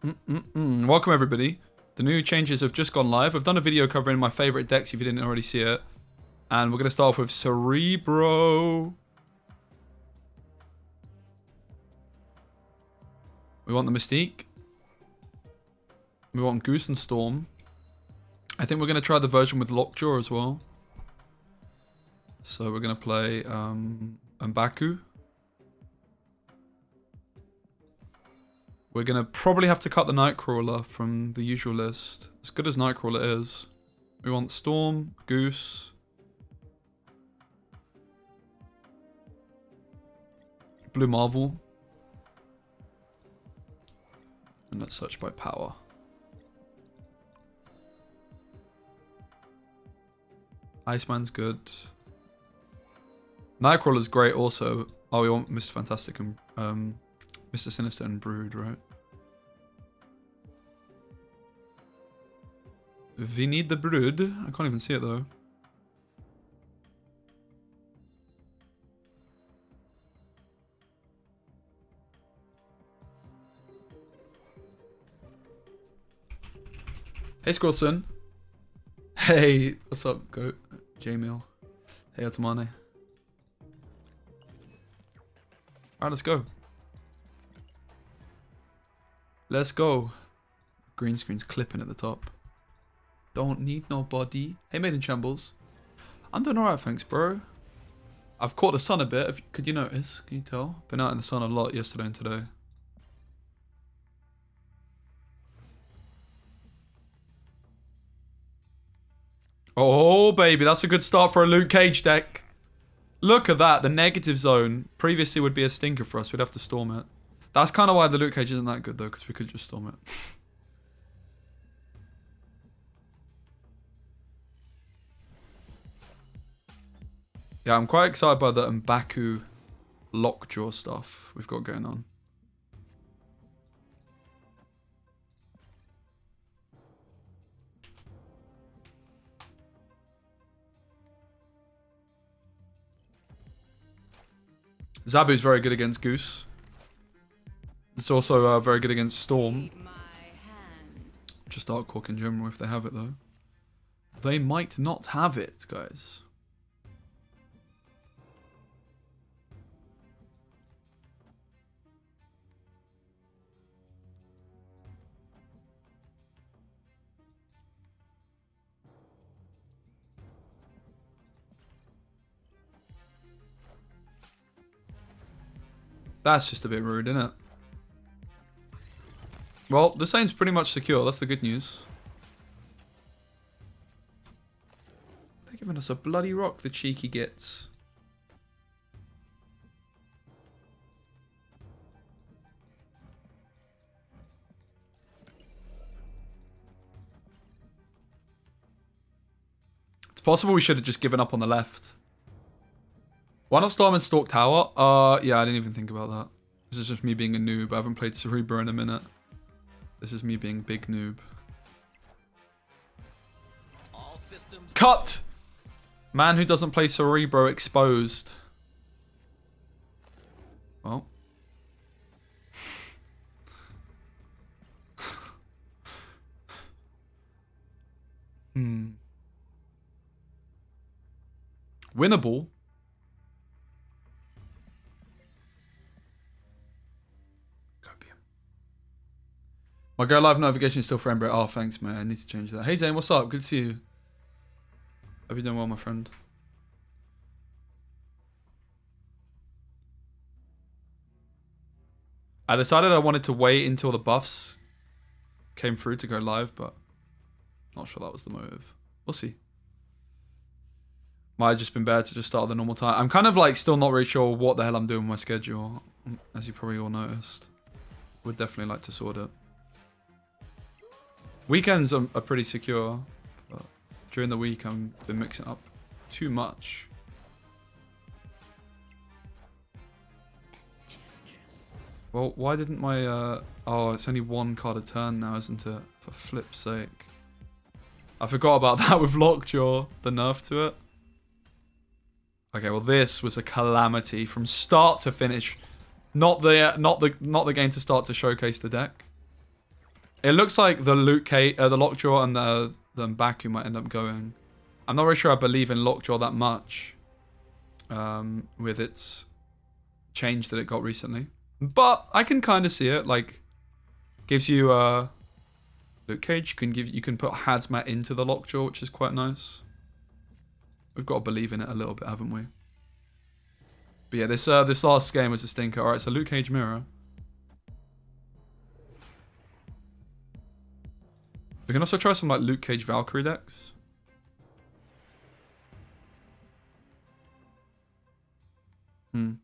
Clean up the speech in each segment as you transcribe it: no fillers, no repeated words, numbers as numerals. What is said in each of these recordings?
Welcome everybody. The new changes have just gone live. I've done a video covering my favorite decks if you didn't already see it. And we're going to start off with Cerebro. We want the Mystique. We want Goose and Storm. I think we're going to try the version with Lockjaw as well. So we're going to play M'Baku. We're going to probably have to cut the Nightcrawler from the usual list. As good as Nightcrawler is. We want Storm, Goose. Blue Marvel. And let's search by power. Iceman's good. Nightcrawler's great also. Oh, we want Mr. Fantastic and Mr. Sinister and Brood, right? We need the Brood. I can't even see it though. Hey Squilson. Hey, what's up, Goat? J-Mill. Hey, Otomane. Alright, let's go. Let's go. Green screen's clipping at the top. Don't need nobody. Hey, Made in Shambles. I'm doing alright, thanks, bro. I've caught the sun a bit. Could you notice? Can you tell? Been out in the sun a lot yesterday and today. Oh, baby. That's a good start for a Luke Cage deck. Look at that. The negative zone previously would be a stinker for us. We'd have to storm it. That's kind of why the Luke Cage isn't that good, though, because we could just storm it. Yeah, I'm quite excited by the M'Baku Lockjaw stuff we've got going on. Zabu's very good against Goose. It's also very good against Storm. Just Dark Hawk in general if they have it though. They might not have it, guys. That's just a bit rude, isn't it? Well, the same's pretty much secure. That's the good news. They're giving us a bloody rock, the cheeky gits. It's possible we should have just given up on the left. Why not Storm and Stalk Tower? Yeah, I didn't even think about that. This is just me being a noob. I haven't played Cerebro in a minute. This is me being big noob. Cut! Man who doesn't play Cerebro exposed. Well. Winnable? My go live notification is still for Ember. Oh, thanks, man. I need to change that. Hey, Zane, what's up? Good to see you. Hope you're doing well, my friend. I decided I wanted to wait until the buffs came through to go live, but not sure that was the move. We'll see. Might have just been better to just start at the normal time. I'm kind of like still not really sure what the hell I'm doing with my schedule, as you probably all noticed. Would definitely like to sort it. Weekends are pretty secure, but during the week I've been mixing up too much. Well, why didn't my... oh, it's only one card a turn now, isn't it? For flip's sake. I forgot about that with Lockjaw, the nerf to it. Okay, well this was a calamity from start to finish. Not the game to start to showcase the deck. It looks like the the Lockjaw and the M'Baku might end up going. I'm not really sure I believe in Lockjaw that much. With its change that it got recently. But I can kind of see it. Like, gives you Luke Cage. You can put Hazmat into the Lockjaw, which is quite nice. We've got to believe in it a little bit, haven't we? But yeah, this last game was a stinker. Alright, so Luke Cage Mirror. We can also try some like Luke Cage Valkyrie decks. Hmm.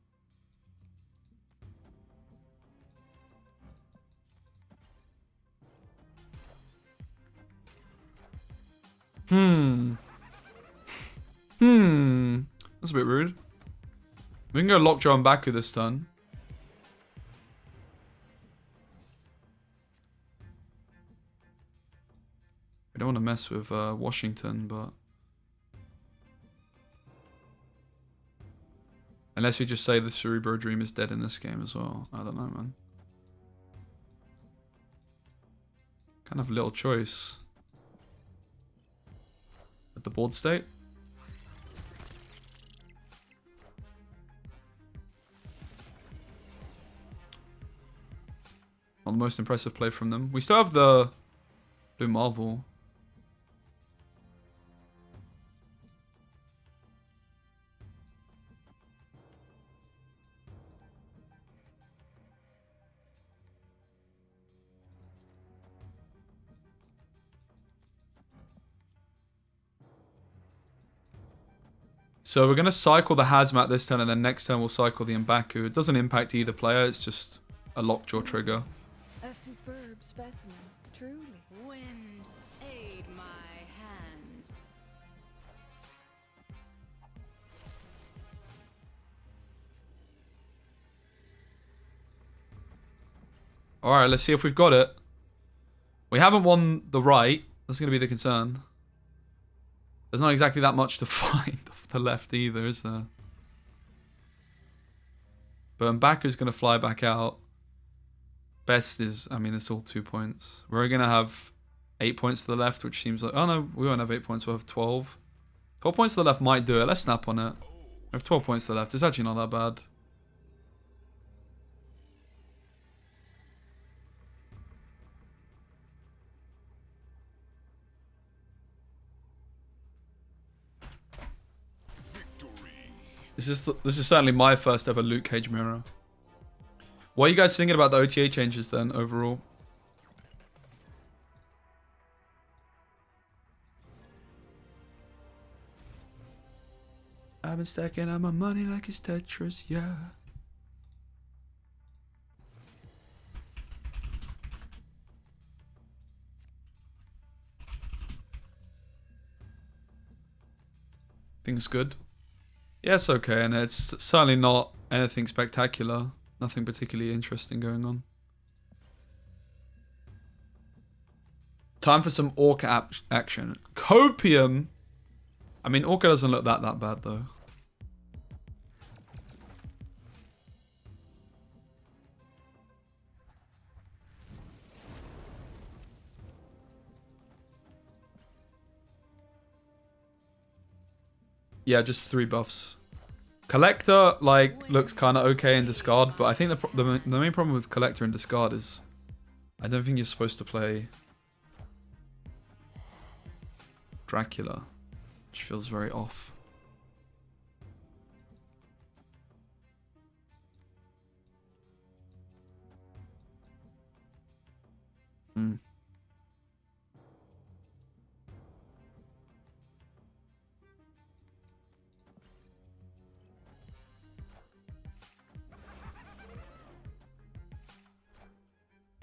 That's a bit rude. We can go Lockjaw and M'Baku this turn. We don't want to mess with Washington, but... Unless we just say the Cerebro Dream is dead in this game as well. I don't know, man. Kind of little choice. At the board state. Not the most impressive play from them. We still have the Blue Marvel. So we're going to cycle the Hazmat this turn, and then next turn we'll cycle the M'Baku. It doesn't impact either player, it's just a Lockjaw trigger. A superb specimen, truly. Wind, aid my hand. Alright, let's see if we've got it. We haven't won the right. That's going to be the concern. There's not exactly that much to find off the left either, is there? But M'Baku's going to fly back out. Best is, I mean, it's all 2 points. We're going to have 8 points to the left, which seems like... Oh, no, we won't have 8 points. We'll have 12. 12 points to the left might do it. Let's snap on it. We have 12 points to the left. It's actually not that bad. This is certainly my first ever Luke Cage mirror. What are you guys thinking about the OTA changes then, overall? I've been stacking up my money like it's Tetris, yeah. Things good. Yeah, it's okay, and it's certainly not anything spectacular. Nothing particularly interesting going on. Time for some Orca action. Copium! I mean, Orca doesn't look that bad, though. Yeah, just 3 buffs. Collector, like, looks kind of okay in discard, but I think the main problem with Collector in discard is I don't think you're supposed to play Dracula, which feels very off.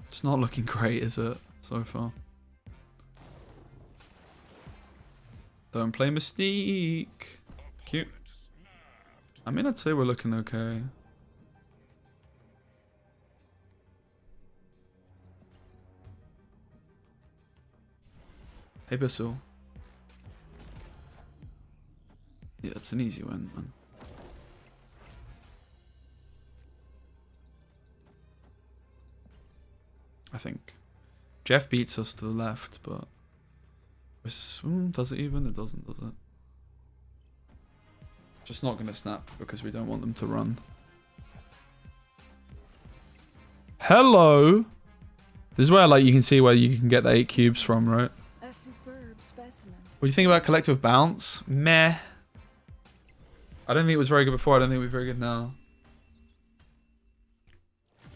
It's not looking great, is it, so far? Don't play Mystique. Cute. I mean, I'd say we're looking okay. Hey, Basil. Yeah, it's an easy win, man. I think. Jeff beats us to the left, but... Does it even? It doesn't, does it? Just not going to snap because we don't want them to run. Hello! This is where like you can see where you can get the 8 cubes from, right? A superb specimen. What do you think about collective bounce? Meh. I don't think it was very good before. I don't think it was very good now.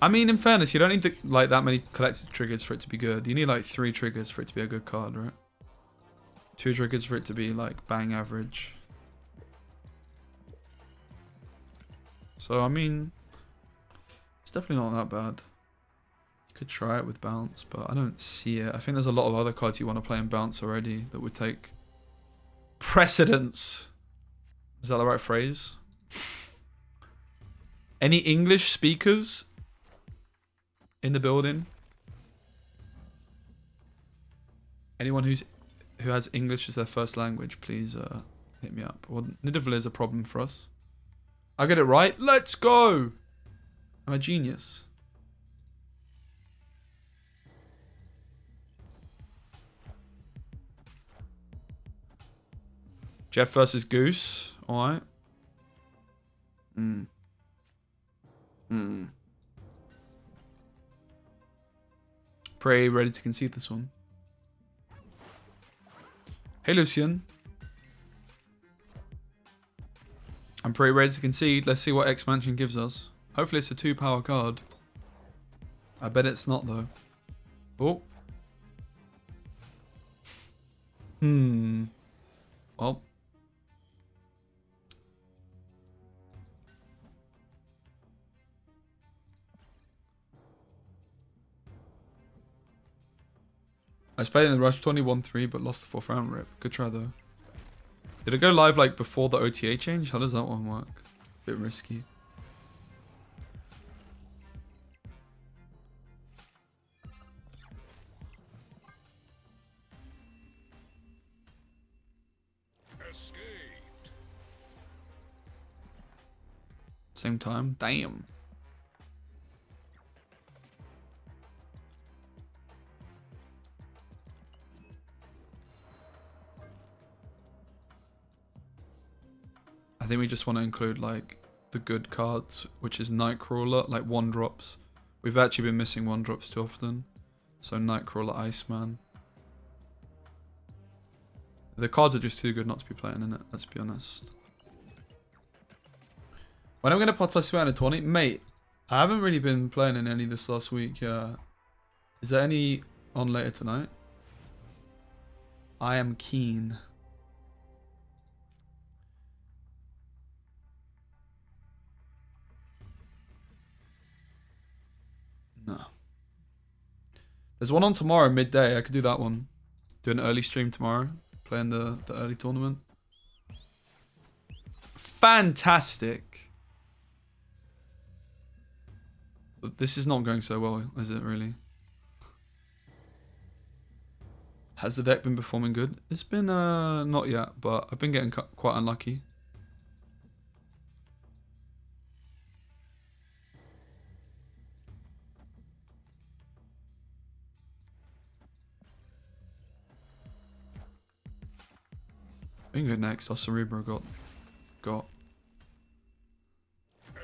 I mean, in fairness, you don't need like that many collected triggers for it to be good. You need like 3 triggers for it to be a good card, right? 2 triggers for it to be like bang average. So, I mean, it's definitely not that bad. You could try it with bounce, but I don't see it. I think there's a lot of other cards you want to play in bounce already that would take precedence. Is that the right phrase? Any English speakers in the building? Anyone who has English as their first language, please hit me up. Well, Nidavellir is a problem for us. I get it right. Let's go. I'm a genius. Jeff versus Goose. All right. Prey ready to concede this one. Hey, Lucian. I'm pretty ready to concede. Let's see what expansion gives us. Hopefully it's a 2-power card. I bet it's not, though. Oh. Well. I played in the Rush 21-3, but lost the 4th round rip. Good try, though. Did it go live like before the OTA change? How does that one work? Bit risky. Escaped. Same time? Damn. I think we just want to include like the good cards, which is Nightcrawler, like 1-drops. We've actually been missing 1-drops too often. So Nightcrawler, Iceman. The cards are just too good not to be playing in it, let's be honest. When I'm going to participate in a tourney? Mate, I haven't really been playing in any this last week. Is there any on later tonight? I am keen. No. There's one on tomorrow midday. I could do that one. Do an early stream tomorrow. Playing the early tournament. Fantastic. But this is not going so well, is it really? Has the deck been performing good? It's been not yet, but I've been getting quite unlucky. Bingo next. Our Cerebro got.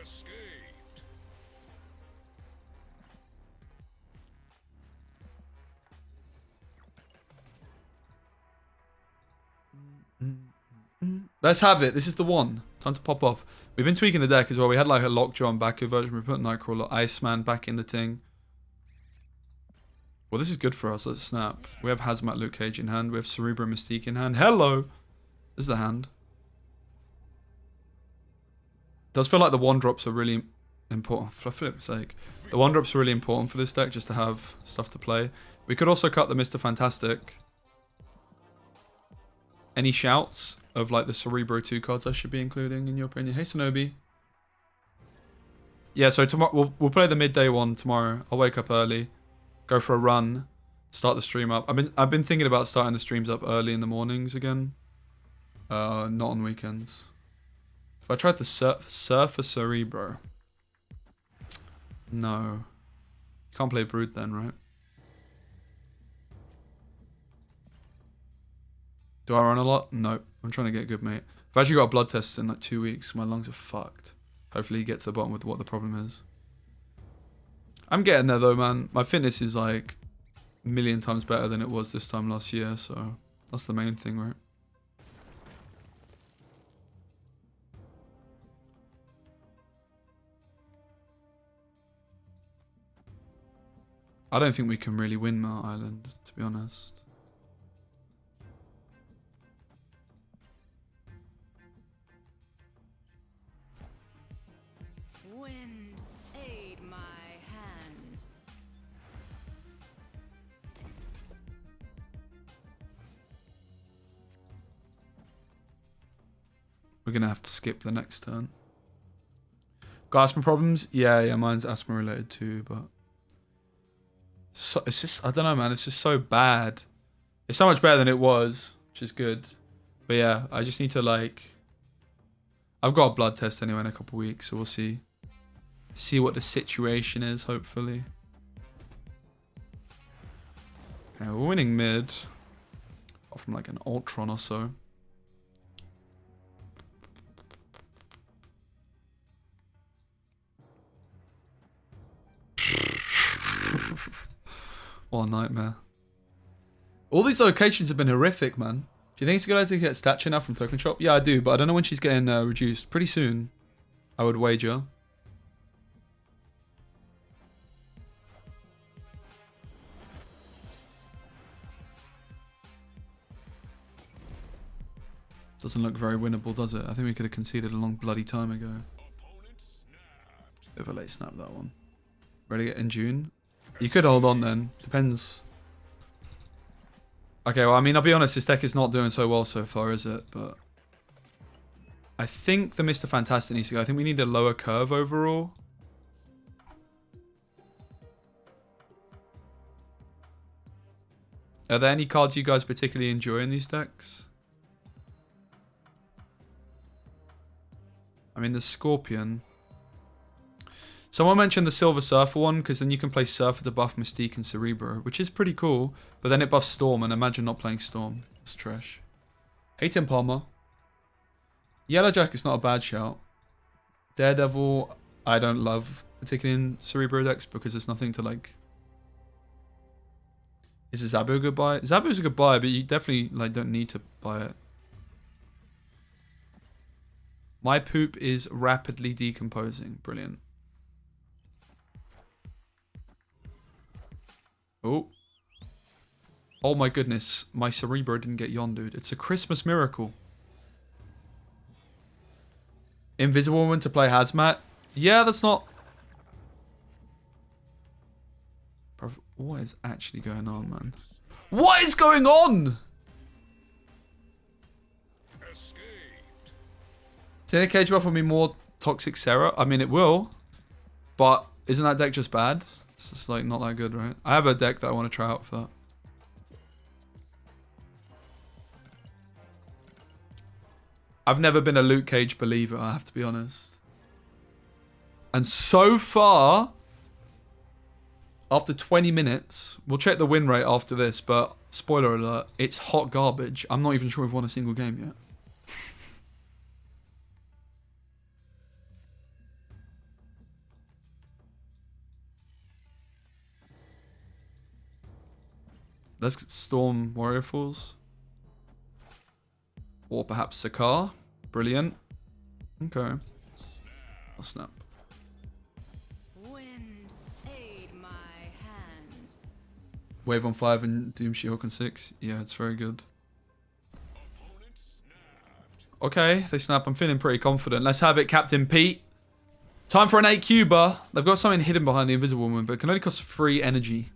Escaped. Let's have it. This is the one. Time to pop off. We've been tweaking the deck as well. We had like a Lockjaw and Baku version. We put Nightcrawler, Iceman back in the ting. Well, this is good for us. Let's snap. We have Hazmat, Luke Cage in hand. We have Cerebro Mystique in hand. Hello. This is the hand. Does feel like the 1-drops are really important. For flip's sake, the 1-drops are really important for this deck, just to have stuff to play. We could also cut the Mr. Fantastic. Any shouts of like the Cerebro2 cards I should be including in your opinion? Hey Sonobi. Yeah, so tomorrow we'll play the midday one tomorrow. I'll wake up early, go for a run, start the stream up. I've been thinking about starting the streams up early in the mornings again. Not on weekends. If I tried to surf a Cerebro. No. You can't play Brood then, right? Do I run a lot? No. I'm trying to get good, mate. I've actually got a blood test in like 2 weeks. My lungs are fucked. Hopefully you get to the bottom with what the problem is. I'm getting there though, man. My fitness is like a million times better than it was this time last year, so that's the main thing, right? I don't think we can really win Mount Island, to be honest. Wind, aid my hand. We're going to have to skip the next turn. Got asthma problems? Yeah, mine's asthma related too, but... So, it's just, I don't know, man. It's just so bad. It's so much better than it was, which is good. But yeah, I just need to like... I've got a blood test anyway in a couple of weeks, so we'll see. See what the situation is, hopefully. Okay, we're winning mid. Apart from like an Ultron or so. What a nightmare. All these locations have been horrific, man. Do you think it's a good idea to get Stature now from Token Shop? Yeah, I do, but I don't know when she's getting reduced. Pretty soon, I would wager. Doesn't look very winnable, does it? I think we could have conceded a long bloody time ago. Bit of a late snap, that one. Ready to get in June? You could hold on then. Depends. Okay, well, I mean, I'll be honest, this deck is not doing so well so far, is it? But I think the Mr. Fantastic needs to go. I think we need a lower curve overall. Are there any cards you guys particularly enjoy in these decks? I mean, the Scorpion. Someone mentioned the Silver Surfer one, because then you can play Surfer to buff Mystique and Cerebro, which is pretty cool. But then it buffs Storm, and imagine not playing Storm. It's trash. Hey, Tim Palmer. Yellow Jacket's not a bad shout. Daredevil, I don't love, particularly in Cerebro decks, because there's nothing to like... Is a Zabu a good buy? Zabu's a good buy, but you definitely like don't need to buy it. My poop is rapidly decomposing. Brilliant. Oh. Oh my goodness. My Cerebro didn't get Yon, dude. It's a Christmas miracle. Invisible Woman to play Hazmat? Yeah, that's not... Bro, what is actually going on, man? What is going on? Do you think Cage buff will be more toxic Sarah? I mean, it will. But isn't that deck just bad? It's just like not that good, right? I have a deck that I want to try out for that. I've never been a Luke Cage believer, I have to be honest. And so far, after 20 minutes, we'll check the win rate after this, but spoiler alert, it's hot garbage. I'm not even sure we've won a single game yet. Let's Storm Warrior Falls. Or perhaps Sakar. Brilliant. Okay. I'll snap. Wind, aid my hand. Wave on 5 and Doom She-Hulk on 6. Yeah, it's very good. Okay, they snap. I'm feeling pretty confident. Let's have it, Captain Pete. Time for an 8-cuber. They've got something hidden behind the Invisible Woman, but it can only cost 3 energy.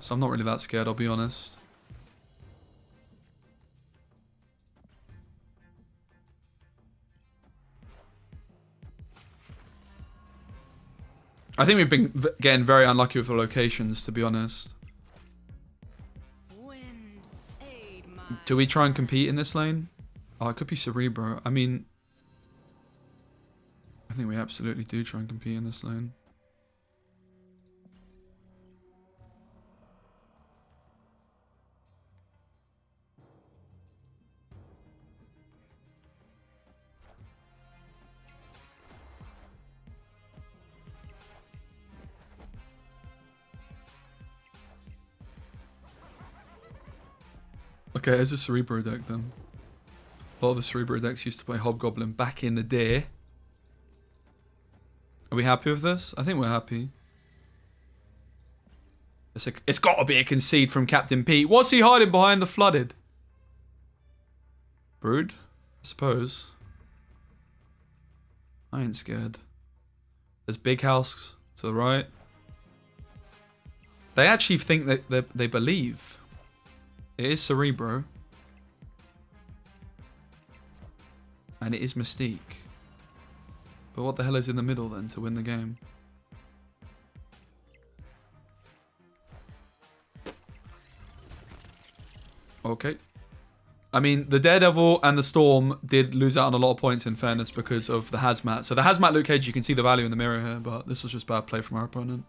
So I'm not really that scared, I'll be honest. I think we've been getting very unlucky with the locations, to be honest. Wind, aid my... Do we try and compete in this lane? Oh, it could be Cerebro. I mean... I think we absolutely do try and compete in this lane. Okay, here's a Cerebro deck then. A lot of the Cerebro decks used to play Hobgoblin back in the day. Are we happy with this? I think we're happy. It's got to be a concede from Captain Pete. What's he hiding behind the flooded? Brood? I suppose. I ain't scared. There's Big House to the right. They actually think that they believe. It is Cerebro. And it is Mystique. But what the hell is in the middle then to win the game? Okay. I mean, the Daredevil and the Storm did lose out on a lot of points in fairness because of the Hazmat. So the Hazmat Luke Cage, you can see the value in the mirror here, but this was just bad play from our opponent.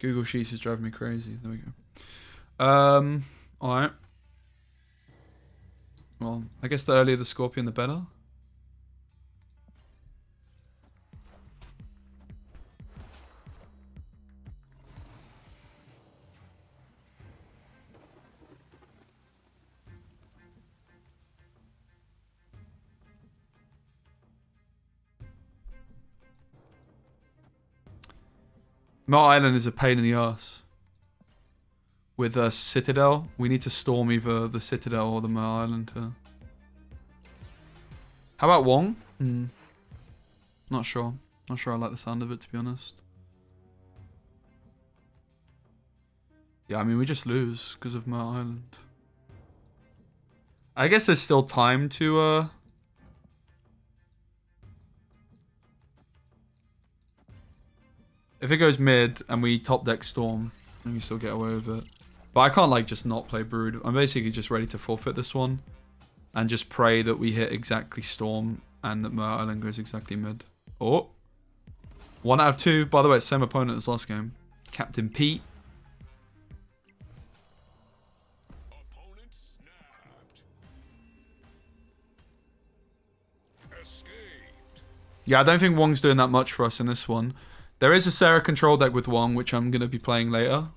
Google Sheets is driving me crazy. There we go. Alright. Well, I guess the earlier the Scorpion, the better. Mount Island is a pain in the ass. With a Citadel, we need to storm either the Citadel or the Mount Island here. How about Wong? Not sure. Not sure I like the sound of it, to be honest. Yeah, I mean, we just lose because of Mount Island. I guess there's still time to... If it goes mid and we top deck Storm, we can still get away with it. But I can't like just not play Brood. I'm basically just ready to forfeit this one. And just pray that we hit exactly Storm and that Mer Island goes exactly mid. Oh. 1 out of 2. By the way, it's same opponent as last game. Captain Pete. Opponent snapped. Escaped. Yeah, I don't think Wong's doing that much for us in this one. There is a Sarah control deck with Wong, which I'm going to be playing later.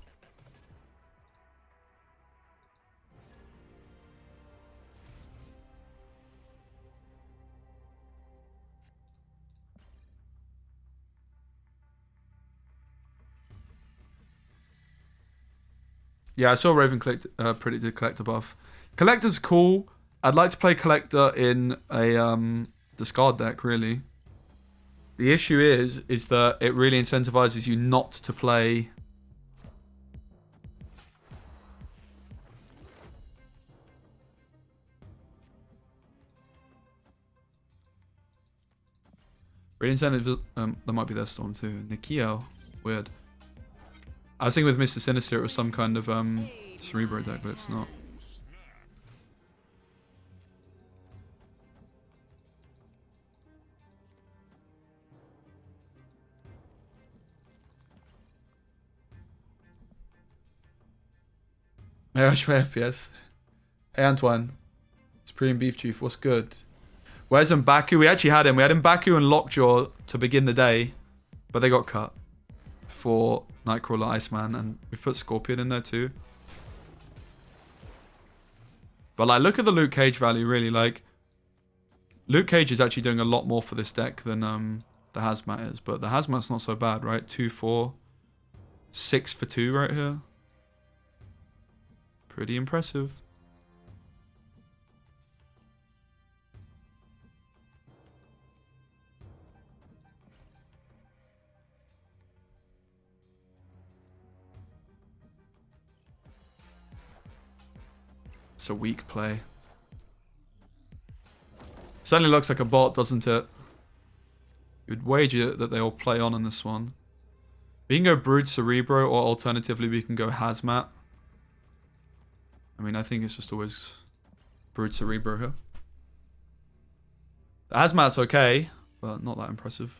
Yeah, I saw Raven predicted Collector buff. Collector's cool. I'd like to play Collector in a discard deck, really. The issue is that it really incentivizes you not to play... Really incentivizes... that might be their Storm too. Nikio. Weird. I was thinking with Mr. Sinister it was some kind of Cerebro deck, but it's not. Hey, I should play FPS. Hey, Antoine. Supreme Beef Chief, what's good? Where's M'Baku? We actually had him. We had M'Baku and Lockjaw to begin the day, but they got cut for Nightcrawler, Iceman, and we've put Scorpion in there too. But like, look at the Luke Cage value, really. Like, Luke Cage is actually doing a lot more for this deck than the Hazmat is, but the Hazmat's not so bad, right? 2, 4, 6 for 2 right here. Pretty impressive. It's a weak play. Certainly looks like a bot, doesn't it? You'd wager that they all play on in this one. We can go Brood Cerebro, or alternatively we can go Hazmat. I mean, I think it's just always Brood Cerebro here. The Hazmat's okay, but not that impressive.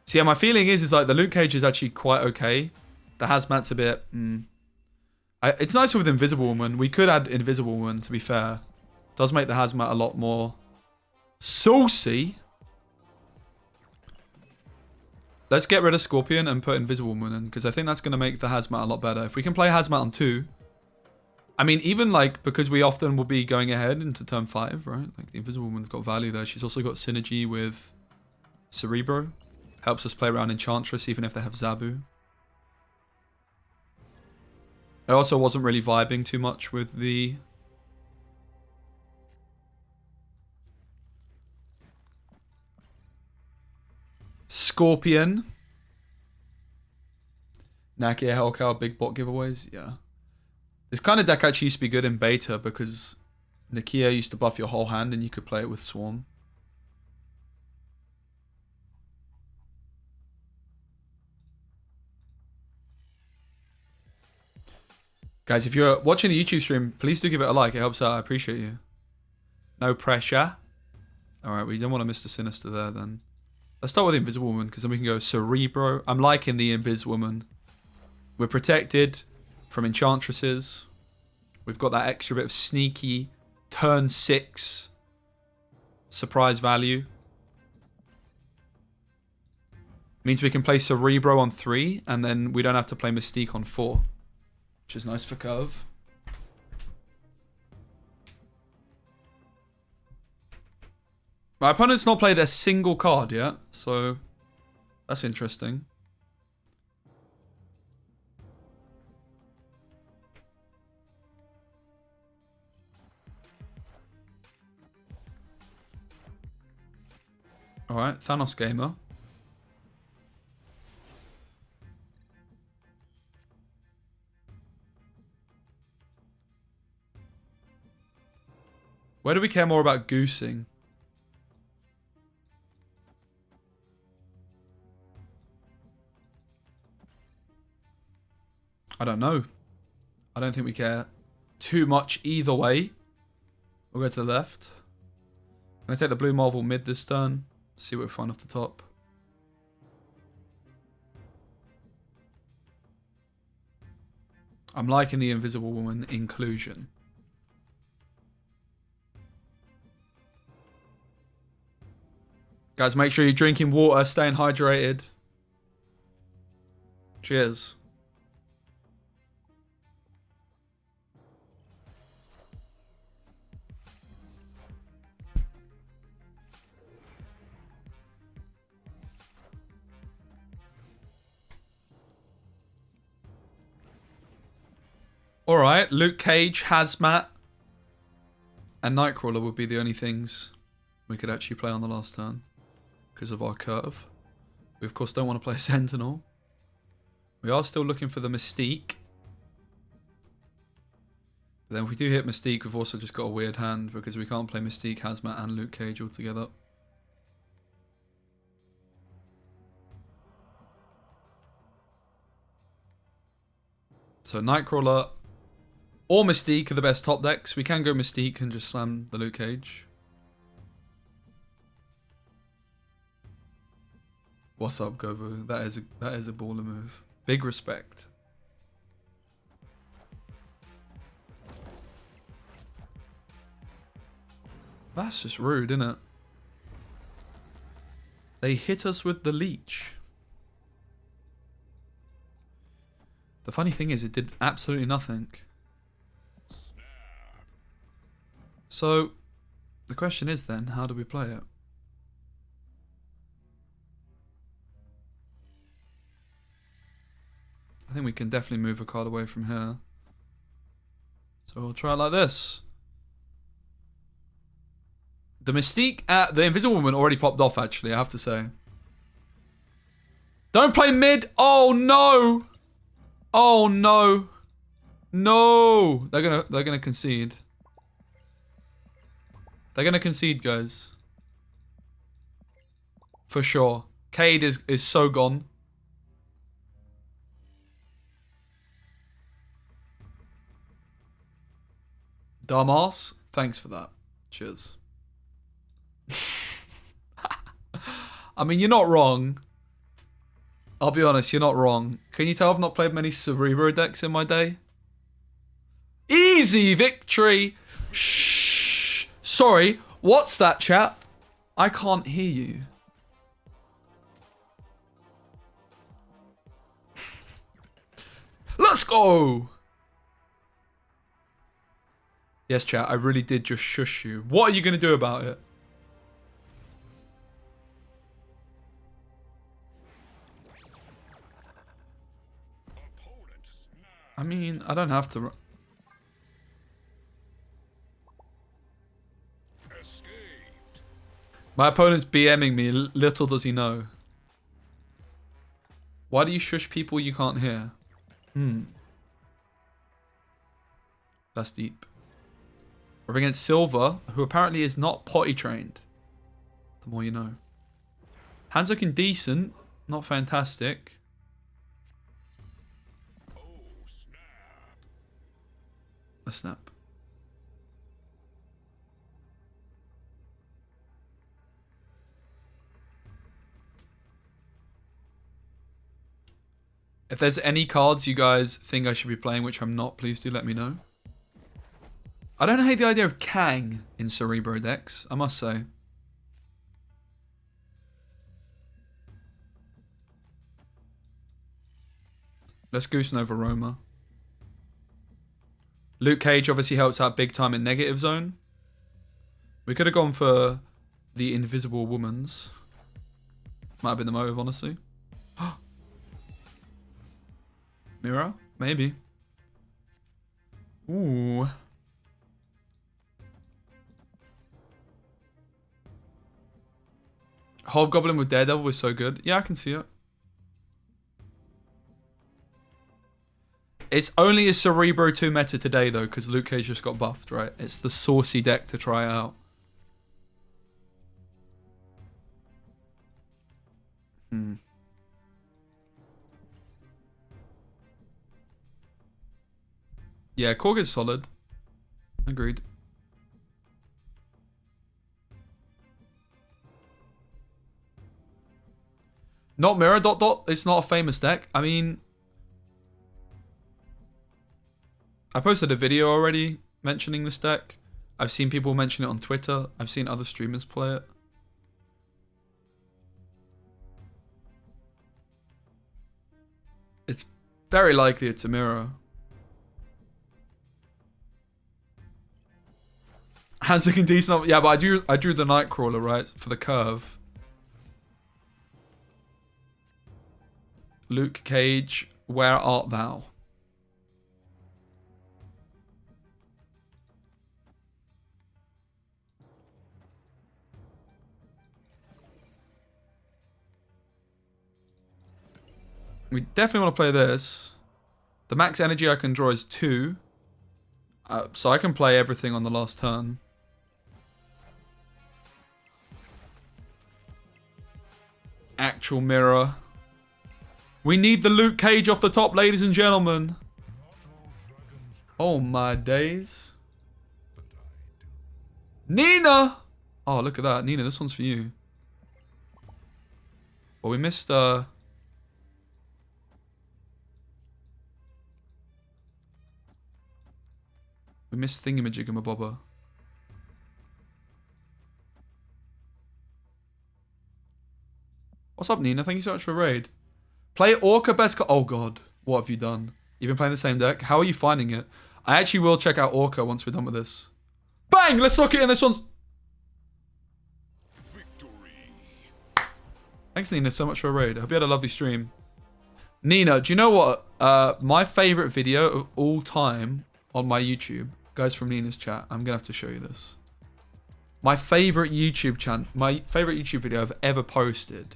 So yeah, my feeling is like the Luke Cage is actually quite okay. The Hazmat's a bit... it's nicer with Invisible Woman. We could add Invisible Woman, to be fair. It does make the Hazmat a lot more saucy. Let's get rid of Scorpion and put Invisible Woman in, because I think that's going to make the Hazmat a lot better. If we can play Hazmat on 2... I mean, even like, because we often will be going ahead into turn 5, right? Like, the Invisible Woman's got value there. She's also got synergy with Cerebro. Helps us play around Enchantress, even if they have Zabu. I also wasn't really vibing too much with the... Scorpion. Nakia, Hellcow, big bot giveaways. Yeah. This kind of deck actually used to be good in beta because Nakia used to buff your whole hand and you could play it with Swarm. Guys, if you're watching the YouTube stream, please do give it a like. It helps out. I appreciate you. No pressure. Alright, we don't want to miss the Sinister there then. Let's start with the Invisible Woman, because then we can go Cerebro. I'm liking the Invis Woman. We're protected from Enchantresses. We've got that extra bit of sneaky turn 6 surprise value. Means we can play Cerebro on 3, and then we don't have to play Mystique on 4. Which is nice for curve. My opponent's not played a single card yet, so that's interesting. Alright, Thanos Gamer. Where do we care more about goosing? I don't know. I don't think we care too much either way. We'll go to the left. I'm going to take the blue Marvel mid this turn. See what we find off the top. I'm liking the Invisible Woman inclusion. Guys, make sure you're drinking water, staying hydrated. Cheers. Alright, Luke Cage, Hazmat, and Nightcrawler would be the only things we could actually play on the last turn. Because of our curve. We of course don't want to play Sentinel. We are still looking for the Mystique. But then if we do hit Mystique, we've also just got a weird hand because we can't play Mystique, Hazmat and Luke Cage all together. So Nightcrawler or Mystique are the best top decks. We can go Mystique and just slam the Luke Cage. What's up, Govu? That is a baller move. Big respect. That's just rude, isn't it? They hit us with the leech. The funny thing is, it did absolutely nothing. So, the question is then, how do we play it? I think we can definitely move a card away from here. So we'll try it like this. The mystique at the Invisible Woman already popped off, actually, I have to say. Don't play mid. Oh, no. Oh, no. No. They're gonna concede. They're gonna concede, guys. For sure. Cade is so gone. Dumbass. Thanks for that. Cheers. I mean, you're not wrong. I'll be honest, you're not wrong. Can you tell I've not played many Cerebro decks in my day? Easy victory! Shh. Sorry, what's that, chat? I can't hear you. Let's go! Yes, chat, I really did just shush you. What are you going to do about it? I mean, I don't have to... Escaped. My opponent's BMing me, little does he know. Why do you shush people you can't hear? That's deep. We're against Silver, who apparently is not potty trained. The more you know. Hands looking decent, not fantastic. Oh, snap. A snap. If there's any cards you guys think I should be playing, which I'm not, please do let me know. I don't hate the idea of Kang in Cerebro decks, I must say. Let's Goose Nova Roma. Luke Cage obviously helps out big time in negative zone. We could have gone for the Invisible Woman's. Might have been the motive, honestly. Mirror? Maybe. Ooh. Hobgoblin with Daredevil was so good. Yeah, I can see it. It's only a Cerebro2 meta today, though, because Luke Cage just got buffed, right? It's the saucy deck to try out. Yeah, Korg is solid. Agreed. Not Mirror. ... It's not a famous deck. I mean... I posted a video already mentioning this deck. I've seen people mention it on Twitter. I've seen other streamers play it. It's very likely it's a Mirror. Hands looking decent. Yeah, but I drew the Nightcrawler, right? For the curve. Luke Cage, where art thou? We definitely want to play this. The max energy I can draw is 2. So I can play everything on the last turn. Actual Mirror. We need the Luke Cage off the top, ladies and gentlemen. Oh my days. Nina! Oh, look at that. Nina, this one's for you. Well, we missed... We missed Thingamajiggamabobber. What's up, Nina? Thank you so much for the raid. Play Orca best... Oh, God. What have you done? You've been playing the same deck? How are you finding it? I actually will check out Orca once we're done with this. Bang! Let's lock it in. This one's... Victory. Thanks, Nina, so much for a raid. I hope you had a lovely stream. Nina, do you know what? My favorite video of all time on my YouTube... Guys from Nina's chat, I'm going to have to show you this. My favorite YouTube channel, my favorite YouTube video I've ever posted.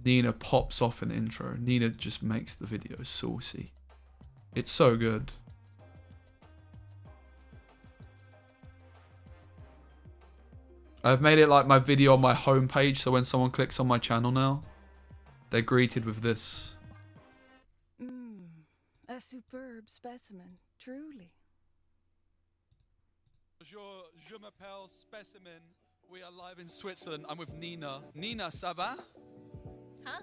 Nina pops off in the intro. Nina just makes the video saucy. It's so good. I've made it like my video on my homepage, so when someone clicks on my channel now, they're greeted with this. A superb specimen, truly. Bonjour, je m'appelle Specimen. We are live in Switzerland. I'm with Nina. Nina, ça va? Huh?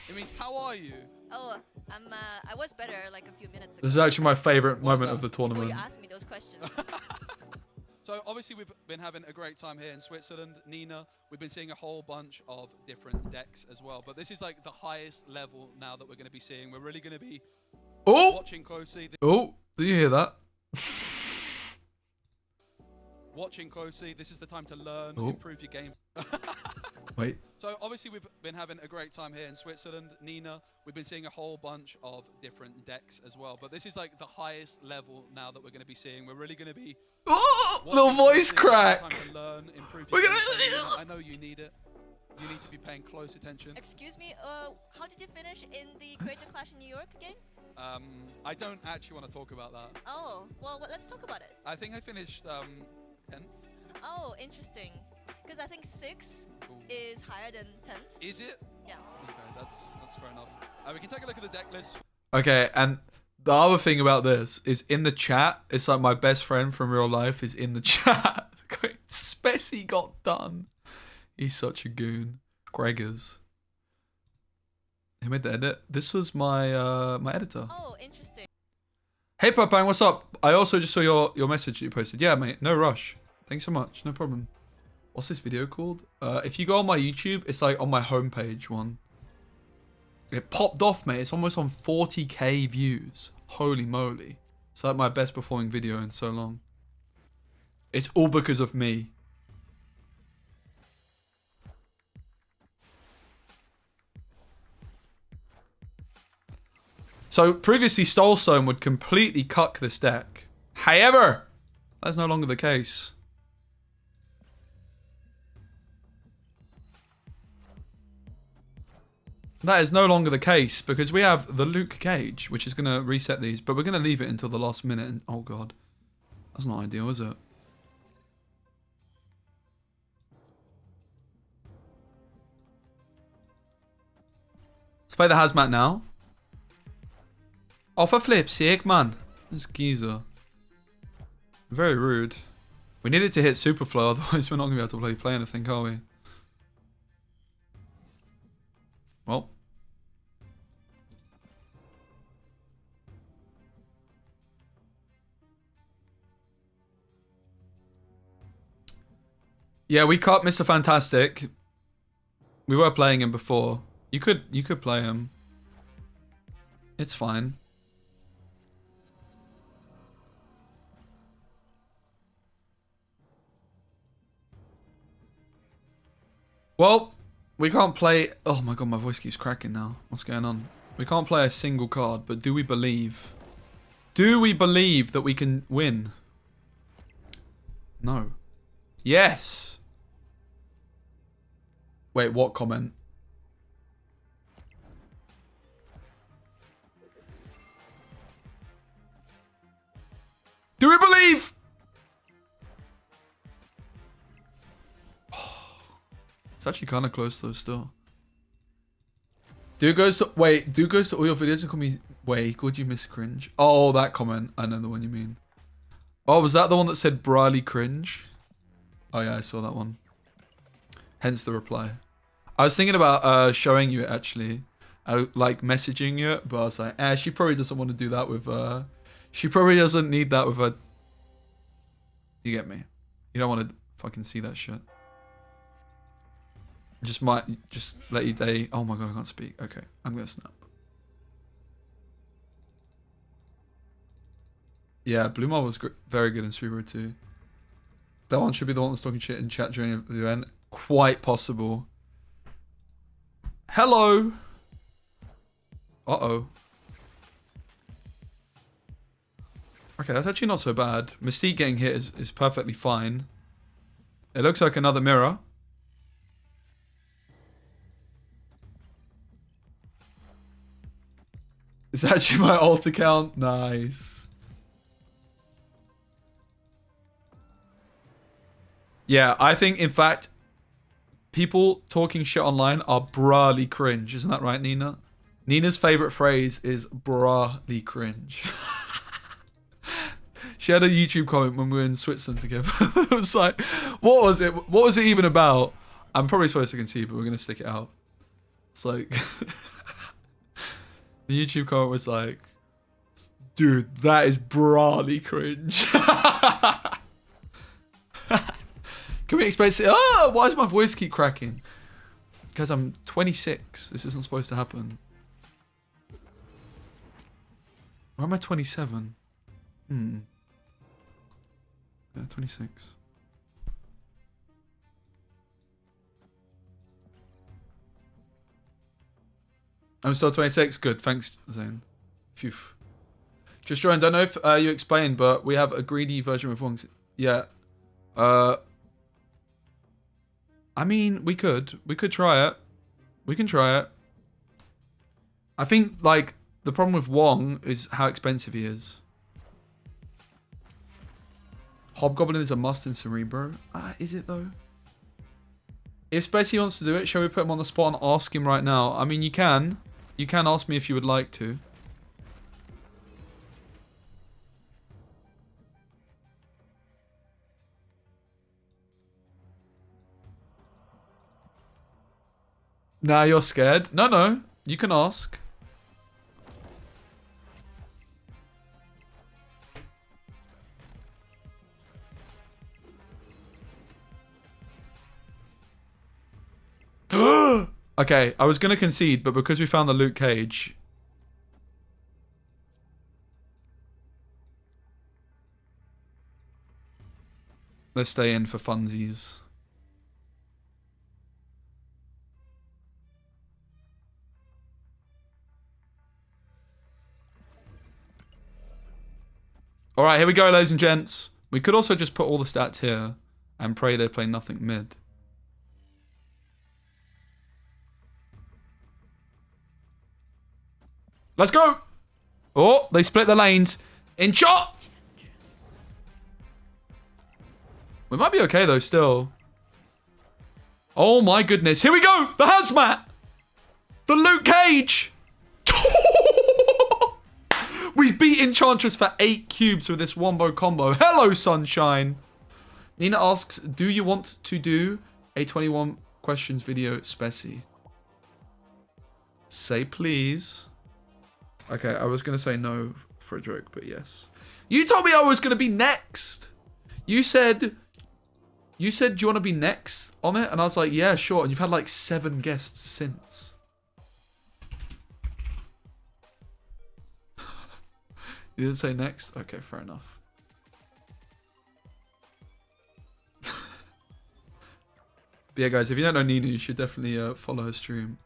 It means, how are you? Oh, I was better like a few minutes ago. This is actually my favorite moment of the Before tournament. you asked me those questions. So obviously we've been having a great time here in Switzerland. Nina, we've been seeing a whole bunch of different decks as well. But this is like the highest level now that we're going to be seeing. We're really going to be watching closely. Oh, do you hear that? Watching closely. This is the time to learn, improve your game. Wait. So obviously we've been having a great time here in Switzerland. Nina, we've been seeing a whole bunch of different decks as well. But this is like the highest level now that we're going to be seeing. We're really going to be... little voice crack. Time to learn, improve your game. I know you need it. You need to be paying close attention. Excuse me, how did you finish in the Creator Clash in New York again? I don't actually want to talk about that. Oh, well, let's talk about it. I think I finished 10th. Oh, interesting. Because I think 6 is higher than 10th. Is it? Yeah. Okay, that's fair enough. We can take a look at the deck list. Okay, and the other thing about this is in the chat, it's like my best friend from real life is in the chat. Spessy got done. He's such a goon. Gregors. He made the edit. This was my my editor. Oh, interesting. Hey Papang, what's up? I also just saw your message that you posted. Yeah, mate, no rush. Thanks so much, no problem. What's this video called? If you go on my YouTube, it's like on my homepage one. It popped off, mate. It's almost on 40k views. Holy moly. It's like my best performing video in so long. It's all because of me. So previously Stolzone would completely cuck this deck. However, that's no longer the case. That is no longer the case because we have the Luke Cage, which is going to reset these, but we're going to leave it until the last minute. And, oh god, that's not ideal, is it? Let's play the Hazmat now. Oh, for flip's sake, man. This geezer. Very rude. We needed to hit Superflow, otherwise we're not going to be able to play anything, are we? Well. Yeah, we caught Mr. Fantastic. We were playing him before. You could play him. It's fine. Well, we can't play... Oh my god, my voice keeps cracking now. What's going on? We can't play a single card, but do we believe? Do we believe that we can win? No. Yes! Wait, what comment? Do we believe? It's actually kind of close though still. Dude goes to all your videos and call me... Wait, he called you Miss Cringe? Oh, that comment. I know the one you mean. Oh, was that the one that said Briley Cringe? Oh yeah, I saw that one. Hence the reply. I was thinking about showing you it actually. Like messaging you it, but I was like, she probably doesn't want to do that with she probably doesn't need that with her. You get me? You don't want to fucking see that shit. Just let you day. Oh my god, I can't speak. Okay, I'm gonna snap. Yeah, Blue Marble was very good in Cerebro2. That one should be the one that's talking shit in chat during the event. Quite possible. Hello. Uh-oh. Okay, that's actually not so bad. Mystique getting hit is perfectly fine. It looks like another mirror. It's actually my alt account. Nice. Yeah, I think, in fact, people talking shit online are brahly cringe. Isn't that right, Nina? Nina's favorite phrase is brahly cringe. She had a YouTube comment when we were in Switzerland together. It was like, what was it? What was it even about? I'm probably supposed to concede, but we're going to stick it out. It's like, the YouTube comment was like, dude, that is brahly cringe. Can we expect it? Oh, why does my voice keep cracking? Because I'm 26. This isn't supposed to happen. Why am I 27? Yeah, 26. I'm still 26. Good, thanks, Zane. Phew. Just joined. I don't know if you explained, but we have a greedy version with wongs. Yeah. I mean, we could try it. We can try it. I think, like, the problem with Wong is how expensive he is. Hobgoblin is a must in Cerebro. Is it though? If Spacey wants to do it, shall we put him on the spot and ask him right now? I mean, you can. You can ask me if you would like to. Nah, you're scared. No. You can ask. Okay, I was going to concede, but because we found the Luke Cage... Let's stay in for funsies. Alright, here we go, ladies and gents. We could also just put all the stats here and pray they play nothing mid. Let's go! Oh, they split the lanes. In shot! We might be okay, though, still. Oh, my goodness. Here we go! The Hazmat! The Luke Cage! We beat Enchantress for 8 cubes with this wombo combo. Hello, sunshine. Nina asks, do you want to do a 21 questions video, Speci? Say please. Okay, I was going to say no for a joke, but yes. You told me I was going to be next. You said, do you want to be next on it? And I was like, yeah, sure. And you've had like 7 guests since. You didn't say next? Okay, fair enough. But yeah, guys, if you don't know Nina, you should definitely follow her stream.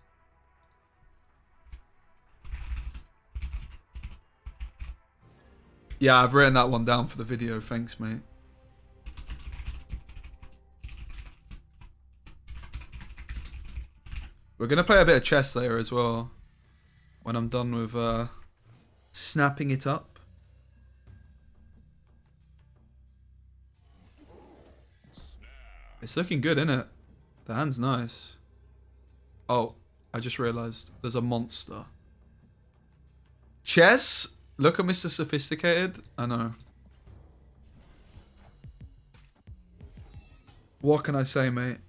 Yeah, I've written that one down for the video. Thanks, mate. We're going to play a bit of chess later as well. When I'm done with snapping it up. It's looking good, isn't it? The hand's nice. Oh, I just realized there's a monster. Chess? Look at Mr. Sophisticated. I know. What can I say, mate?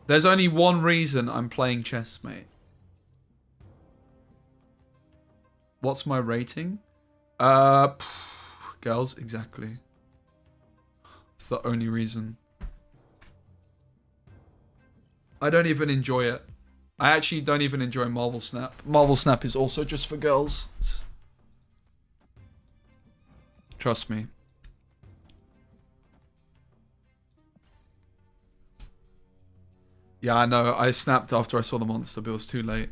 There's only one reason I'm playing chess, mate. What's my rating? Girls, exactly. It's the only reason. I don't even enjoy it. I actually don't even enjoy Marvel Snap. Marvel Snap is also just for girls. Trust me. Yeah, I know. I snapped after I saw the monster, but it was too late.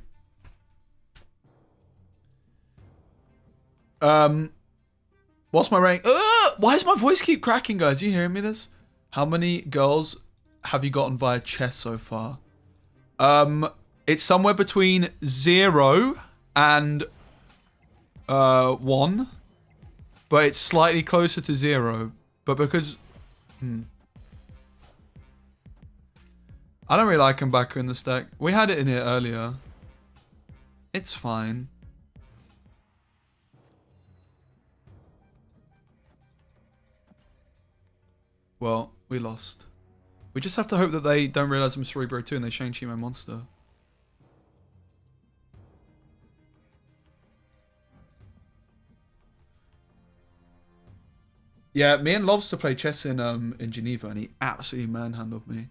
What's my rank? Why does my voice keep cracking, guys? You hearing me this? How many girls have you gotten via chess so far? It's somewhere between 0 and 1. But it's slightly closer to 0. But because... I don't really like M'Baku in the stack. We had it in here earlier. It's fine. Well, we lost. We just have to hope that they don't realize I'm Cerebro2 and they Shang-Chi my monster. Yeah, me and Lobster play chess in Geneva and he absolutely manhandled me.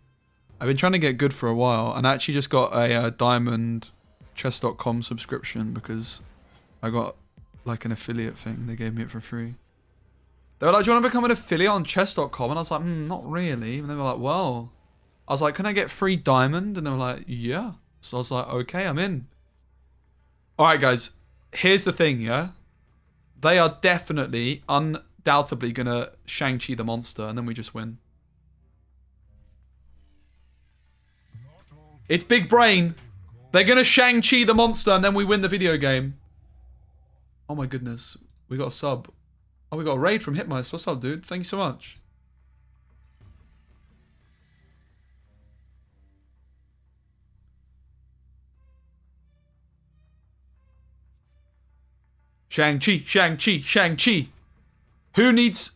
I've been trying to get good for a while and I actually just got a diamond chess.com subscription because I got like an affiliate thing. They gave me it for free. They were like, do you want to become an affiliate on chess.com? And I was like, not really. And they were like, well. I was like, can I get free diamond? And they were like, yeah. So I was like, okay, I'm in. Alright, guys. Here's the thing, yeah? They are definitely, undoubtedly going to Shang-Chi the monster. And then we just win. It's big brain. They're going to Shang-Chi the monster. And then we win the video game. Oh my goodness. We got a sub. Oh, we got a raid from Hitmice. What's up, dude? Thank you so much. Shang-Chi, Shang-Chi, Shang-Chi. Who needs...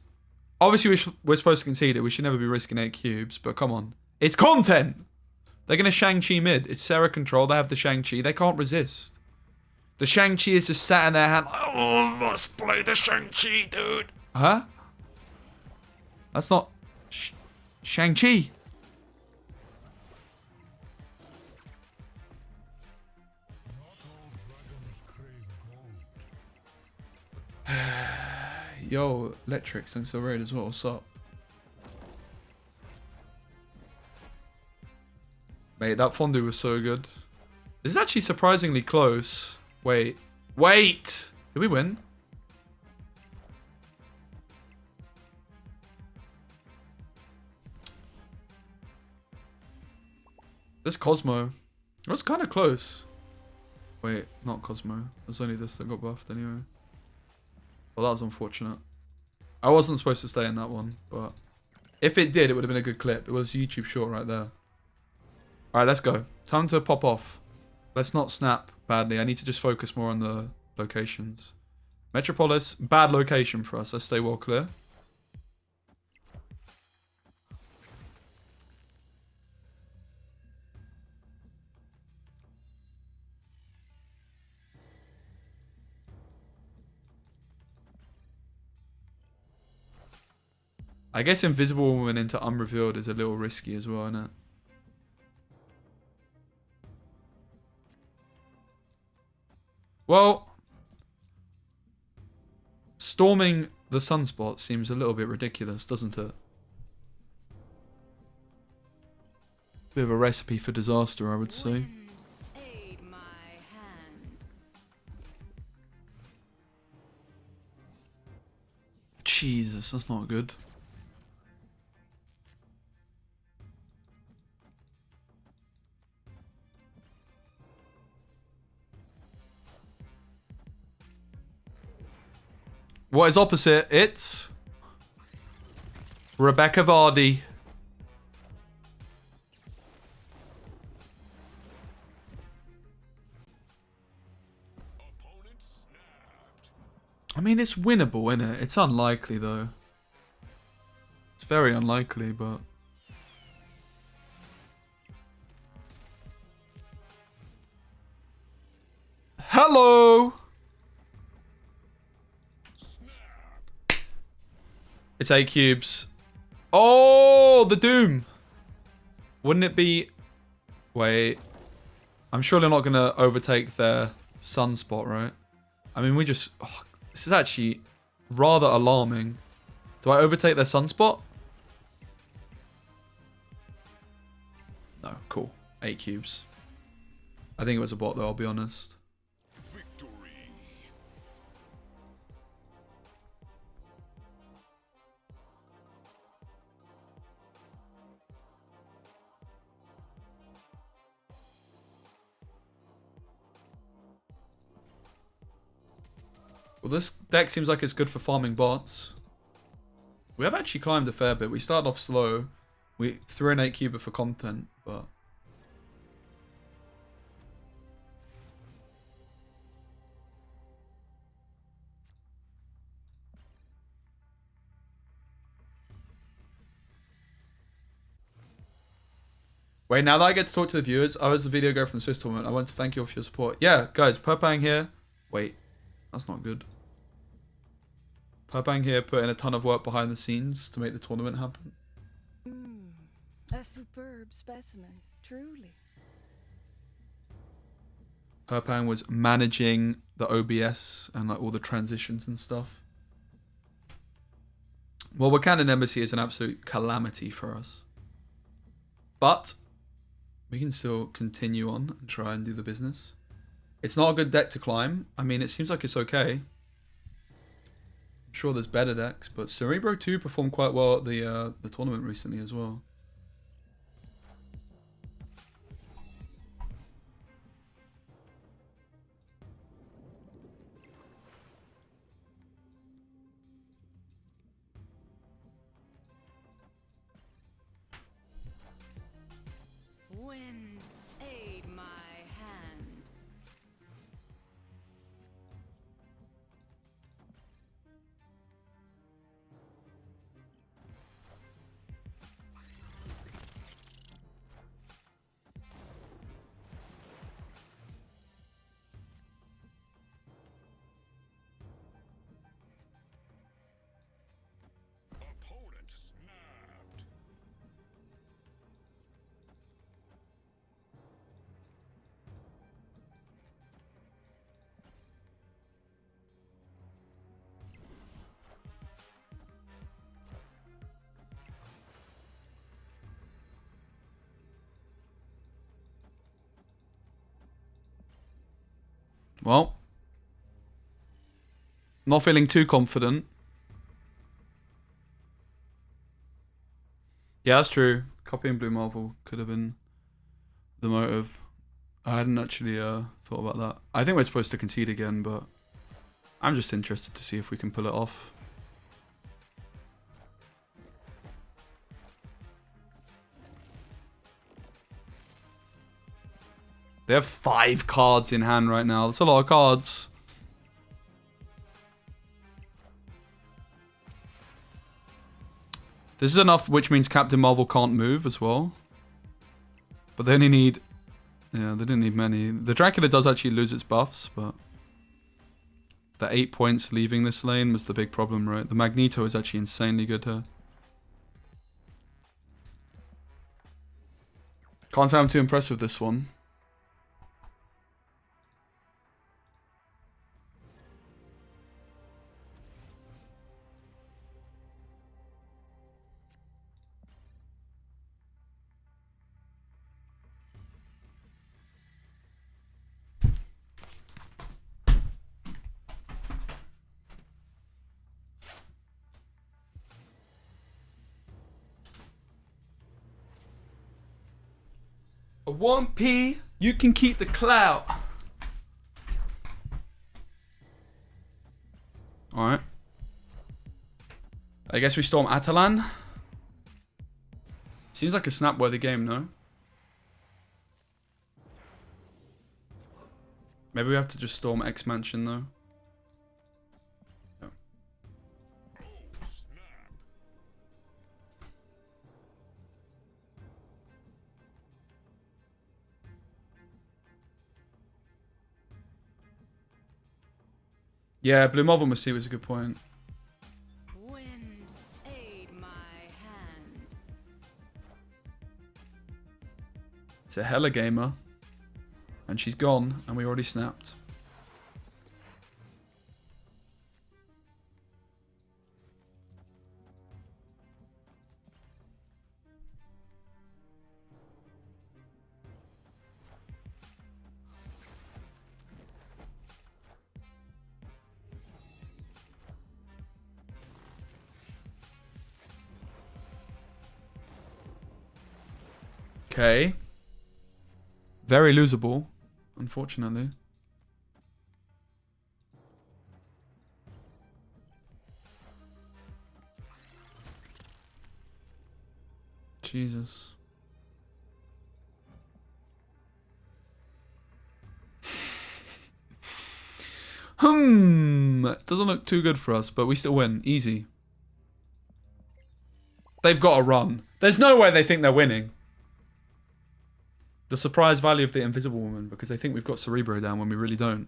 Obviously, we're supposed to concede it. We should never be risking 8 cubes, but come on. It's content! They're going to Shang-Chi mid. It's Sarah control. They have the Shang-Chi. They can't resist. The Shang-Chi is just sat in their hand. Oh, must play the Shang-Chi, dude. Huh? That's not... Shang-Chi. Yo, Electric, thanks for the raid as well. What's up? Mate, that fondue was so good. This is actually surprisingly close. Wait. Wait! Did we win? This Cosmo. It was kind of close. Wait, not Cosmo. There's only this that got buffed anyway. Well, that was unfortunate. I wasn't supposed to stay in that one, but... If it did, it would have been a good clip. It was YouTube short right there. Alright, let's go. Time to pop off. Let's not snap badly. I need to just focus more on the locations. Metropolis, bad location for us. Let's stay well clear. I guess Invisible Woman into Unrevealed is a little risky as well, isn't it? Well, storming the Sunspot seems a little bit ridiculous, doesn't it? Bit of a recipe for disaster, I would say. Wind, aid my hand. Jesus, that's not good. What is opposite? It's Rebecca Vardy. Opponent snapped. I mean, it's winnable, isn't it? It's unlikely, though. It's very unlikely, but... Hello! It's 8 cubes. Oh, the Doom. Wouldn't it be... Wait. I'm surely not going to overtake their Sunspot, right? I mean, we just... Oh, this is actually rather alarming. Do I overtake their Sunspot? No, cool. 8 cubes. I think it was a bot, though, I'll be honest. Victory. Well, this deck seems like it's good for farming bots. We have actually climbed a fair bit. We started off slow. We threw an 8 cuber for content, but... Wait, now that I get to talk to the viewers, I was the video girl from the Swiss tournament. I want to thank you all for your support. Yeah, guys, Purpang here. Wait, that's not good. Purpang here put in a ton of work behind the scenes to make the tournament happen. A superb specimen, truly. Purpang was managing the OBS and like all the transitions and stuff. Well, Wakandan Embassy is an absolute calamity for us. But we can still continue on and try and do the business. It's not a good deck to climb. I mean, it seems like it's okay. I'm sure there's better decks, but Cerebro2 performed quite well at the tournament recently as well. Wind, aid my hand. Opponent snapped. Well, not feeling too confident. Yeah, that's true. Copying Blue Marvel could have been the motive. I hadn't actually thought about that. I think we're supposed to concede again, but I'm just interested to see if we can pull it off. They have 5 cards in hand right now. That's a lot of cards. This is enough, which means Captain Marvel can't move as well. But they only need... Yeah, they didn't need many. The Dracula does actually lose its buffs, but... The 8 points leaving this lane was the big problem, right? The Magneto is actually insanely good here. Can't say I'm too impressed with this one. A 1p, you can keep the clout. Alright. I guess we storm Atalan. Seems like a snap-worthy game, no? Maybe we have to just storm X Mansion, though. Yeah, Blue Marvel must see was a good point. Wind, aid my hand. It's a hella gamer. And she's gone, and we already snapped. Okay. Very losable, unfortunately. Jesus. Doesn't look too good for us, but we still win. Easy. They've got to run. There's no way they think they're winning. The surprise value of the Invisible Woman, because they think we've got Cerebro down when we really don't.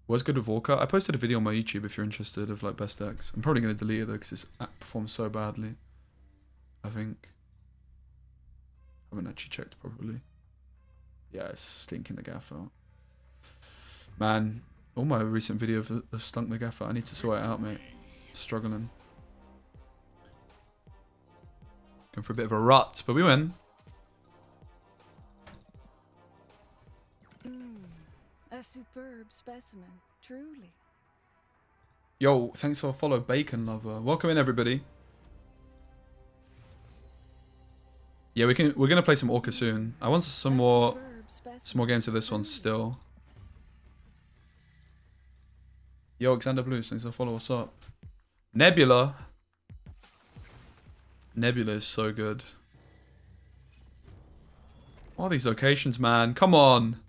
Was good with Walker. I posted a video on my YouTube if you're interested of like best decks. I'm probably going to delete it though because it's performed so badly. I think. I haven't actually checked probably. Yeah, it's stinking the gaff out. Man, all my recent videos have stunk the gaff out. I need to sort it out, mate. Struggling. Going for a bit of a rut, but we win. A superb specimen, truly. Yo, thanks for follow, Bacon Lover. Welcome in, everybody. Yeah, we're gonna play some Orca soon. I want some more games of this one still. Yo, Alexander Blue, thanks for follow. What's up? Nebula. Nebula is so good. What are these locations, man? Come on.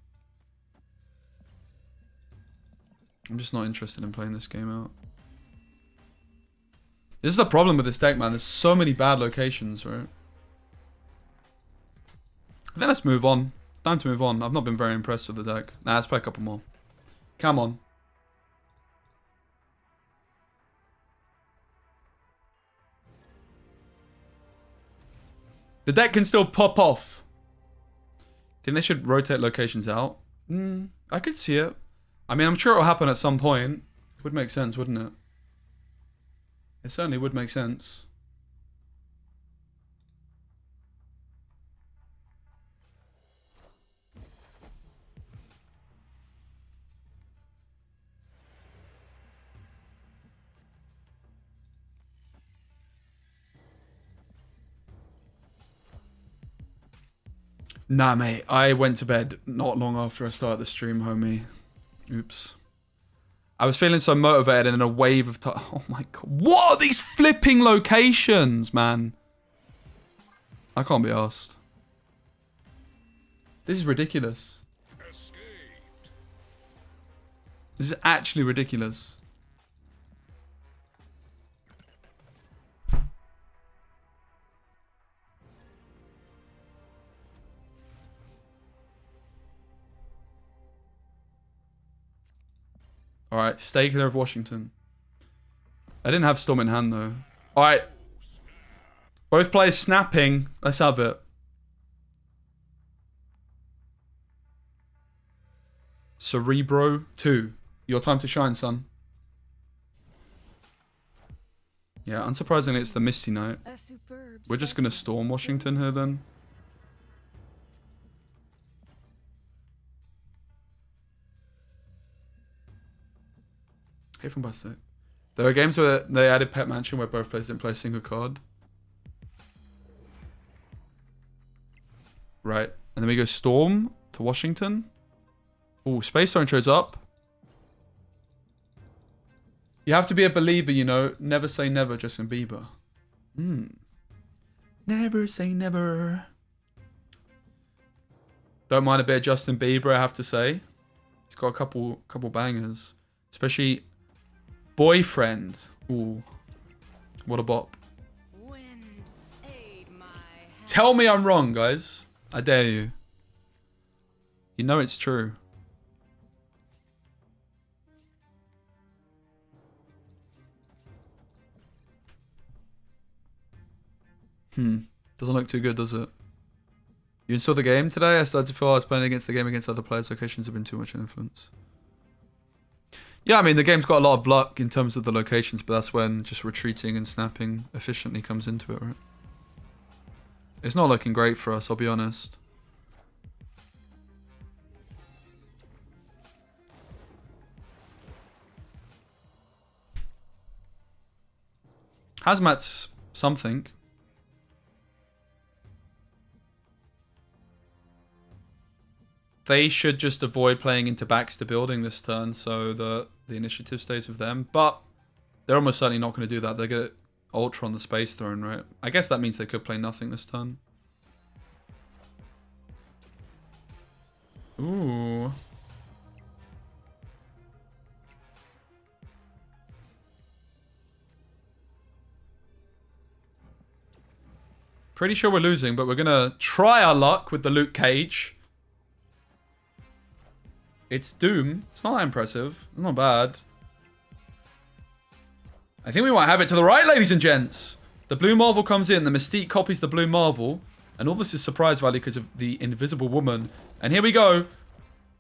I'm just not interested in playing this game out. This is the problem with this deck, man. There's so many bad locations, right? Then let's move on. Time to move on. I've not been very impressed with the deck. Nah, let's play a couple more. Come on. The deck can still pop off. Think they should rotate locations out? I could see it. I mean, I'm sure it'll happen at some point. It would make sense, wouldn't it? It certainly would make sense. Nah, mate. I went to bed not long after I started the stream, homie. Oops. I was feeling so motivated and in a wave of time. Oh my god. What are these flipping locations, man? I can't be arsed. This is ridiculous. Escaped. This is actually ridiculous. Alright, stay clear of Washington. I didn't have Storm in hand though. Alright. Both players snapping. Let's have it. Cerebro2. Your time to shine, son. Yeah, unsurprisingly it's the Misty Knight. We're just going to storm Washington here then. Hit from Bustic. There are games where they added Pet Mansion where both players didn't play a single card. Right. And then we go Storm to Washington. Ooh, Space Throne shows up. You have to be a believer, you know. Never say never, Justin Bieber. Never say never. Don't mind a bit of Justin Bieber, I have to say. He's got a couple bangers. Especially Boyfriend. Ooh. What a bop. Wind, aid my hand. Tell me I'm wrong, guys. I dare you. You know it's true. Doesn't look too good, does it? You installed the game today? I started to feel I was playing against the game against other players. Locations have been too much influence. Yeah, I mean, the game's got a lot of luck in terms of the locations, but that's when just retreating and snapping efficiently comes into it, right? It's not looking great for us, I'll be honest. Hazmat's something. They should just avoid playing into backs to building this turn so the initiative stays with them. But they're almost certainly not going to do that. They're going to Ultra on the Space Throne, right? I guess that means they could play nothing this turn. Ooh. Pretty sure we're losing, but we're going to try our luck with the Luke Cage. It's Doom. It's not that impressive. It's not bad. I think we might have it to the right, ladies and gents. The Blue Marvel comes in. The Mystique copies the Blue Marvel. And all this is surprise value because of the Invisible Woman. And here we go.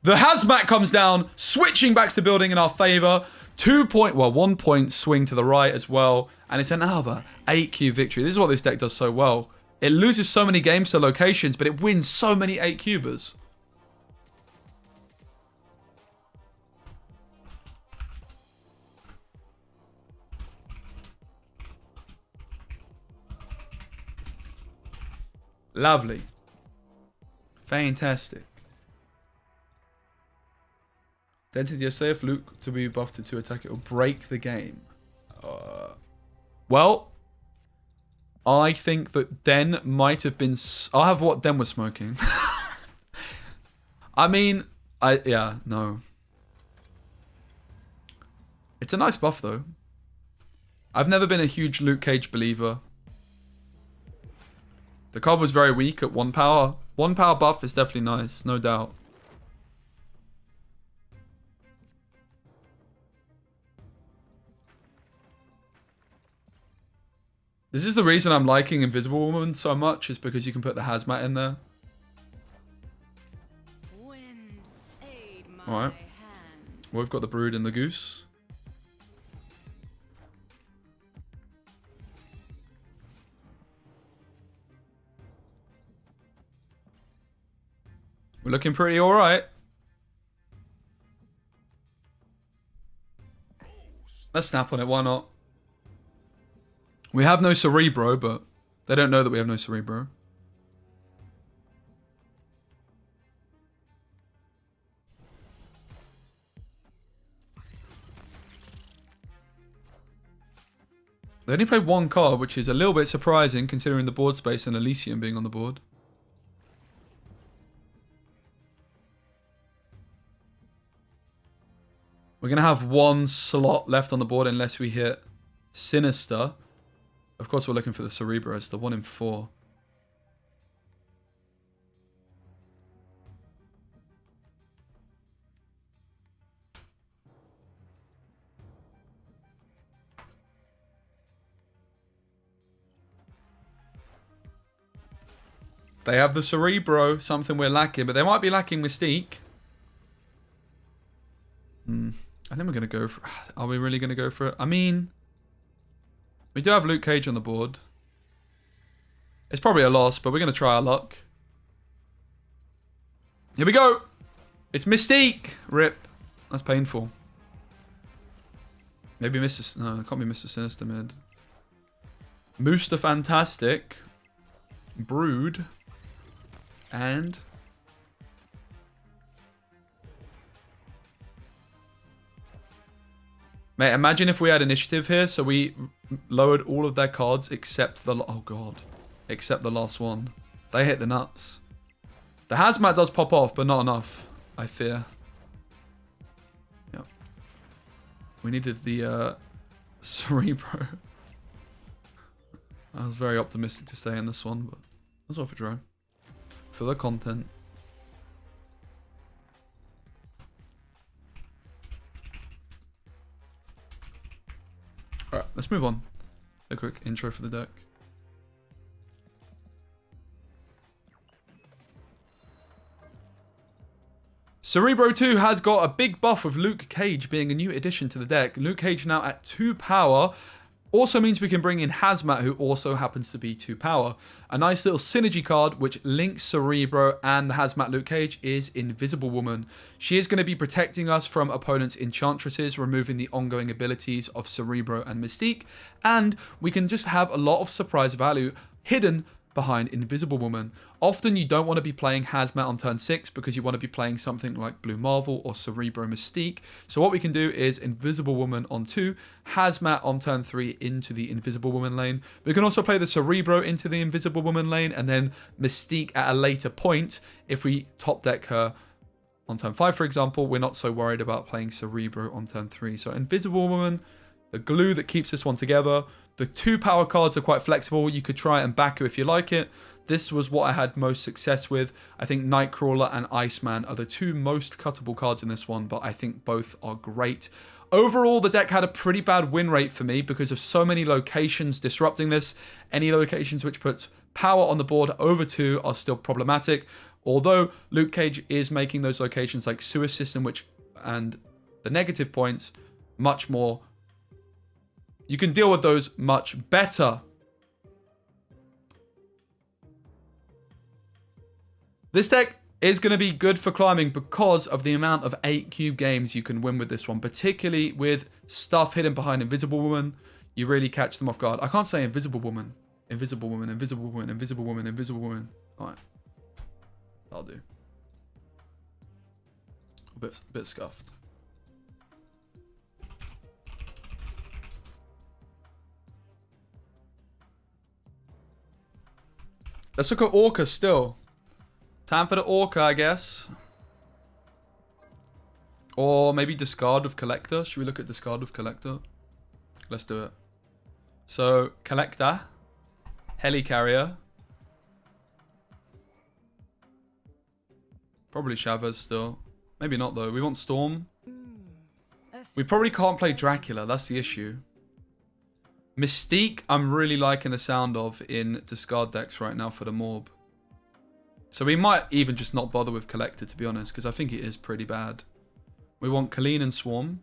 The Hazmat comes down, switching back to the building in our favor. 1 point swing to the right as well. And it's another 8Q victory. This is what this deck does so well. It loses so many games to locations, but it wins so many 8-cubers. Lovely. Fantastic. Dented yourself, Luke, to be buffed to attack it or break the game. Well, I think that Den might have been... I'll have what Den was smoking. I mean, yeah, no. It's a nice buff, though. I've never been a huge Luke Cage believer. The card was very weak at 1 power. 1 power buff is definitely nice, no doubt. This is the reason I'm liking Invisible Woman so much, is because you can put the Hazmat in there. Wind, aid my Alright. hand. Well, we've got the Brood and the Goose. We're looking pretty alright. Let's snap on it, why not? We have no Cerebro, but they don't know that we have no Cerebro. They only played 1 card, which is a little bit surprising considering the board space and Elysium being on the board. We're going to have 1 slot left on the board unless we hit Sinister. Of course, we're looking for the Cerebro. It's the 1 in 4. They have the Cerebro, something we're lacking, but they might be lacking Mystique. I think we're going to go for... Are we really going to go for it? I mean... We do have Luke Cage on the board. It's probably a loss, but we're going to try our luck. Here we go. It's Mystique. Rip. That's painful. Maybe Mr... No, it can't be Mr. Sinister mid. Mooster Fantastic. Brood. And... Mate, imagine if we had initiative here, so we lowered all of their cards except the... Oh, God. Except the last one. They hit the nuts. The Hazmat does pop off, but not enough, I fear. Yep. We needed the Cerebro. I was very optimistic to stay in this one, but that's worth a try. For the content. Alright, let's move on. A quick intro for the deck. Cerebro2 has got a big buff with Luke Cage being a new addition to the deck. Luke Cage now at 2 power. Also means we can bring in Hazmat, who also happens to be 2 power. A nice little synergy card which links Cerebro and the Hazmat Luke Cage is Invisible Woman. She is going to be protecting us from opponents' enchantresses, removing the ongoing abilities of Cerebro and Mystique. And we can just have a lot of surprise value hidden behind Invisible Woman. Often you don't want to be playing Hazmat on turn 6 because you want to be playing something like Blue Marvel or Cerebro Mystique. So what we can do is Invisible Woman on 2, Hazmat on turn 3 into the Invisible Woman lane. We can also play the Cerebro into the Invisible Woman lane and then Mystique at a later point. If we top deck her on turn 5, for example, we're not so worried about playing Cerebro on turn 3. So Invisible Woman, the glue that keeps this one together. The 2 power cards are quite flexible. You could try it and back it if you like it. This was what I had most success with. I think Nightcrawler and Iceman are the 2 most cuttable cards in this one, but I think both are great. Overall, the deck had a pretty bad win rate for me because of so many locations disrupting this. Any locations which puts power on the board over 2 are still problematic. Although Luke Cage is making those locations like Sewer System, and the negative points much more. You can deal with those much better. This deck is going to be good for climbing because of the amount of 8 cube games you can win with this one, particularly with stuff hidden behind Invisible Woman. You really catch them off guard. I can't say Invisible Woman. Invisible Woman, Invisible Woman, Invisible Woman, Invisible Woman. All right. That'll do. A bit scuffed. Let's look at Orca still. Time for the Orca, I guess. Or maybe discard of Collector. Should we look at discard of Collector? Let's do it. So, Collector. Helicarrier. Probably Chavez still. Maybe not though. We want Storm. We probably can't play Dracula. That's the issue. Mystique, I'm really liking the sound of in discard decks right now for the Morb. So we might even just not bother with Collector, to be honest, because I think it is pretty bad. We want Colleen and Swarm.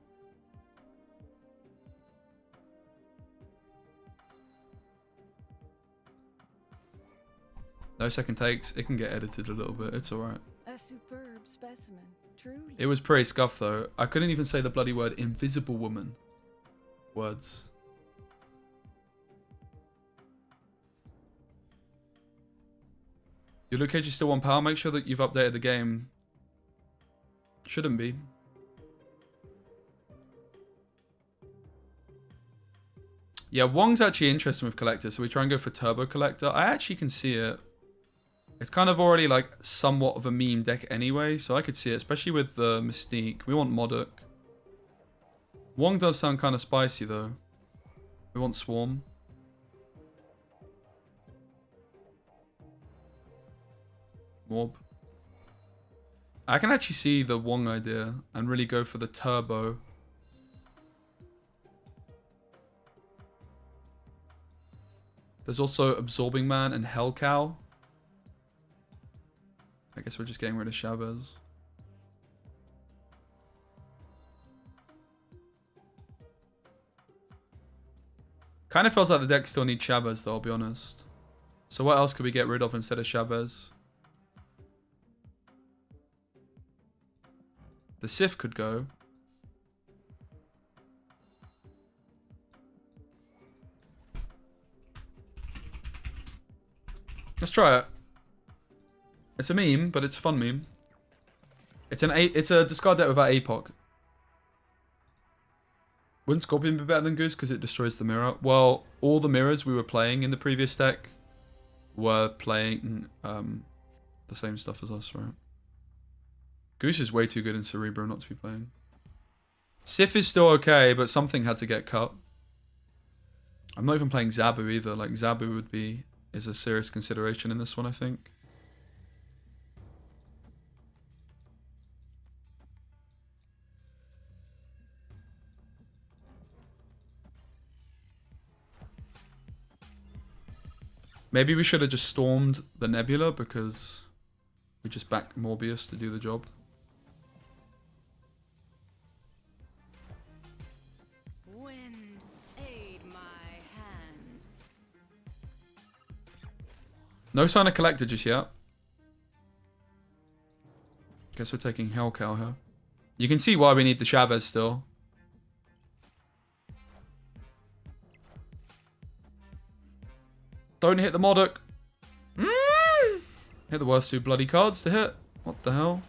No second takes. It can get edited a little bit. It's alright. A superb specimen, truly. It was pretty scuffed though. I couldn't even say the bloody word Invisible Woman. Words. Your Luke Cage is still 1 power. Make sure that you've updated the game. Shouldn't be. Yeah, Wong's actually interesting with Collector, so we try and go for Turbo Collector. I actually can see it. It's kind of already like somewhat of a meme deck anyway, so I could see it, especially with the Mystique. We want Modok. Wong does sound kind of spicy though. We want Swarm. Morb. I can actually see the Wong idea and really go for the Turbo. There's also Absorbing Man and Hell Cow. I guess we're just getting rid of Chavez. Kind of feels like the deck still needs Chavez though, I'll be honest. So what else could we get rid of instead of Chavez? The Sif could go. Let's try it. It's a meme, but it's a fun meme. It's a discard deck without APOC. Wouldn't Scorpion be better than Goose because it destroys the mirror? Well, all the mirrors we were playing in the previous deck were playing the same stuff as us, right? Goose is way too good in Cerebro not to be playing. Sif is still okay, but something had to get cut. I'm not even playing Zabu either. Like, Zabu is a serious consideration in this one, I think. Maybe we should have just stormed the Nebula because we just backed Morbius to do the job. Wind, aid my hand. No sign of Collector just yet. Guess we're taking Hellcow here. You can see why we need the Chavez still. Don't hit the Modok. Hit the worst 2 bloody cards to hit. What the hell?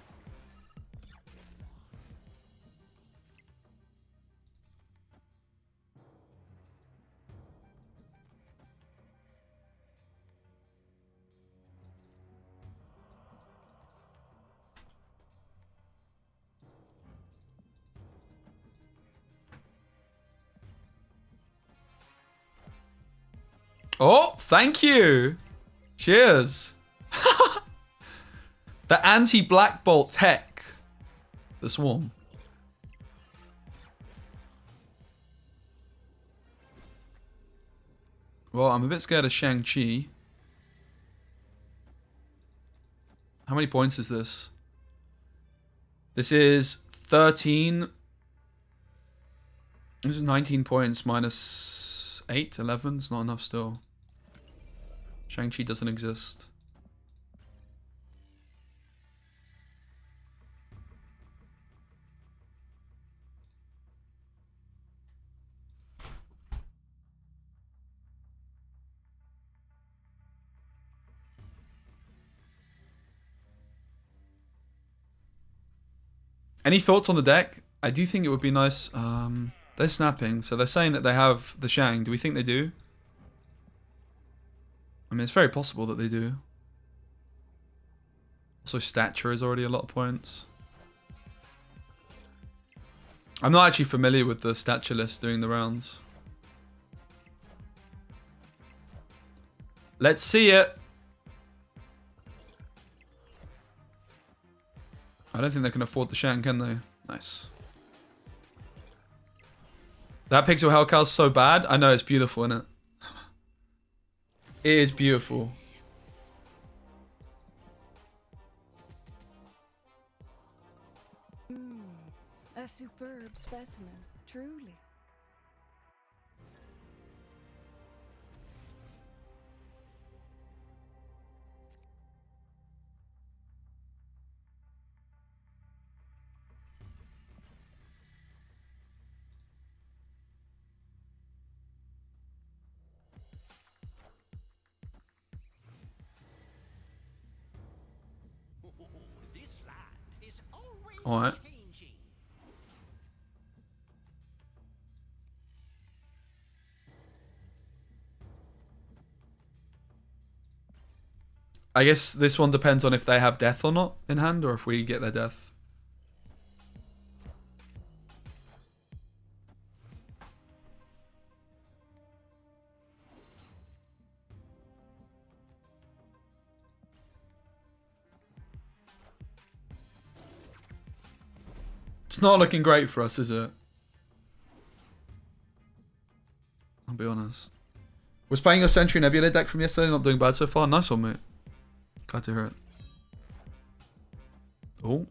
Oh, thank you. Cheers. The anti-Black Bolt tech. The Swarm. Well, I'm a bit scared of Shang-Chi. How many points is this? This is 13. This is 19 points minus 8, 11. It's not enough still. Shang-Chi doesn't exist. Any thoughts on the deck? I do think it would be nice. They're snapping, so they're saying that they have the Shang. Do we think they do? I mean, it's very possible that they do. Also, stature is already a lot of points. I'm not actually familiar with the stature list doing the rounds. Let's see it. I don't think they can afford the Shang, can they? Nice. That pixel Hellcow's so bad. I know, it's beautiful, isn't it? It is beautiful. A superb specimen, truly. Alright. I guess this one depends on if they have death or not in hand, or if we get their death. It's not looking great for us, is it? I'll be honest. Was playing your Sentry Nebula deck from yesterday, not doing bad so far. Nice one, mate. Glad to hear it. Oh,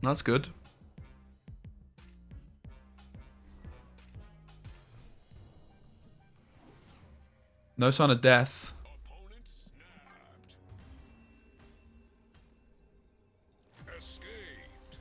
that's good. No sign of death. Opponent snapped. Escaped.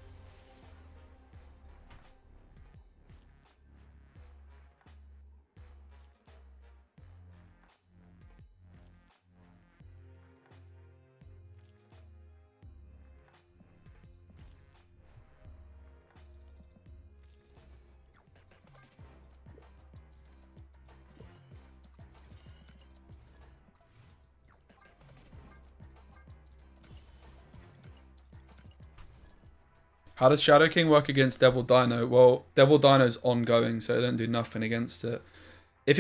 How does Shadow King work against Devil Dino? Well, Devil Dino's ongoing, so it don't do nothing against it. If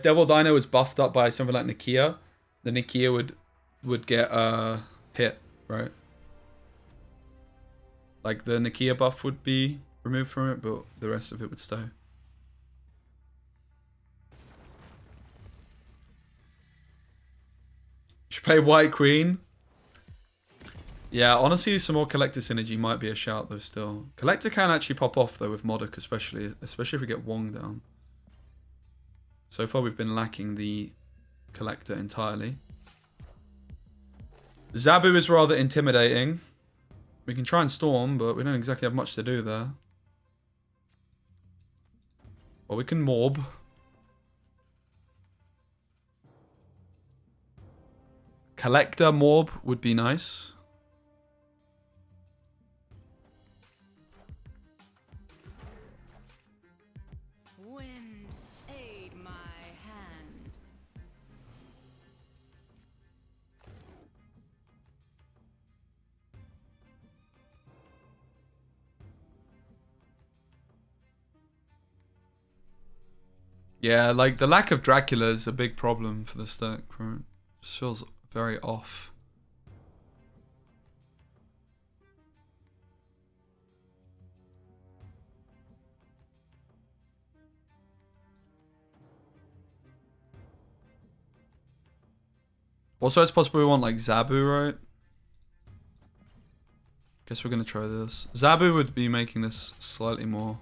Devil Dino was buffed up by something like Nakia, the Nakia would get hit, right? Like the Nakia buff would be removed from it, but the rest of it would stay. Should play White Queen. Yeah, honestly, some more Collector synergy might be a shout, though, still. Collector can actually pop off, though, with modok, especially if we get Wong down. So far, we've been lacking the Collector entirely. Zabu is rather intimidating. We can try and Storm, but we don't exactly have much to do there. Or we can Morb. Collector Morb would be nice. Wind, aid my hand. Yeah, like the lack of Dracula is a big problem for this deck, right? It feels very off. Also, it's possible we want like Zabu, right? Guess we're gonna try this. Zabu would be making this slightly more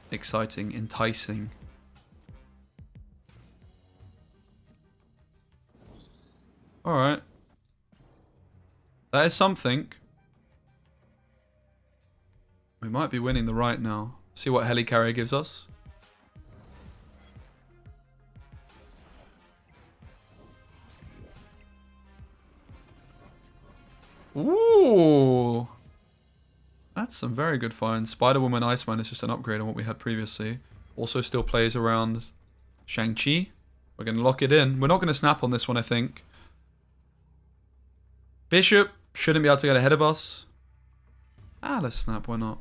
exciting, enticing. Alright. That is something. We might be winning the right now. See what Helicarrier gives us. Ooh! That's some very good finds. Spider-Woman Iceman is just an upgrade on what we had previously. Also still plays around Shang-Chi. We're going to lock it in. We're not going to snap on this one, I think. Bishop shouldn't be able to get ahead of us. Let's snap. Why not?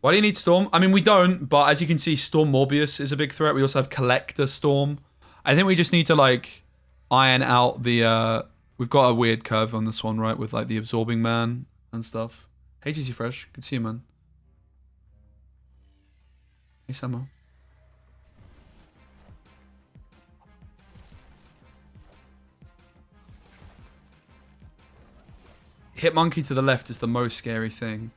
Why do you need Storm? I mean, we don't, but as you can see, Storm Morbius is a big threat. We also have Collector Storm. I think we just need to, like, iron out the... We've got a weird curve on this one, right? With, like, the Absorbing Man and stuff. Hey, GC Fresh. Good to see you, man. Hey, Samo. Hit Monkey to the left is the most scary thing.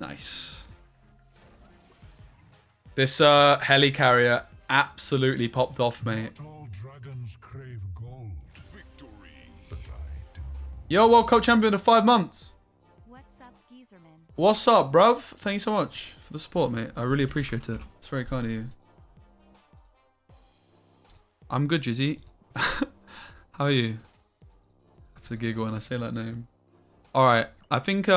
Nice. This Helicarrier absolutely popped off, mate. All dragons crave gold. Victory. But I do. Yo, World Cup champion of 5 months. What's up, Geezerman? What's up, bruv? Thank you so much for the support, mate. I really appreciate it. It's very kind of you. I'm good, Jizzy. How are you? I have to giggle when I say that name. Alright, I think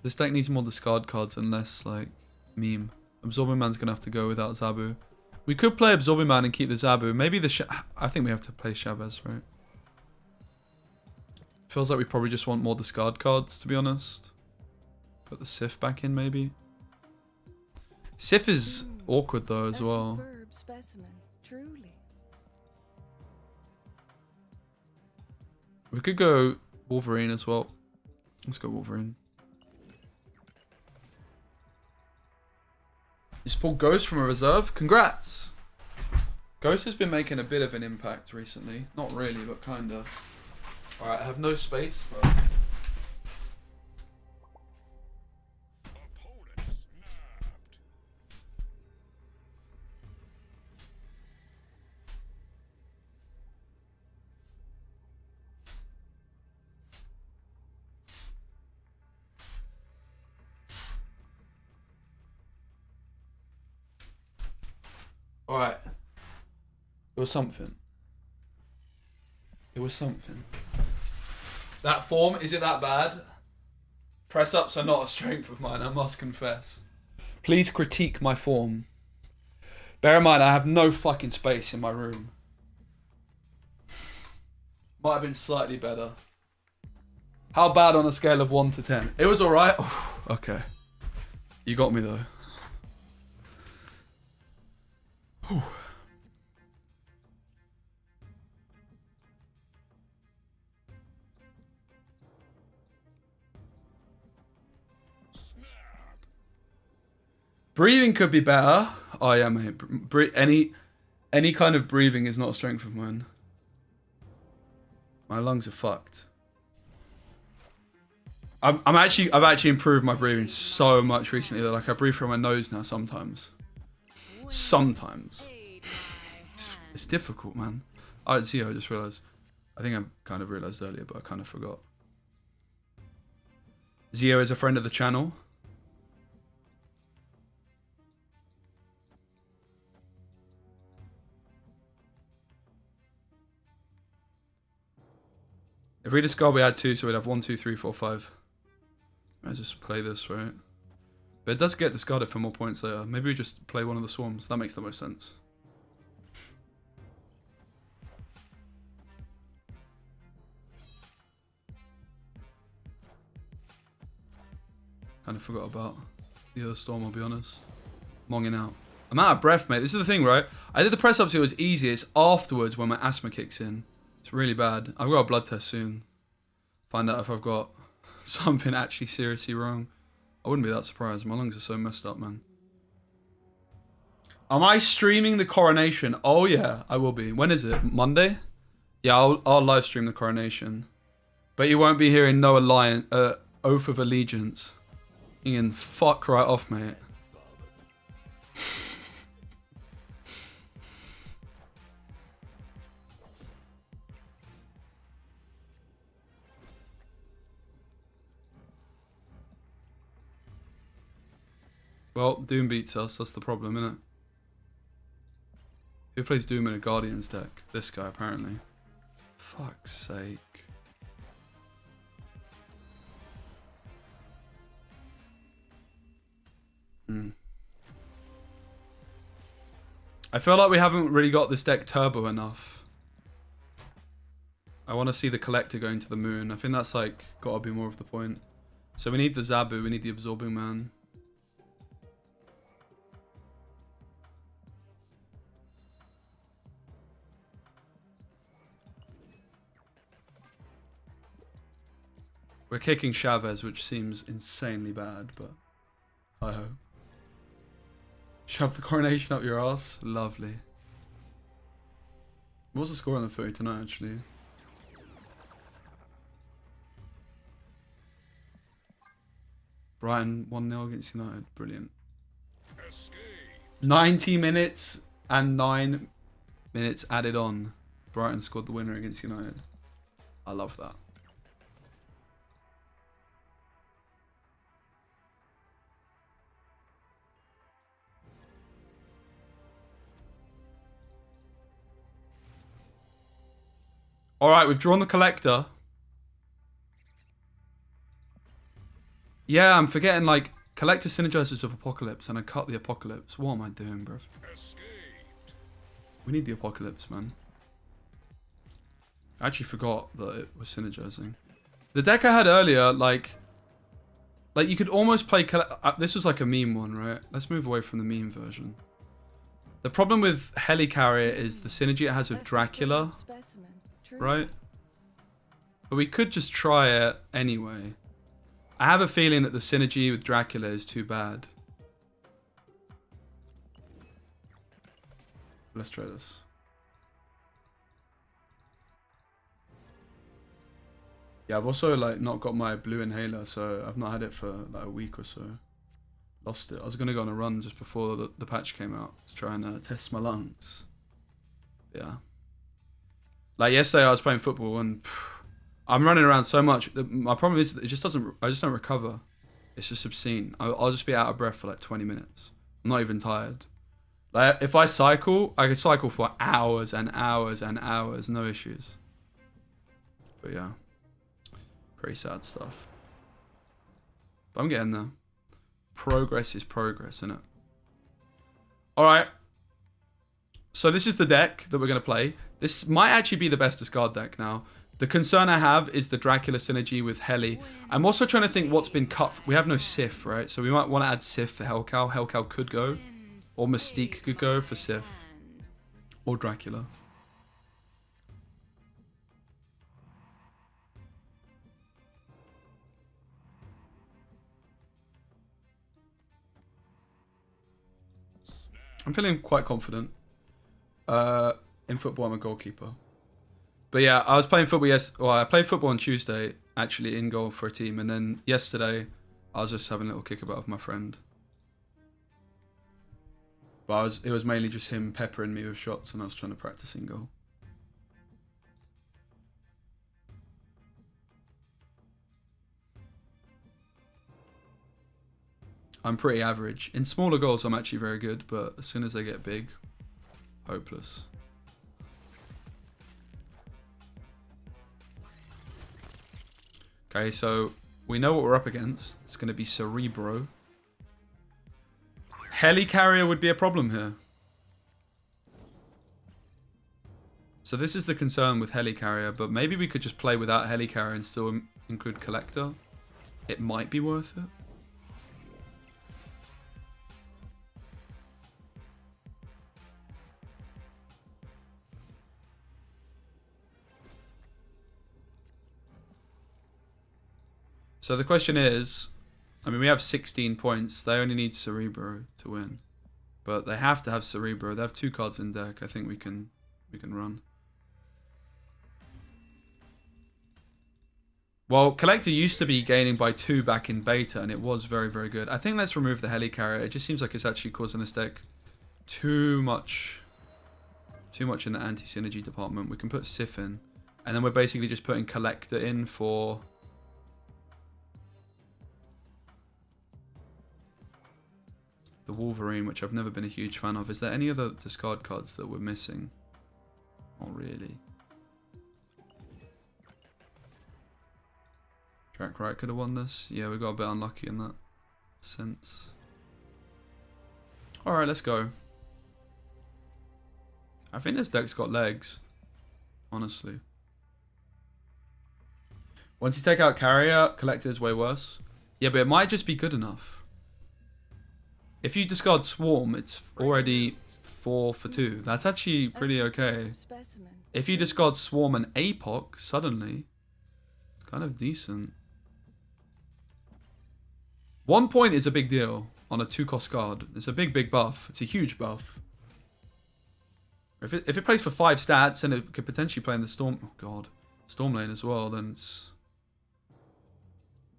this deck needs more discard cards and less, like, meme. Absorbing Man's going to have to go without Zabu. We could play Absorbing Man and keep the Zabu. Maybe the... I think we have to play Chavez, right? Feels like we probably just want more discard cards, to be honest. Put the Sif back in, maybe. Sif is awkward, though, as well. Superb specimen, truly. We could go Wolverine as well. Let's go Wolverine. You pulled Ghost from a reserve? Congrats! Ghost has been making a bit of an impact recently. Not really, but kinda. Alright, I have no space, but... Opponent snapped. Alright. It was something. It was something. That form, is it that bad? Press ups are not a strength of mine, I must confess. Please critique my form. Bear in mind, I have no fucking space in my room. Might have been slightly better. How bad on a scale of 1 to 10? It was alright. Okay. You got me though. Whew. Breathing could be better. Oh yeah, mate. Any kind of breathing is not a strength of mine. My lungs are fucked. I've actually improved my breathing so much recently that like I breathe through my nose now sometimes. Sometimes. It's difficult, man. Alright, Zio, I just realised. I think I kind of realised earlier, but I kind of forgot. Zio is a friend of the channel. If we discard, we add 2, so we'd have 1, 2, 3, 4, 5. Let's just play this, right? But it does get discarded for more points later. Maybe we just play one of the swarms. That makes the most sense. Kind of forgot about the other storm, I'll be honest. Monging out. I'm out of breath, mate. This is the thing, right? I did the press up so it was easy. It's afterwards when my asthma kicks in. It's really bad. I've got a blood test soon. Find out if I've got something actually seriously wrong. I wouldn't be that surprised. My lungs are so messed up, man. Am I streaming the coronation? Oh, yeah, I will be. When is it? Monday? Yeah, I'll live stream the coronation. But you won't be hearing no oath of allegiance. You can fuck right off, mate. Well, Doom beats us, that's the problem, innit? Who plays Doom in a Guardians deck? This guy, apparently. Fuck's sake. I feel like we haven't really got this deck turbo enough. I want to see the Collector going to the moon. I think that's like got to be more of the point. So we need the Zabu, we need the Absorbing Man. We're kicking Chavez, which seems insanely bad, but hi-ho. Shove the coronation up your ass. Lovely. What's the score on the footy tonight, actually? Brighton 1-0 against United. Brilliant. 90 minutes and 9 minutes added on. Brighton scored the winner against United. I love that. Alright, we've drawn the Collector. Yeah, I'm forgetting, like, Collector synergizes with Apocalypse, and I cut the Apocalypse. What am I doing, bruv? We need the Apocalypse, man. I actually forgot that it was synergizing. The deck I had earlier, like you could almost play... this was like a meme one, right? Let's move away from the meme version. The problem with Helicarrier is the synergy it has with Dracula. Specimen. Right? But we could just try it anyway. I have a feeling that the synergy with Dracula is too bad. Let's try this. Yeah, I've also like not got my blue inhaler, so I've not had it for like a week or so. Lost it. I was going to go on a run just before the patch came out to try and test my lungs. Yeah. Like yesterday, I was playing football and I'm running around so much. My problem is that I just don't recover. It's just obscene. I'll just be out of breath for like 20 minutes. I'm not even tired. Like if I cycle, I could cycle for hours and hours and hours, no issues. But yeah, pretty sad stuff. But I'm getting there. Progress is progress, isn't it? All right. So this is the deck that we're going to play. This might actually be the best discard deck now. The concern I have is the Dracula synergy with Heli. I'm also trying to think what's been cut. We have no Sif, right? So we might want to add Sif for Hellcow. Hellcow could go. Or Mystique could go for Sif. Or Dracula. I'm feeling quite confident. In football, I'm a goalkeeper. But yeah, I was playing football I played football on Tuesday, actually in goal for a team. And then yesterday, I was just having a little kickabout with my friend. But it was mainly just him peppering me with shots and I was trying to practice in goal. I'm pretty average. In smaller goals, I'm actually very good. But as soon as they get big, hopeless. Okay, so we know what we're up against. It's going to be Cerebro. Helicarrier would be a problem here. So this is the concern with Helicarrier, but maybe we could just play without Helicarrier and still include Collector. It might be worth it. So the question is, I mean, we have 16 points. They only need Cerebro to win. But they have to have Cerebro. They have 2 cards in deck. I think we can run. Well, Collector used to be gaining by 2 back in beta, and it was very, very good. I think let's remove the Helicarrier. It just seems like it's actually causing this deck too much in the anti-synergy department. We can put Sif in, and then we're basically just putting Collector in for... the Wolverine, which I've never been a huge fan of. Is there any other discard cards that we're missing? Not really. Track Right could have won this. Yeah, we got a bit unlucky in that sense. Alright, let's go. I think this deck's got legs. Honestly. Once you take out Carrier, Collector is way worse. Yeah, but it might just be good enough. If you discard Swarm, it's already 4 for 2. That's actually pretty okay. Specimen. If you discard Swarm and APOC, suddenly, it's kind of decent. 1 point is a big deal on a 2-cost card. It's a big, big buff. It's a huge buff. If it plays for 5 stats and it could potentially play in the Storm Lane as well, then it's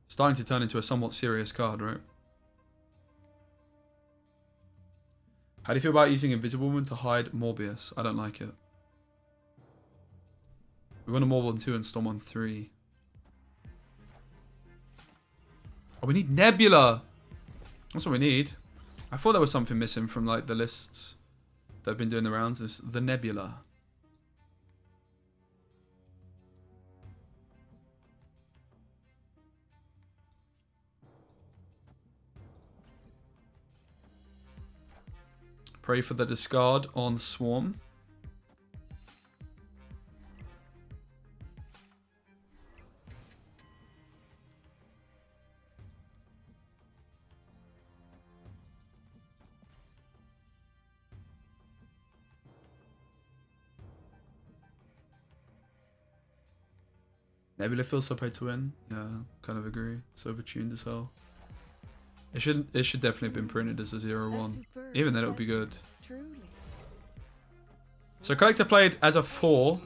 starting to turn into a somewhat serious card, right? How do you feel about using Invisible Woman to hide Morbius? I don't like it. We want a Morbius on 2 and Storm on 3. Oh, we need Nebula! That's what we need. I thought there was something missing from like the lists that have been doing the rounds. Is the Nebula. Pray for the discard on Swarm. Nebula feels so paid to win. Yeah, kind of agree. It's overtuned as hell. It should definitely have been printed as a 0-1. Even then it would be good. Truly. So Collector played as a 4.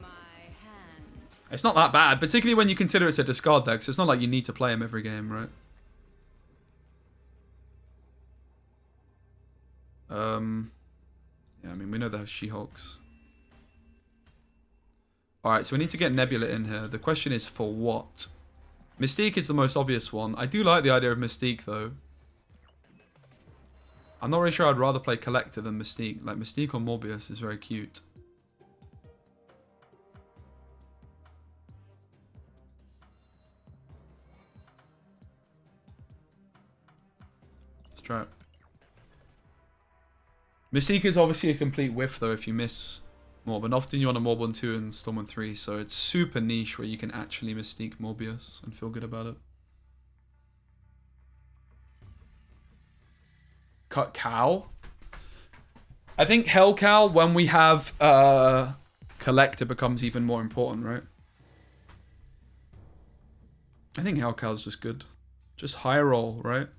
It's not that bad, particularly when you consider it's a discard deck, so it's not like you need to play him every game, right? Yeah, I mean, we know they have She-Hulks. Alright, so we need to get Nebula in here. The question is for what? Mystique is the most obvious one. I do like the idea of Mystique, though. I'm not really sure I'd rather play Collector than Mystique. Like, Mystique on Morbius is very cute. Let's try it. Mystique is obviously a complete whiff, though, if you miss Morb. And often you want a Morb on 2 and Storm on 3, so it's super niche where you can actually Mystique Morbius and feel good about it. Cut Cow. I think Hell Cow, when we have Collector, becomes even more important, right? I think Hell Cow's just good. Just high roll, right?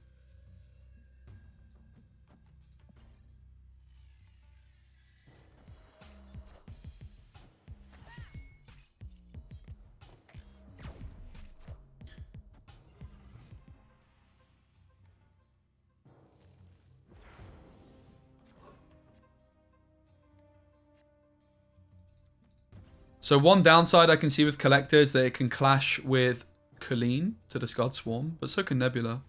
So one downside I can see with Collector is that it can clash with Colleen to discard Swarm, but so can Nebula.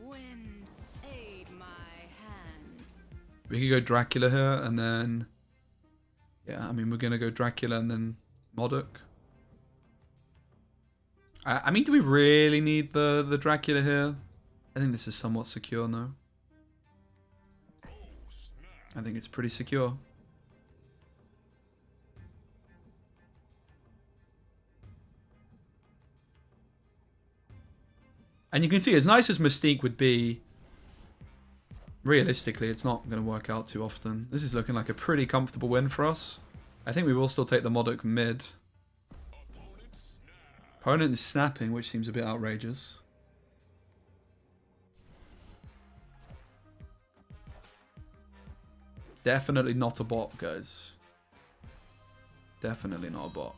Wind, aid my We could go Dracula here and then... Yeah, I mean, we're going to go Dracula and then modok. I mean, do we really need the Dracula here? I think this is somewhat secure now. I think it's pretty secure. And you can see, as nice as Mystique would be, realistically, it's not going to work out too often. This is looking like a pretty comfortable win for us. I think we will still take the modok mid. Opponent is snapping, which seems a bit outrageous. Definitely not a bot, guys. Definitely not a bot.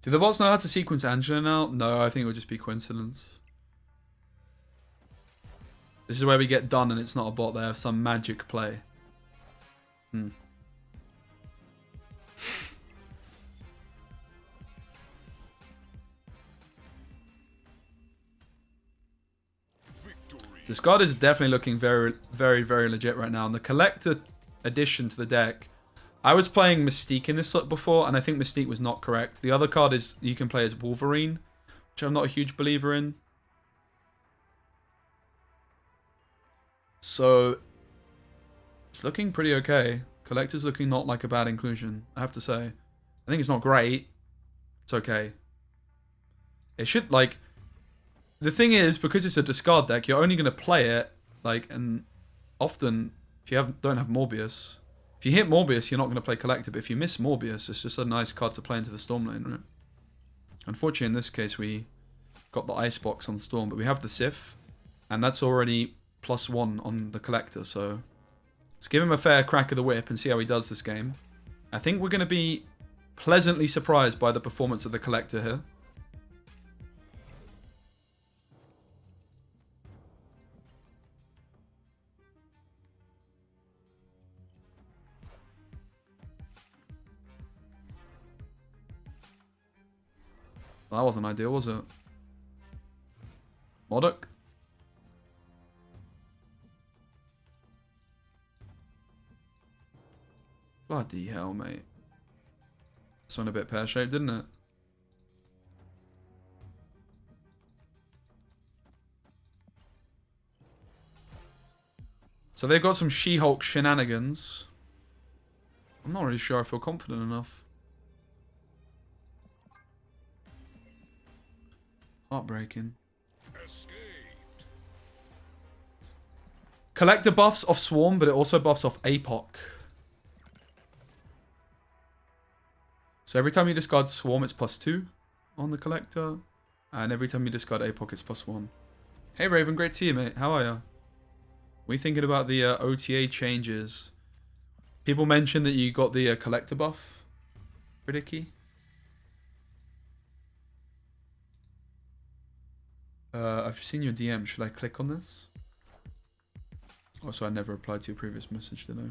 Do the bots know how to sequence Angela now? No, I think it would just be coincidence. This is where we get done and it's not a bot. They have some magic play. This card is definitely looking very, very, very legit right now. And the collector addition to the deck... I was playing Mystique in this before, and I think Mystique was not correct. The other card is you can play as Wolverine, which I'm not a huge believer in. So, it's looking pretty okay. Collector's looking not like a bad inclusion, I have to say. I think it's not great. It's okay. It should, like... The thing is, because it's a discard deck, you're only going to play it, like, and often, if you don't have Morbius... If you hit Morbius, you're not going to play Collector, but if you miss Morbius, it's just a nice card to play into the Storm lane, right? Unfortunately, in this case, we got the Icebox on Storm, but we have the Sif, and that's already +1 on the Collector, so let's give him a fair crack of the whip and see how he does this game. I think we're going to be pleasantly surprised by the performance of the Collector here. That wasn't ideal, was it? Modok? Bloody hell, mate. This went a bit pear-shaped, didn't it? So they've got some She-Hulk shenanigans. I'm not really sure I feel confident enough. Heartbreaking. Escaped. Collector buffs off Swarm, but it also buffs off APOC. So every time you discard Swarm, it's +2 on the Collector. And every time you discard APOC, it's +1. Hey Raven, great to see you, mate. How are you? What are you thinking about the OTA changes? People mentioned that you got the Collector buff. Ridicky. I've seen your DM. Should I click on this? Also, I never replied to your previous message, did I?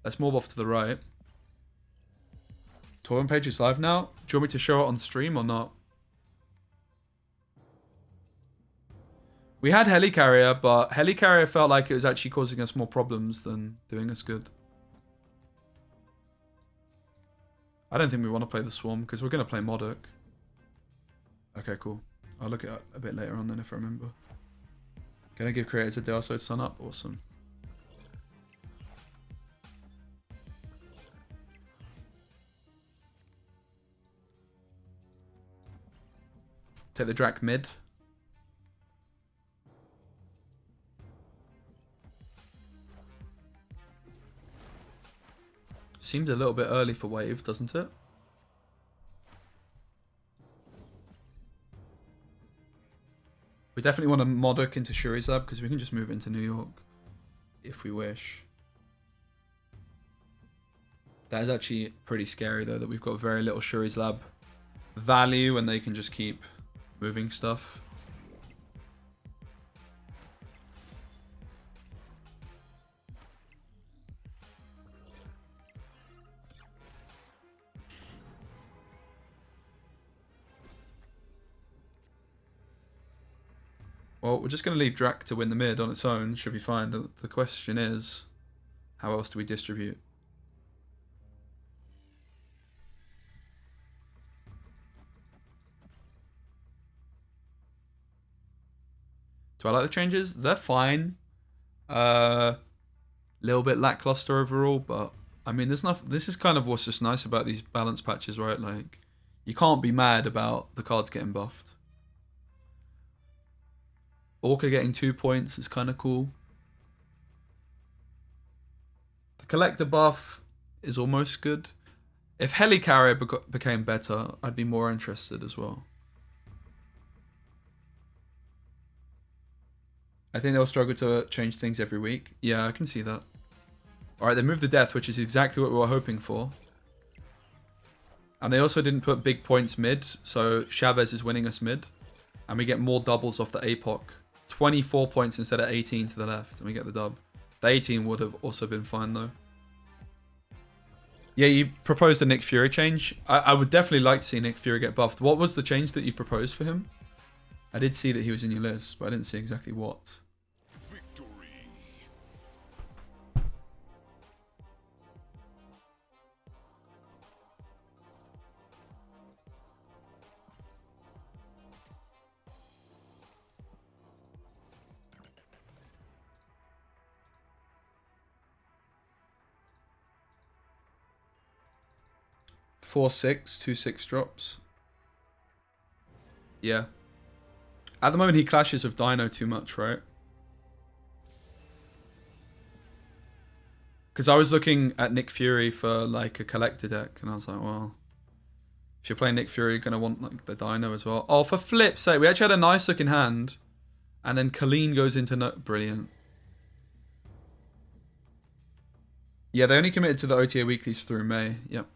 Let's move off to the right. Tournament page is live now. Do you want me to show it on stream or not? We had Helicarrier, but Helicarrier felt like it was actually causing us more problems than doing us good. I don't think we want to play the Swarm, because we're going to play modok. Okay, cool. I'll look at it a bit later on then if I remember. Gonna give creators a day or so to sun up. Awesome. Take the Drac mid. Seems a little bit early for wave, doesn't it? We definitely want to modok into Shuri's lab because we can just move it into New York if we wish. That is actually pretty scary though, that we've got very little Shuri's lab value and they can just keep moving stuff. Well, we're just going to leave Drac to win the mid on its own. Should be fine. The question is, how else do we distribute? Do I like the changes? They're fine. Little bit lackluster overall, but I mean, there's nothing. This is kind of what's just nice about these balance patches, right? Like, you can't be mad about the cards getting buffed. Orca getting 2 points is kind of cool. The collector buff is almost good. If Helicarrier became better, I'd be more interested as well. I think they'll struggle to change things every week. Yeah, I can see that. Alright, they moved the death, which is exactly what we were hoping for. And they also didn't put big points mid, so Chavez is winning us mid. And we get more doubles off the APOC. 24 points instead of 18 to the left, and we get the dub. The 18 would have also been fine, though. Yeah, you proposed a Nick Fury change. I would definitely like to see Nick Fury get buffed. What was the change that you proposed for him? I did see that he was in your list, but I didn't see exactly what. 4/6, 2/6 drops. Yeah. At the moment, he clashes with Dino too much, right? Because I was looking at Nick Fury for like a collector deck, and I was like, well, if you're playing Nick Fury, you're gonna want like the Dino as well. Oh, for flip's sake, we actually had a nice looking hand, and then Colleen goes into no. Brilliant. Yeah, they only committed to the OTA weeklies through May. Yep.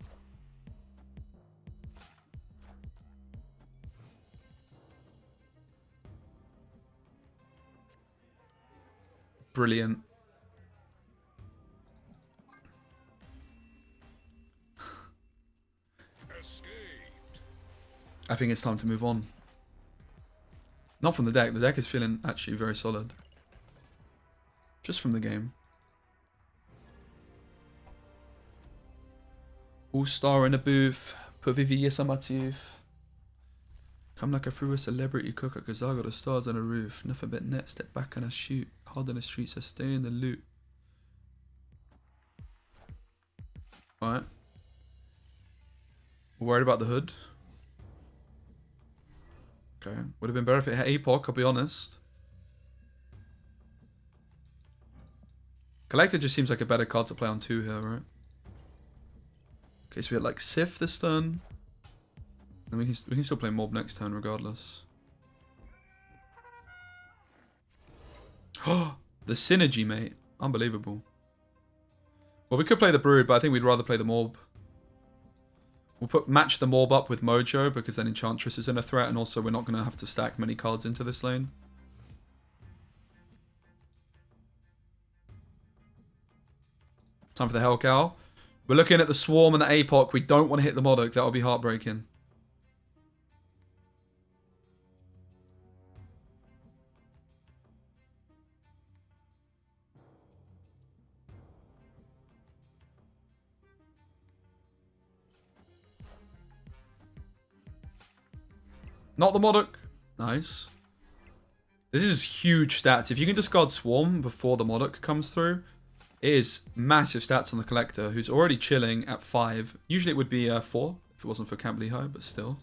Brilliant. I think it's time to move on. Not from the deck. The deck is feeling actually very solid. Just from the game. All-star in a booth. Povivi Yasamatuf. Come like a through a celebrity cooker, cause I got the stars on the roof. Nothing but net, step back and I shoot. Hard on the streets, I stay in the loot. Alright. Worried about the hood. Okay. Would have been better if it had APOC, I'll be honest. Collector just seems like a better card to play on 2 here, right? Okay, so we had like Sif this turn. And we can still play Mob next turn regardless. Oh, the synergy, mate. Unbelievable. Well, we could play the Brood, but I think we'd rather play the Morb. We'll match the Morb up with Mojo, because then Enchantress isn't a threat, and also we're not going to have to stack many cards into this lane. Time for the Hellcow. We're looking at the Swarm and the APOC. We don't want to hit the Modok. That'll be heartbreaking. Not the Modok. Nice. This is huge stats. If you can discard Swarm before the Modok comes through, it is massive stats on the Collector, who's already chilling at 5. Usually it would be 4, if it wasn't for Camp Lehigh, but still.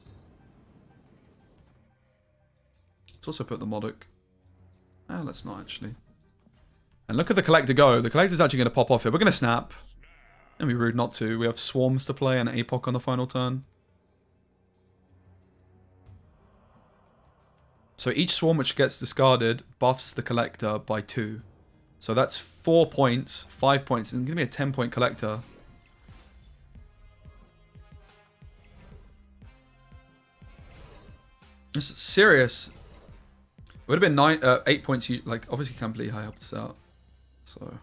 Let's also put the Modok. Ah, let's not actually. And look at the Collector go. The Collector's actually going to pop off here. We're going to snap. It'd be rude not to. We have Swarms to play and APOC on the final turn. So each swarm which gets discarded buffs the collector by 2. So that's 4 points, 5 points. It's going to be a 10-point collector. It's serious. It would have been 8 points. Like, obviously can't believe I helped us out. So,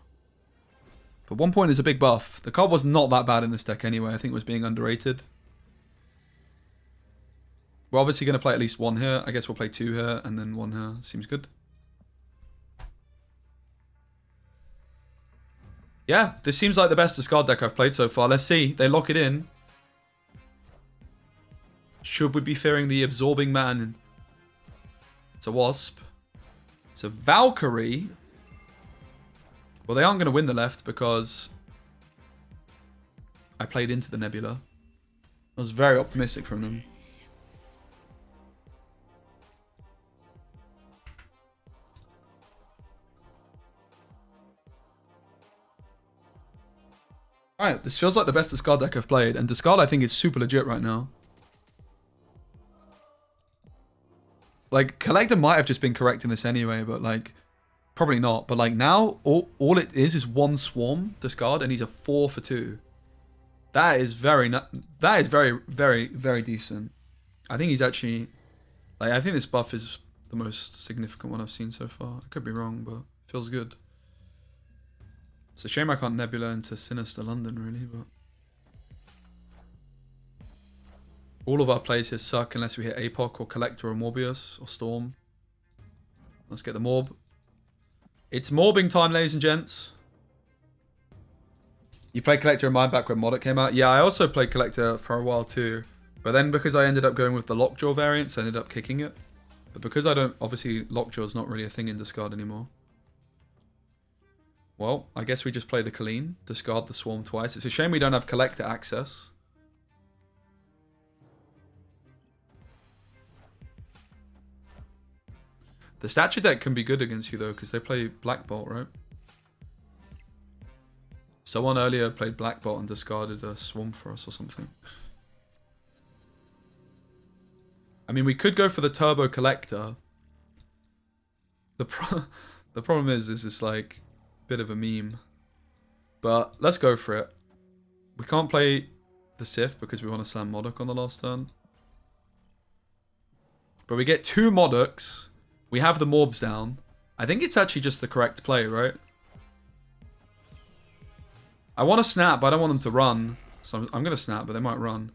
but 1 point is a big buff. The card was not that bad in this deck anyway. I think it was being underrated. We're obviously going to play at least 1 here. I guess we'll play 2 here and then 1 here. Seems good. Yeah, this seems like the best discard deck I've played so far. Let's see. They lock it in. Should we be fearing the Absorbing Man? It's a Wasp. It's a Valkyrie. Well, they aren't going to win the left because I played into the Nebula. I was very optimistic from them. Alright, this feels like the best discard deck I've played. And discard, I think, is super legit right now. Like, Collector might have just been correct in this anyway, but, like, probably not. But, like, now, all it is 1 Swarm discard, and he's a 4 for 2. That is very, very, very decent. I think he's actually... Like, I think this buff is the most significant one I've seen so far. I could be wrong, but it feels good. It's a shame I can't Nebula into Sinister London, really, but... All of our plays here suck unless we hit Apoc or Collector or Morbius or Storm. Let's get the Morb. It's Morbing time, ladies and gents. You played Collector in my back when modok came out? Yeah, I also played Collector for a while too. But then because I ended up going with the Lockjaw variants, I ended up kicking it. But because I don't... Obviously, Lockjaw's not really a thing in discard anymore. Well, I guess we just play the Colleen. Discard the Swarm twice. It's a shame we don't have Collector access. The Stature deck can be good against you, though, because they play Black Bolt, right? Someone earlier played Black Bolt and discarded a Swarm for us or something. I mean, we could go for the Turbo Collector. The problem is it's like a bit of a meme. But let's go for it. We can't play the Sith because we want to slam modok on the last turn. But we get 2 modoks. We have the Morbs down. I think it's actually just the correct play, right? I want to snap, but I don't want them to run. So I'm going to snap, but they might run.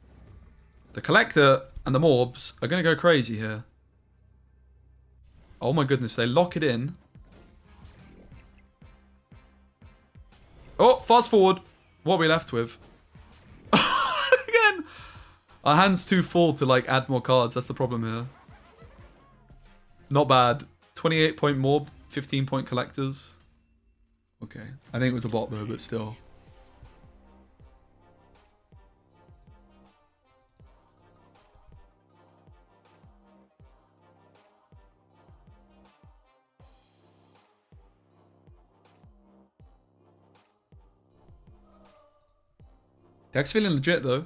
The Collector and the Morbs are going to go crazy here. Oh my goodness, they lock it in. Oh, fast forward. What are we left with? Again. Our hand's too full to like add more cards. That's the problem here. Not bad. 28 point Morb, 15 point Collectors. Okay. I think it was a bot though, but still. Deck's feeling legit though.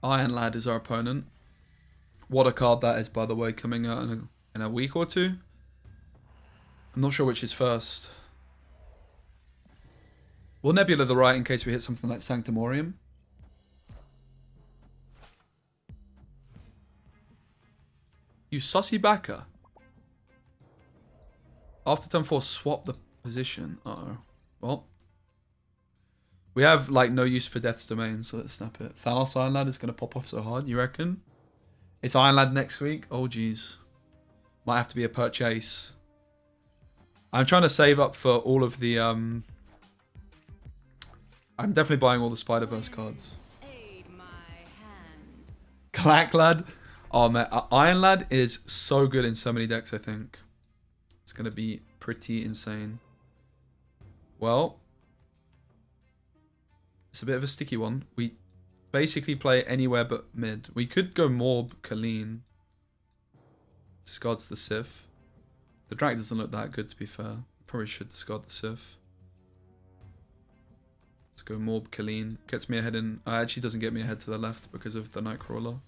Iron Lad is our opponent. What a card that is, by the way, coming out in a week or 2. I'm not sure which is first. We'll Nebula the right in case we hit something like Sanctimorium. You sussy backer. After turn 4, swap the position. Uh-oh. Well. We have, like, no use for Death's Domain, so let's snap it. Thanos Iron Lad is going to pop off so hard, you reckon? It's Iron Lad next week? Oh, jeez. Might have to be a purchase. I'm trying to save up for all of the, I'm definitely buying all the Spider-Verse cards. Clack Lad. Oh, man. Iron Lad is so good in so many decks, I think. It's going to be pretty insane. Well... It's a bit of a sticky one. basically play anywhere but mid. We could go Morb, Colleen. Discards the Sif. The drag doesn't look that good, to be fair. Probably should discard the Sif. Let's go Morb, Colleen. Gets me ahead in... actually doesn't get me ahead to the left because of the Nightcrawler.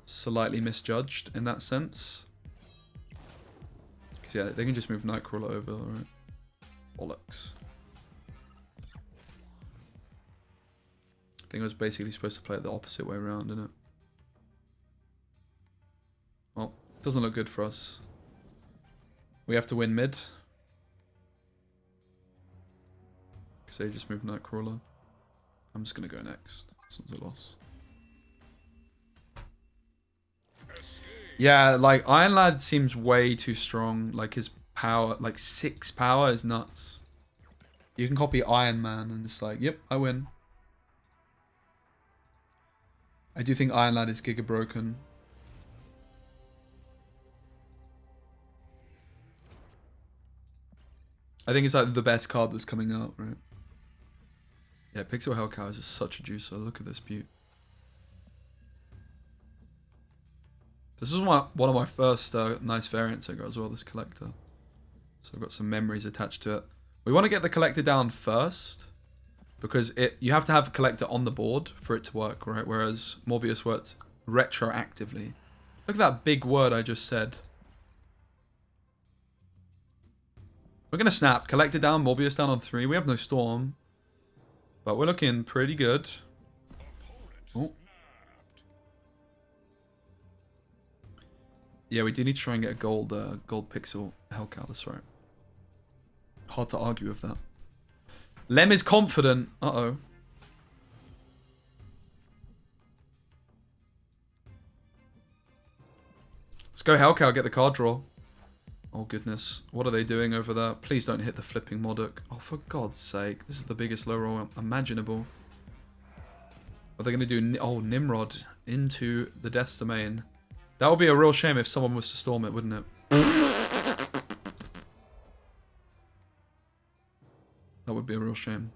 Slightly misjudged in that sense. Because, yeah, they can just move Nightcrawler over, right? Bollocks. I think I was basically supposed to play it the opposite way around, innit? Well, doesn't look good for us. We have to win mid. Because they just moved Nightcrawler. I'm just going to go next. This one's a loss. Yeah, like, Iron Lad seems way too strong. Like, his power, like, 6 power is nuts. You can copy Iron Man and it's like, yep, I win. I do think Iron Lad is giga broken. I think it's like the best card that's coming out, right? Yeah, Pixel Hellcow is just such a juicer. Look at this beaut. This was one of my first nice variants I got as well, this collector. So I've got some memories attached to it. We want to get the collector down first. Because you have to have a collector on the board for it to work, right? Whereas Morbius works retroactively. Look at that big word I just said. We're going to snap. Collector down, Morbius down on 3. We have no storm. But we're looking pretty good. Oh. Yeah, we do need to try and get a gold pixel Hellcow, that's right. Hard to argue with that. Lem is confident. Uh-oh. Let's go Hellcow, get the card draw. Oh, goodness. What are they doing over there? Please don't hit the flipping modok. Oh, for God's sake. This is the biggest low roll imaginable. Are they going to do... Oh, Nimrod into the Death's Domain. That would be a real shame if someone was to storm it, wouldn't it? That would be a real shame.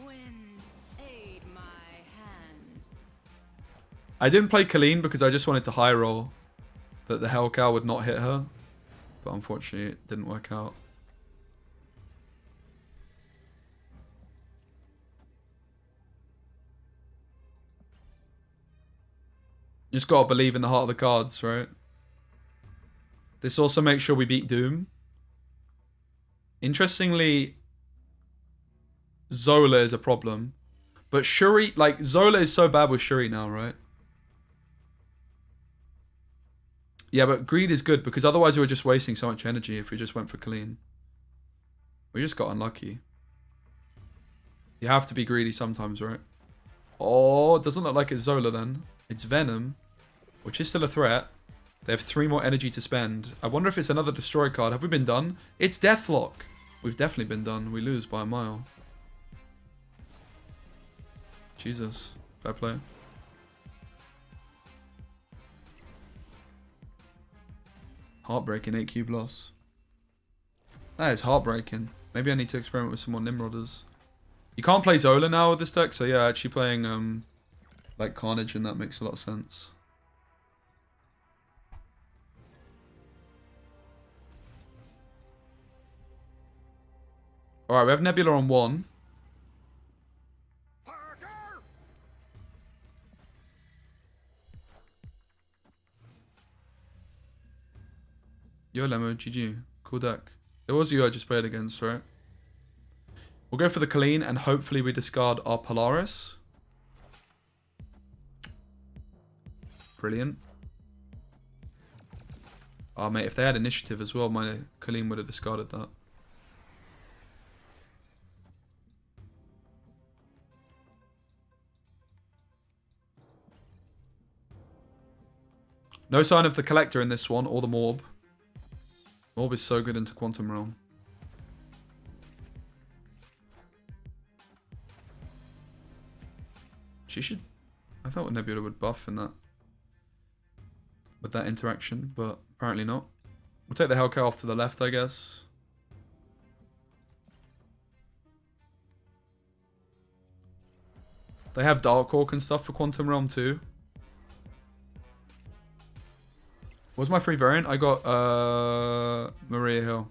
Wind, aid my hand. I didn't play Colleen because I just wanted to high roll that the Hellcow would not hit her. But unfortunately, it didn't work out. You just gotta believe in the heart of the cards, right? This also makes sure we beat Doom. Interestingly, Zola is a problem. But Shuri, like, Zola is so bad with Shuri now, right? Yeah, but Greed is good because otherwise we were just wasting so much energy if we just went for Colleen. We just got unlucky. You have to be greedy sometimes, right? Oh, it doesn't look like it's Zola then. It's Venom, which is still a threat. They have 3 more energy to spend. I wonder if it's another destroy card. Have we been done? It's Deathlock. We've definitely been done. We lose by a mile. Jesus. Fair play. Heartbreaking 8 cube loss. That is heartbreaking. Maybe I need to experiment with some more Nimrodders. You can't play Zola now with this deck, so yeah, actually playing like Carnage, and that makes a lot of sense. Alright, we have Nebula on 1. Yo, Lemo, GG. Cool deck. It was you I just played against, right? We'll go for the Colleen, and hopefully we discard our Polaris. Brilliant. Oh, mate, if they had initiative as well, my Colleen would have discarded that. No sign of the Collector in this one, or the Morb. Morb is so good into Quantum Realm. She should... I thought Nebula would buff in that. with that interaction, but apparently not. We'll take the Hellcat off to the left, I guess. They have Dark Hawk and stuff for Quantum Realm too. What's my free variant? I got Maria Hill.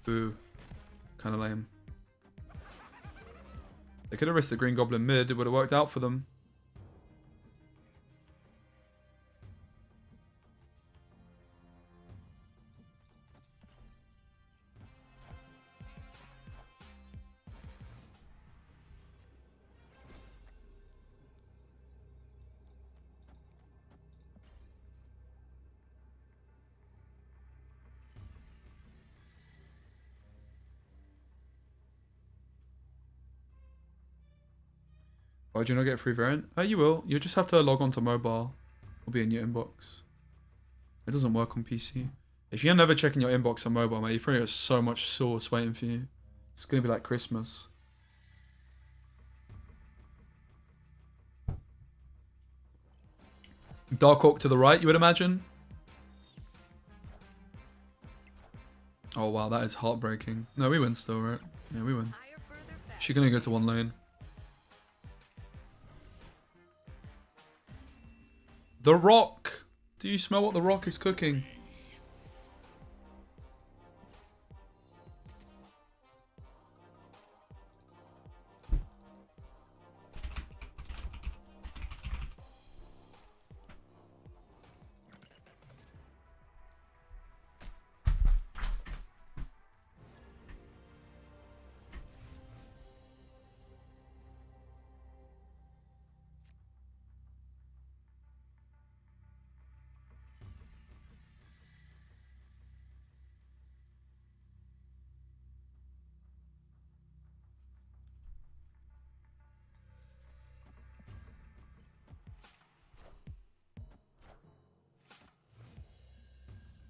Boo. Kind of lame. They could have risked the Green Goblin mid. It would have worked out for them. Why do you not get a free variant? Oh, you will. You'll just have to log on to mobile. It'll be in your inbox. It doesn't work on PC. If you're never checking your inbox on mobile, mate, you probably got so much sauce waiting for you. It's going to be like Christmas. Dark Hawk to the right, you would imagine? Oh, wow, that is heartbreaking. No, we win still, right? Yeah, we win. She's going to go to one lane. The Rock! Do you smell what the Rock is cooking?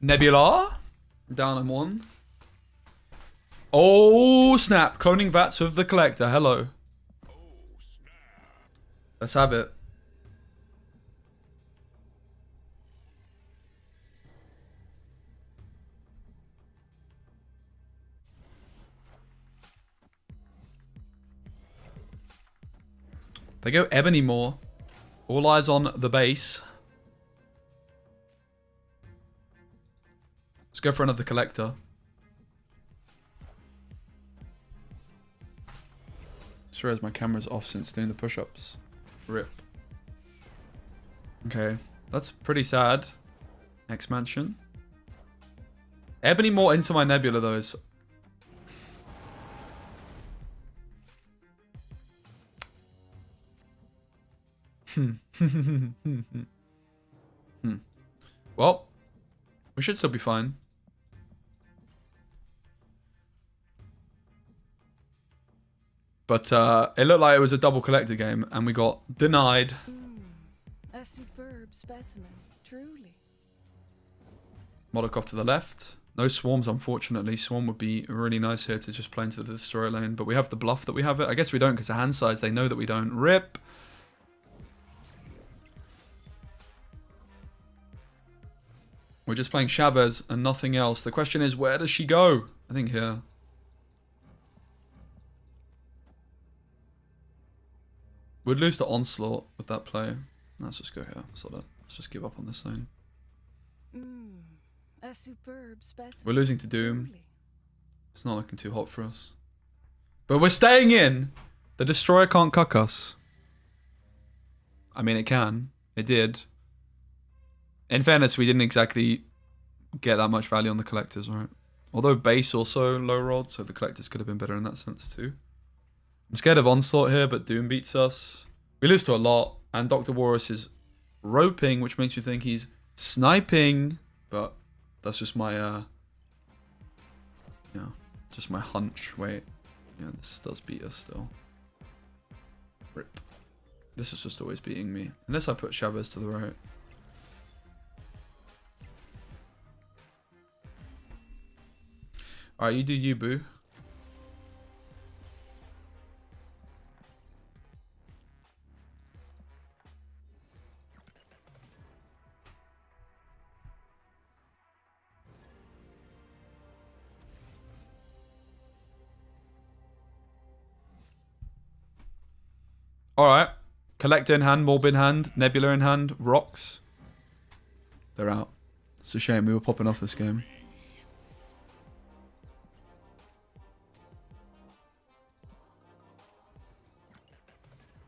Nebula. Down in one. Oh, snap. Cloning Vats of the Collector. Hello. Let's have it. They go Ebony more. All eyes on the base. Let's go for another Collector. Just realized my camera's off since doing the push-ups. RIP. Okay, that's pretty sad. Next mansion. Ebony more into my Nebula though is... Well, we should still be fine. But it looked like it was a double Collector game, and we got denied. A superb specimen, truly. Modok off to the left. No swarms, unfortunately. Swarm would be really nice here to just play into the destroyer lane. But we have the bluff that we have it. I guess we don't because the hand size, they know that we don't. RIP. We're just playing Chavez and nothing else. The question is, where does she go? I think here. We'd lose to Onslaught with that play. Let's just go here. Let's just give up on this lane. A superb specimen. We're losing to Doom. Truly. It's not looking too hot for us. But we're staying in. The Destroyer can't cuck us. I mean, it can. It did. In fairness, we didn't exactly get that much value on the Collectors, right? Although base also low rolled, so the Collectors could have been better in that sense too. I'm scared of Onslaught here, but Doom beats us. We lose to a lot, and Dr. Warus is roping, which makes me think he's sniping, but that's just my, just my hunch. Wait, yeah, this does beat us still. RIP. This is just always beating me, unless I put Chavez to the right. Alright, you do you, boo. Alright. Collector in hand, Morb in hand, Nebula in hand, Rocks. They're out. It's a shame we were popping off this game.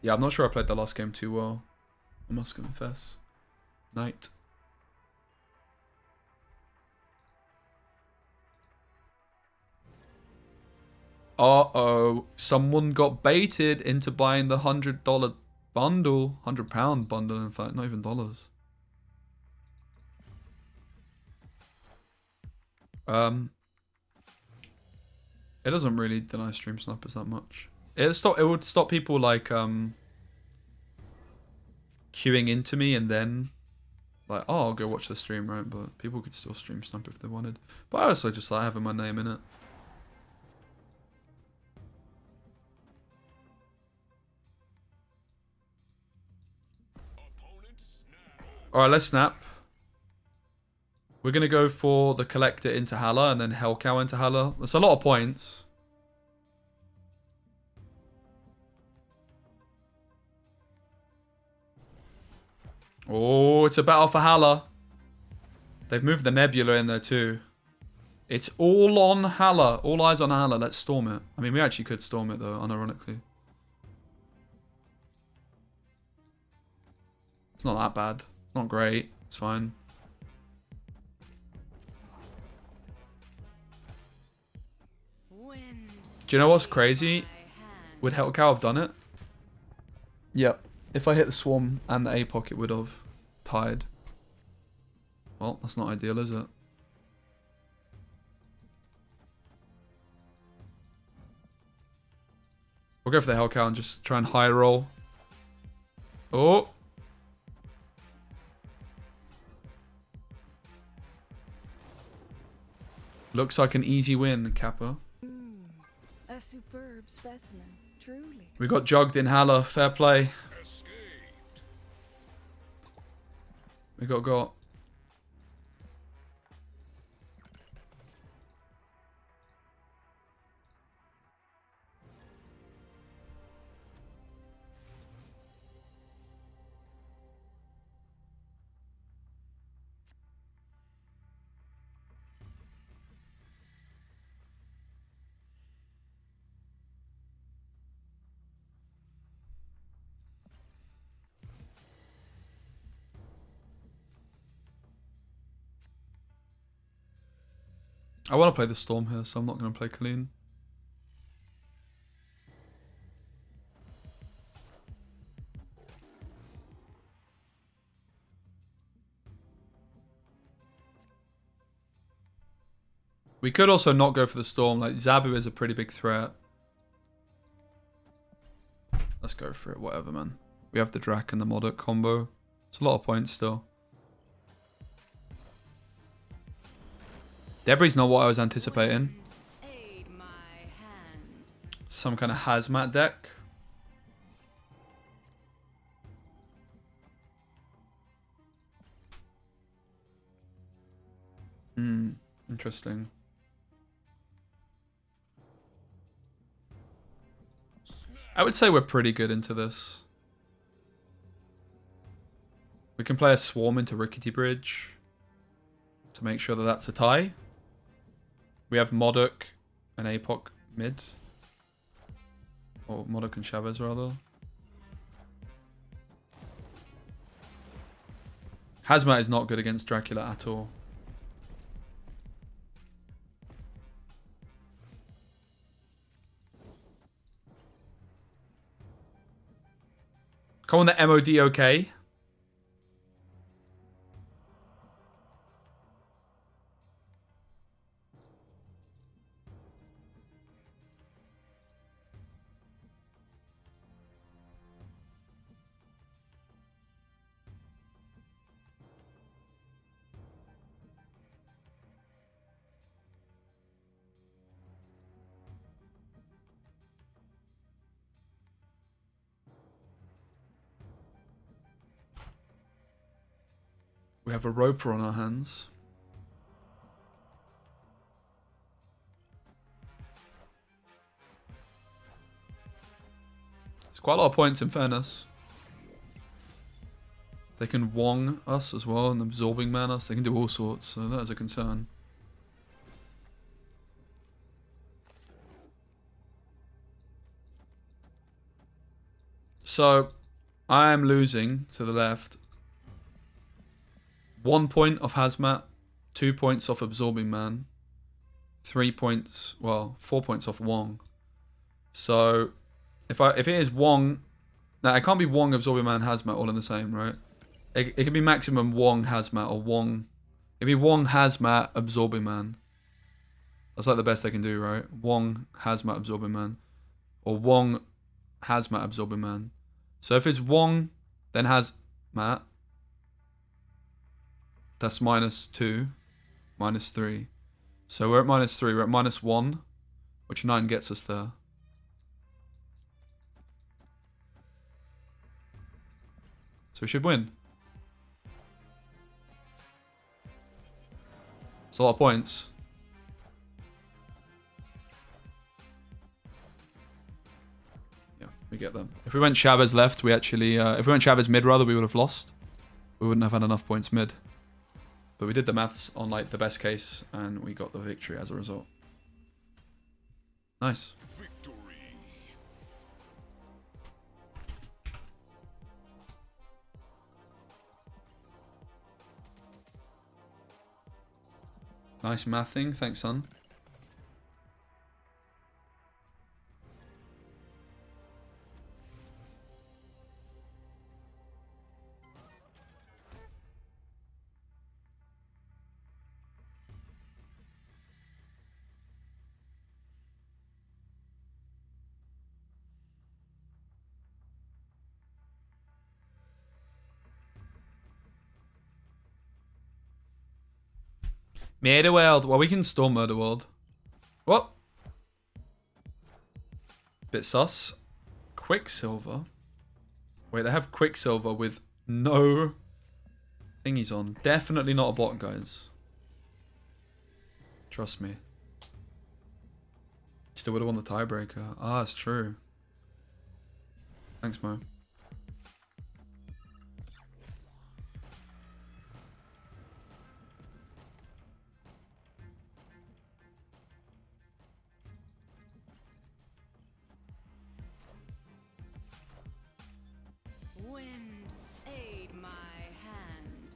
Yeah, I'm not sure I played the last game too well. I must confess. Knight. Uh-oh. Someone got baited into buying the $100 bundle. £100 bundle, in fact. Not even dollars. It doesn't really deny stream snipers that much. It would stop people like queuing into me and then like, oh, I'll go watch the stream, right? But people could still stream snipe if they wanted. But I also just like having my name in it. Alright, let's snap. We're going to go for the Collector into Hala and then Hellcow into Hala. That's a lot of points. Oh, it's a battle for Hala. They've moved the Nebula in there too. It's all on Hala. All eyes on Hala. Let's storm it. I mean, we actually could storm it though, unironically. It's not that bad. It's not great. It's fine. Do you know what's crazy? Would Hellcow have done it? Yep. If I hit the Swarm and the APOC, it would have tied. Well, that's not ideal, is it? We'll go for the Hellcow and just try and high roll. Oh! Looks like an easy win, Kappa. A superb specimen, truly. We got jugged in Hala. Fair play. We got. I want to play the Storm here, so I'm not going to play Colleen. We could also not go for the Storm. Like, Zabu is a pretty big threat. Let's go for it, whatever, man. We have the Drac and the modok combo. It's a lot of points still. Debris not what I was anticipating. Some kind of hazmat deck. Interesting. I would say we're pretty good into this. We can play a Swarm into Rickety Bridge to make sure that that's a tie. We have modok and APOC mid. Or modok and Chavez, rather. Hazmat is not good against Dracula at all. Come on, the MOD okay. We have a Roper on our hands. quite a lot of points in fairness. They can Wong us as well and absorbing man us. They can do all sorts, so that is a concern. So, I am losing to the left. 1 point off Hazmat, 2 points off Absorbing Man, 3 points, well, 4 points off Wong. So, if it is Wong, now it can't be Wong, Absorbing Man, Hazmat all in the same, right? It can be maximum Wong, Hazmat, or Wong. It'd be Wong, Hazmat, Absorbing Man. That's like the best they can do, right? Wong, Hazmat, Absorbing Man. Or Wong, Hazmat, Absorbing Man. So if it's Wong, then Hazmat, that's -2, -3. So we're at -3, we're at -1, which 9 gets us there. So we should win. It's a lot of points. Yeah, we get them. If we went Chavez left, we actually... if we went Chavez mid rather, we would have lost. We wouldn't have had enough points mid. But we did the maths on like the best case, and we got the victory as a result. Nice. Victory. Nice mathing. Thanks, son. Murder World. Well, we can storm Murder World. What? Bit sus. Quicksilver. Wait, they have Quicksilver with no thingies on. Definitely not a bot, guys. Trust me. Still would have won the tiebreaker. Ah, it's true. Thanks, Mo. Wind, aid my hand.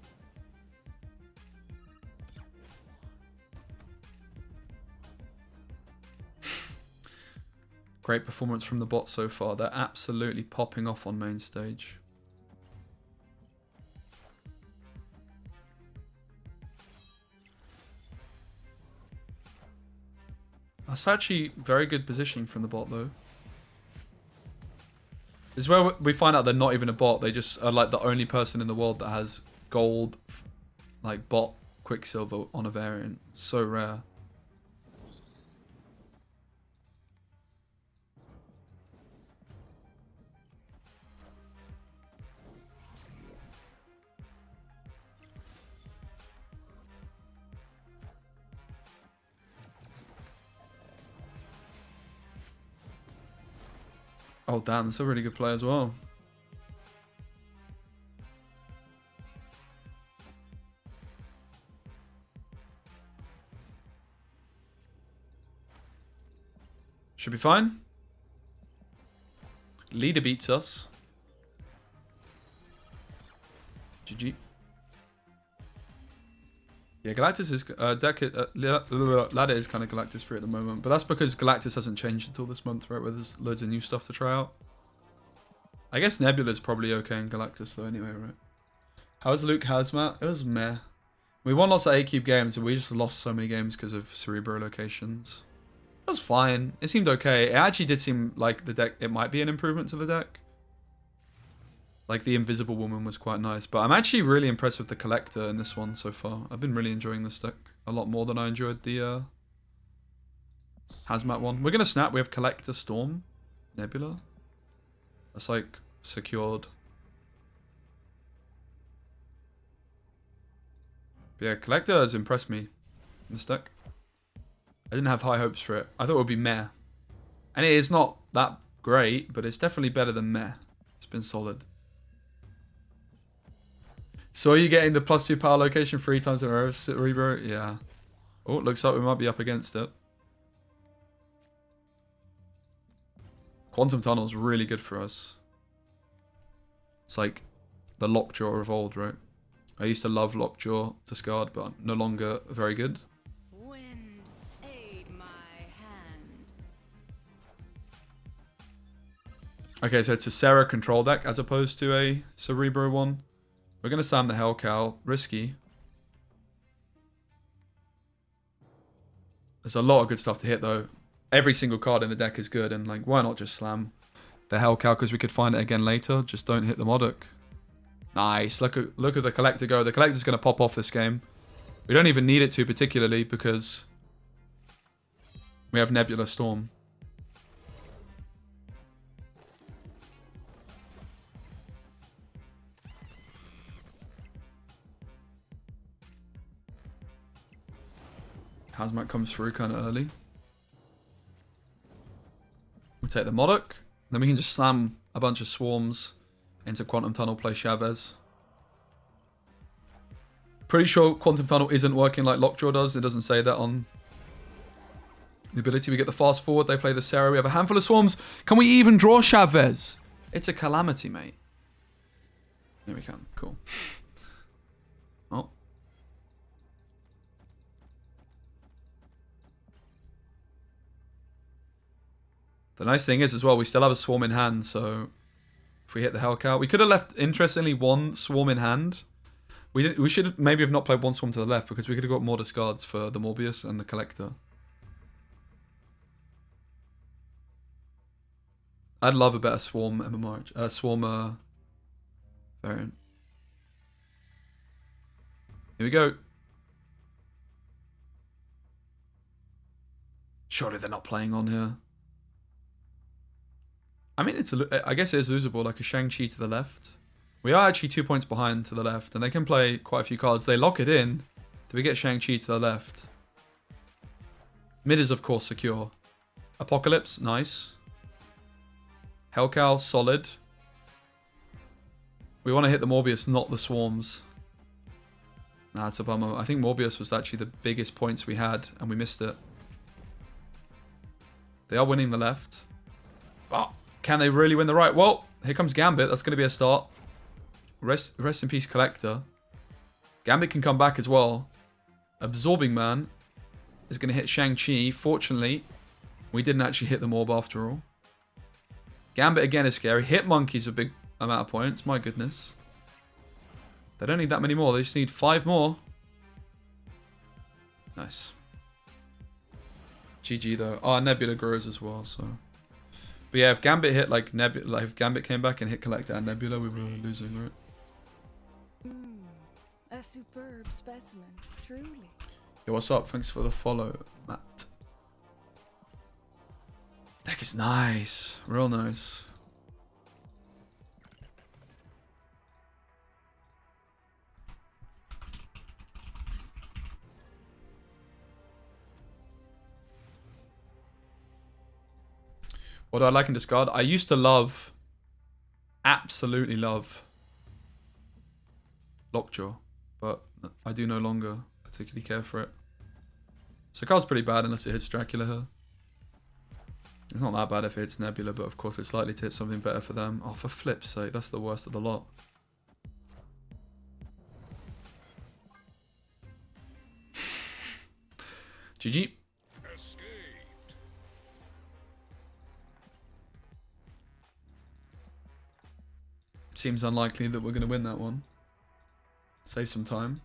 Great performance from the bot so far. They're absolutely popping off on main stage. That's actually very good positioning from the bot though. This is where we find out they're not even a bot. They just are like the only person in the world that has gold, like bot Quicksilver on a variant. It's so rare. Oh damn, that's a really good play as well. Should be fine. Leader beats us. GG. Yeah, Galactus is ladder is kind of Galactus free at the moment, but that's because Galactus hasn't changed until this month, right? Where there's loads of new stuff to try out. I guess Nebula's probably okay in Galactus though, anyway, right? How was Luke Hazmat? It was meh. We won lots of A-Cube games, and we just lost so many games because of Cerebro locations. It was fine. It seemed okay. It actually did seem like the deck. It might be an improvement to the deck. Like the Invisible Woman was quite nice, but I'm actually really impressed with the Collector in this one so far. I've been really enjoying this deck a lot more than I enjoyed the Hazmat one. We're gonna snap. We have Collector, Storm, Nebula. That's like secured. But yeah, Collector has impressed me in this deck. I didn't have high hopes for it. I thought it would be meh, and it is not that great, but it's definitely better than meh. It's been solid. So are you getting the +2 power location 3 times in a row, Cerebro? Yeah. Oh, looks like we might be up against it. Quantum Tunnel's really good for us. It's like the Lockjaw of old, right? I used to love Lockjaw discard, but no longer very good. Wind, aid my hand. Okay, so it's a Sarah control deck as opposed to a Cerebro one. We're going to slam the Hell Cow. Risky. There's a lot of good stuff to hit, though. Every single card in the deck is good, and like, why not just slam the Hell Cow? Because we could find it again later. Just don't hit the modok. Nice. Look at the Collector go. The Collector's going to pop off this game. We don't even need it to, particularly, because we have Nebula Storm. Hazmat comes through kind of early. We take the modok. Then we can just slam a bunch of swarms into Quantum Tunnel, play Chavez. Pretty sure Quantum Tunnel isn't working like Lockjaw does. It doesn't say that on the ability. We get the fast forward. They play the Sarah. We have a handful of swarms. Can we even draw Chavez? It's a calamity, mate. Yeah, we can. Cool. Oh. The nice thing is as well, we still have a swarm in hand, so if we hit the Hell Cow, we could have left, interestingly, one swarm in hand. We should maybe have not played one swarm to the left, because we could have got more discards for the Morbius and the Collector. I'd love a better swarm MMR, swarm variant. Here we go. Surely they're not playing on here. I mean, I guess it is losable, like a Shang-Chi to the left. We are actually 2 points behind to the left, and they can play quite a few cards. They lock it in. Do we get Shang-Chi to the left? Mid is, of course, secure. Apocalypse, nice. Hellcow, solid. We want to hit the Morbius, not the swarms. Nah, it's a bummer. I think Morbius was actually the biggest points we had, and we missed it. They are winning the left. Oh. Can they really win the right? Well, here comes Gambit. That's going to be a start. Rest in peace, Collector. Gambit can come back as well. Absorbing Man is going to hit Shang-Chi. Fortunately, we didn't actually hit the Morb after all. Gambit again is scary. Hit Monkey's a big amount of points. My goodness. They don't need that many more. They just need 5 more. Nice. GG though. Oh, Nebula grows as well, so... But yeah, if Gambit hit like Nebula, like if Gambit came back and hit Collector and Nebula, we were losing, right? A superb specimen, truly. Yo, what's up? Thanks for the follow, Matt. Deck is nice, real nice. What do I like in discard? I used to love, absolutely love, Lockjaw, but I do no longer particularly care for it. So card's pretty bad unless it hits Dracula here. It's not that bad if it hits Nebula, but of course it's likely to hit something better for them. Oh, for flip's sake, that's the worst of the lot. GG. Seems unlikely that we're going to win that one. Save some time.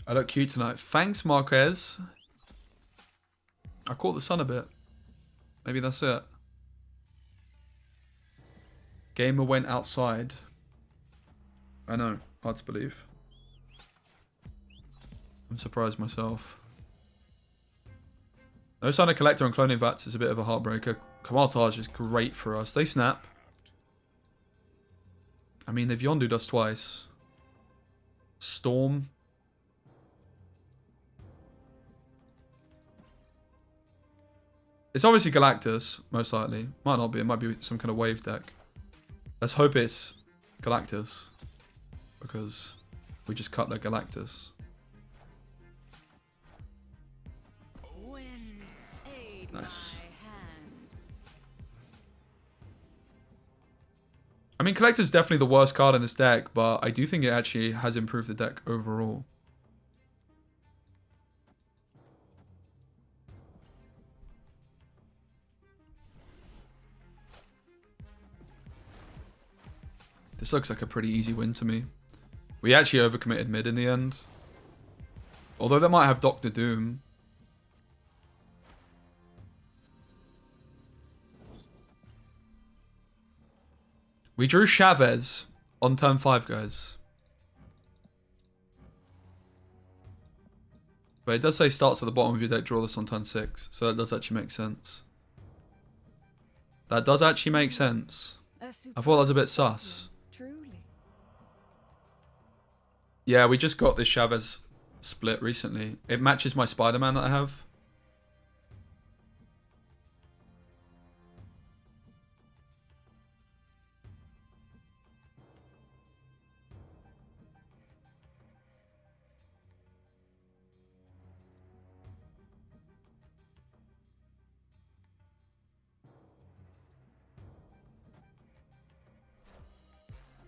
I look cute tonight. Thanks, Marquez. I caught the sun a bit. Maybe that's it. Gamer went outside. I know. Hard to believe. I'm surprised myself. No sign of Collector and Cloning Vats is a bit of a heartbreaker. Kamal Taj is great for us. They snap. I mean, they've Yondu'd us twice. Storm. It's obviously Galactus, most likely. Might not be. It might be some kind of wave deck. Let's hope it's Galactus. Because we just cut their Galactus. Wind, aid Nice. my hand. I mean, Collector's definitely the worst card in this deck, but I do think it actually has improved the deck overall. This looks like a pretty easy win to me. We actually overcommitted mid in the end. Although they might have Doctor Doom. We drew Chavez on turn 5, guys. But it does say starts at the bottom of your deck, draw this on turn 6. So that does actually make sense. That does actually make sense. I thought that was a bit sus. Truly. Yeah, we just got this Chavez split recently. It matches my Spider-Man that I have.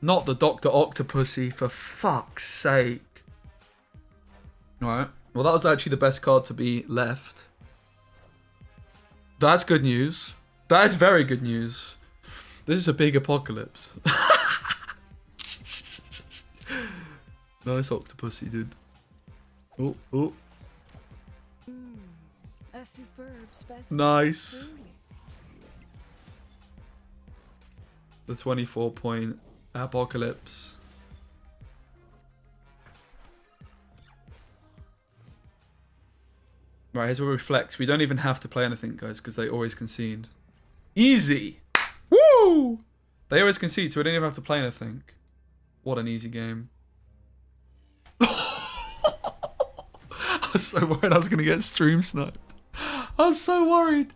Not the Dr. Octopussy, for fuck's sake. Alright. Well, that was actually the best card to be left. That's good news. That is very good news. This is a big apocalypse. Nice Octopussy, dude. Oh, oh. A superb specimen. Nice. Truly. The 24-point apocalypse. Right, here's where we flex. We don't even have to play anything, guys, because they always concede. Easy! Woo! They always concede, so we don't even have to play anything. What an easy game. I was so worried I was going to get stream sniped. I was so worried.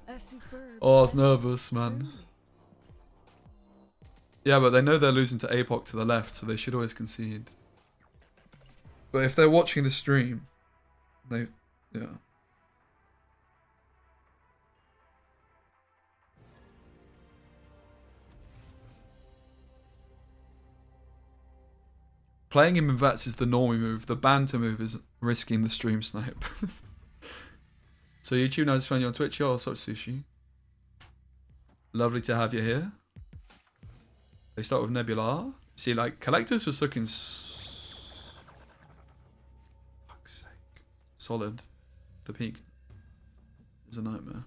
A superb Oh, I was specimen. nervous, man. Truly. Yeah, but they know they're losing to APOC to the left, so they should always concede. But if they're watching the stream, they... yeah. Playing him in VATS is the normie move. The banter move is risking the stream snipe. So YouTube, now just found you on Twitch. Yo, what's up, Sushi? Lovely to have you here. They start with Nebula. See, like, Collectors was looking fuck's sake. Solid. The peak is a nightmare.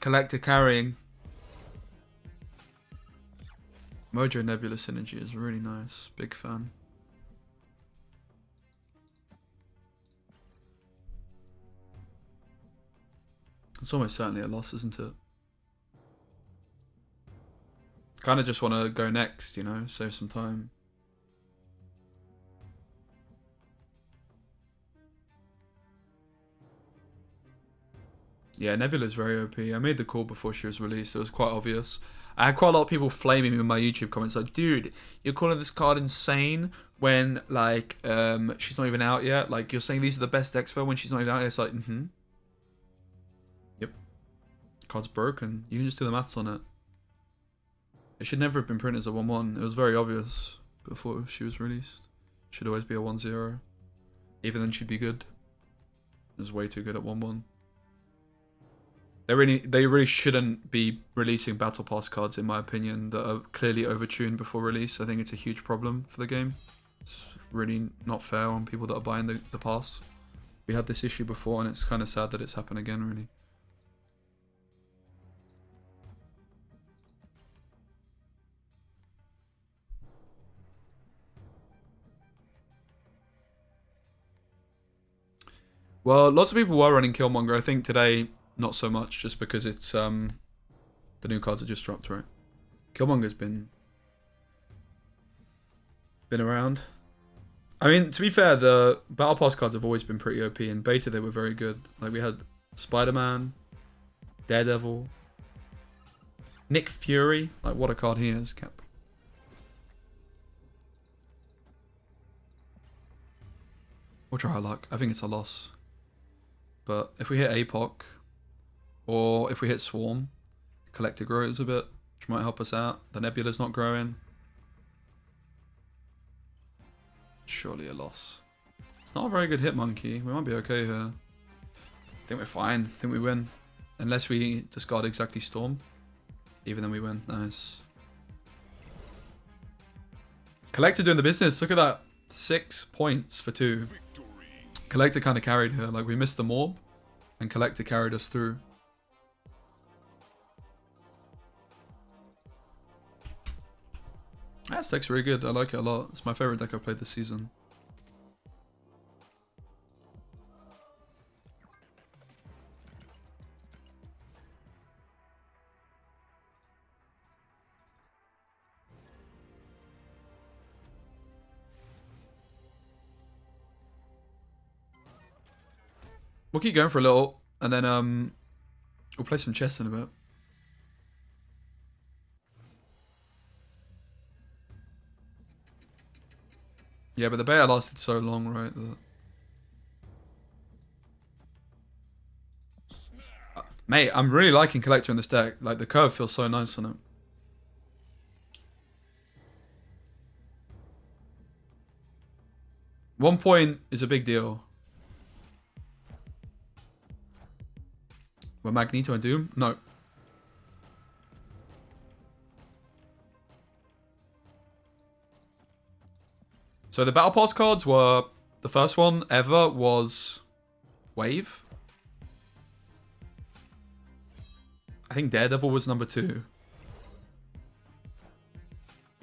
Collector carrying. Mojo Nebula synergy is really nice. Big fan. It's almost certainly a loss, isn't it? Kind of just want to go next, you know, save some time. Yeah, Nebula's very OP. I made the call before she was released. It was quite obvious. I had quite a lot of people flaming me in my YouTube comments like, dude, you're calling this card insane when, like, she's not even out yet. Like, you're saying these are the best decks for her when she's not even out yet. It's like, Yep. Card's broken. You can just do the maths on it. It should never have been printed as a 1-1. It was very obvious before she was released. It should always be a 1-0. Even then she'd be good. It was way too good at 1-1. They really shouldn't be releasing Battle Pass cards, in my opinion, that are clearly overtuned before release. I think it's a huge problem for the game. It's really not fair on people that are buying the pass. We had this issue before, and it's kind of sad that it's happened again, really. Well, lots of people were running Killmonger. I think today, not so much, just because it's the new cards are just dropped, right? Killmonger's been around. I mean, to be fair, the Battle Pass cards have always been pretty OP. In beta, they were very good. Like, we had Spider-Man, Daredevil, Nick Fury. Like, what a card he is, Cap. We'll try our luck. I think it's a loss. But if we hit APOC, or if we hit Swarm, Collector grows a bit, which might help us out. The Nebula's not growing. Surely a loss. It's not a very good hit, Monkey. We might be okay here. I think we're fine. I think we win. Unless we discard exactly Storm. Even then we win. Nice. Collector doing the business. Look at that. 6 points for 2. Collector kind of carried her. Like, we missed the morb, and Collector carried us through. That deck's really good. I like it a lot. It's my favorite deck I've played this season. We'll keep going for a little, and then we'll play some chess in a bit. Yeah, but the beta lasted so long, right? Mate, I'm really liking Collector in this deck. Like, the curve feels so nice on it. One point is a big deal. Were Magneto and Doom? No. So the Battle Pass cards were... The first one ever was... Wave. I think Daredevil was number 2.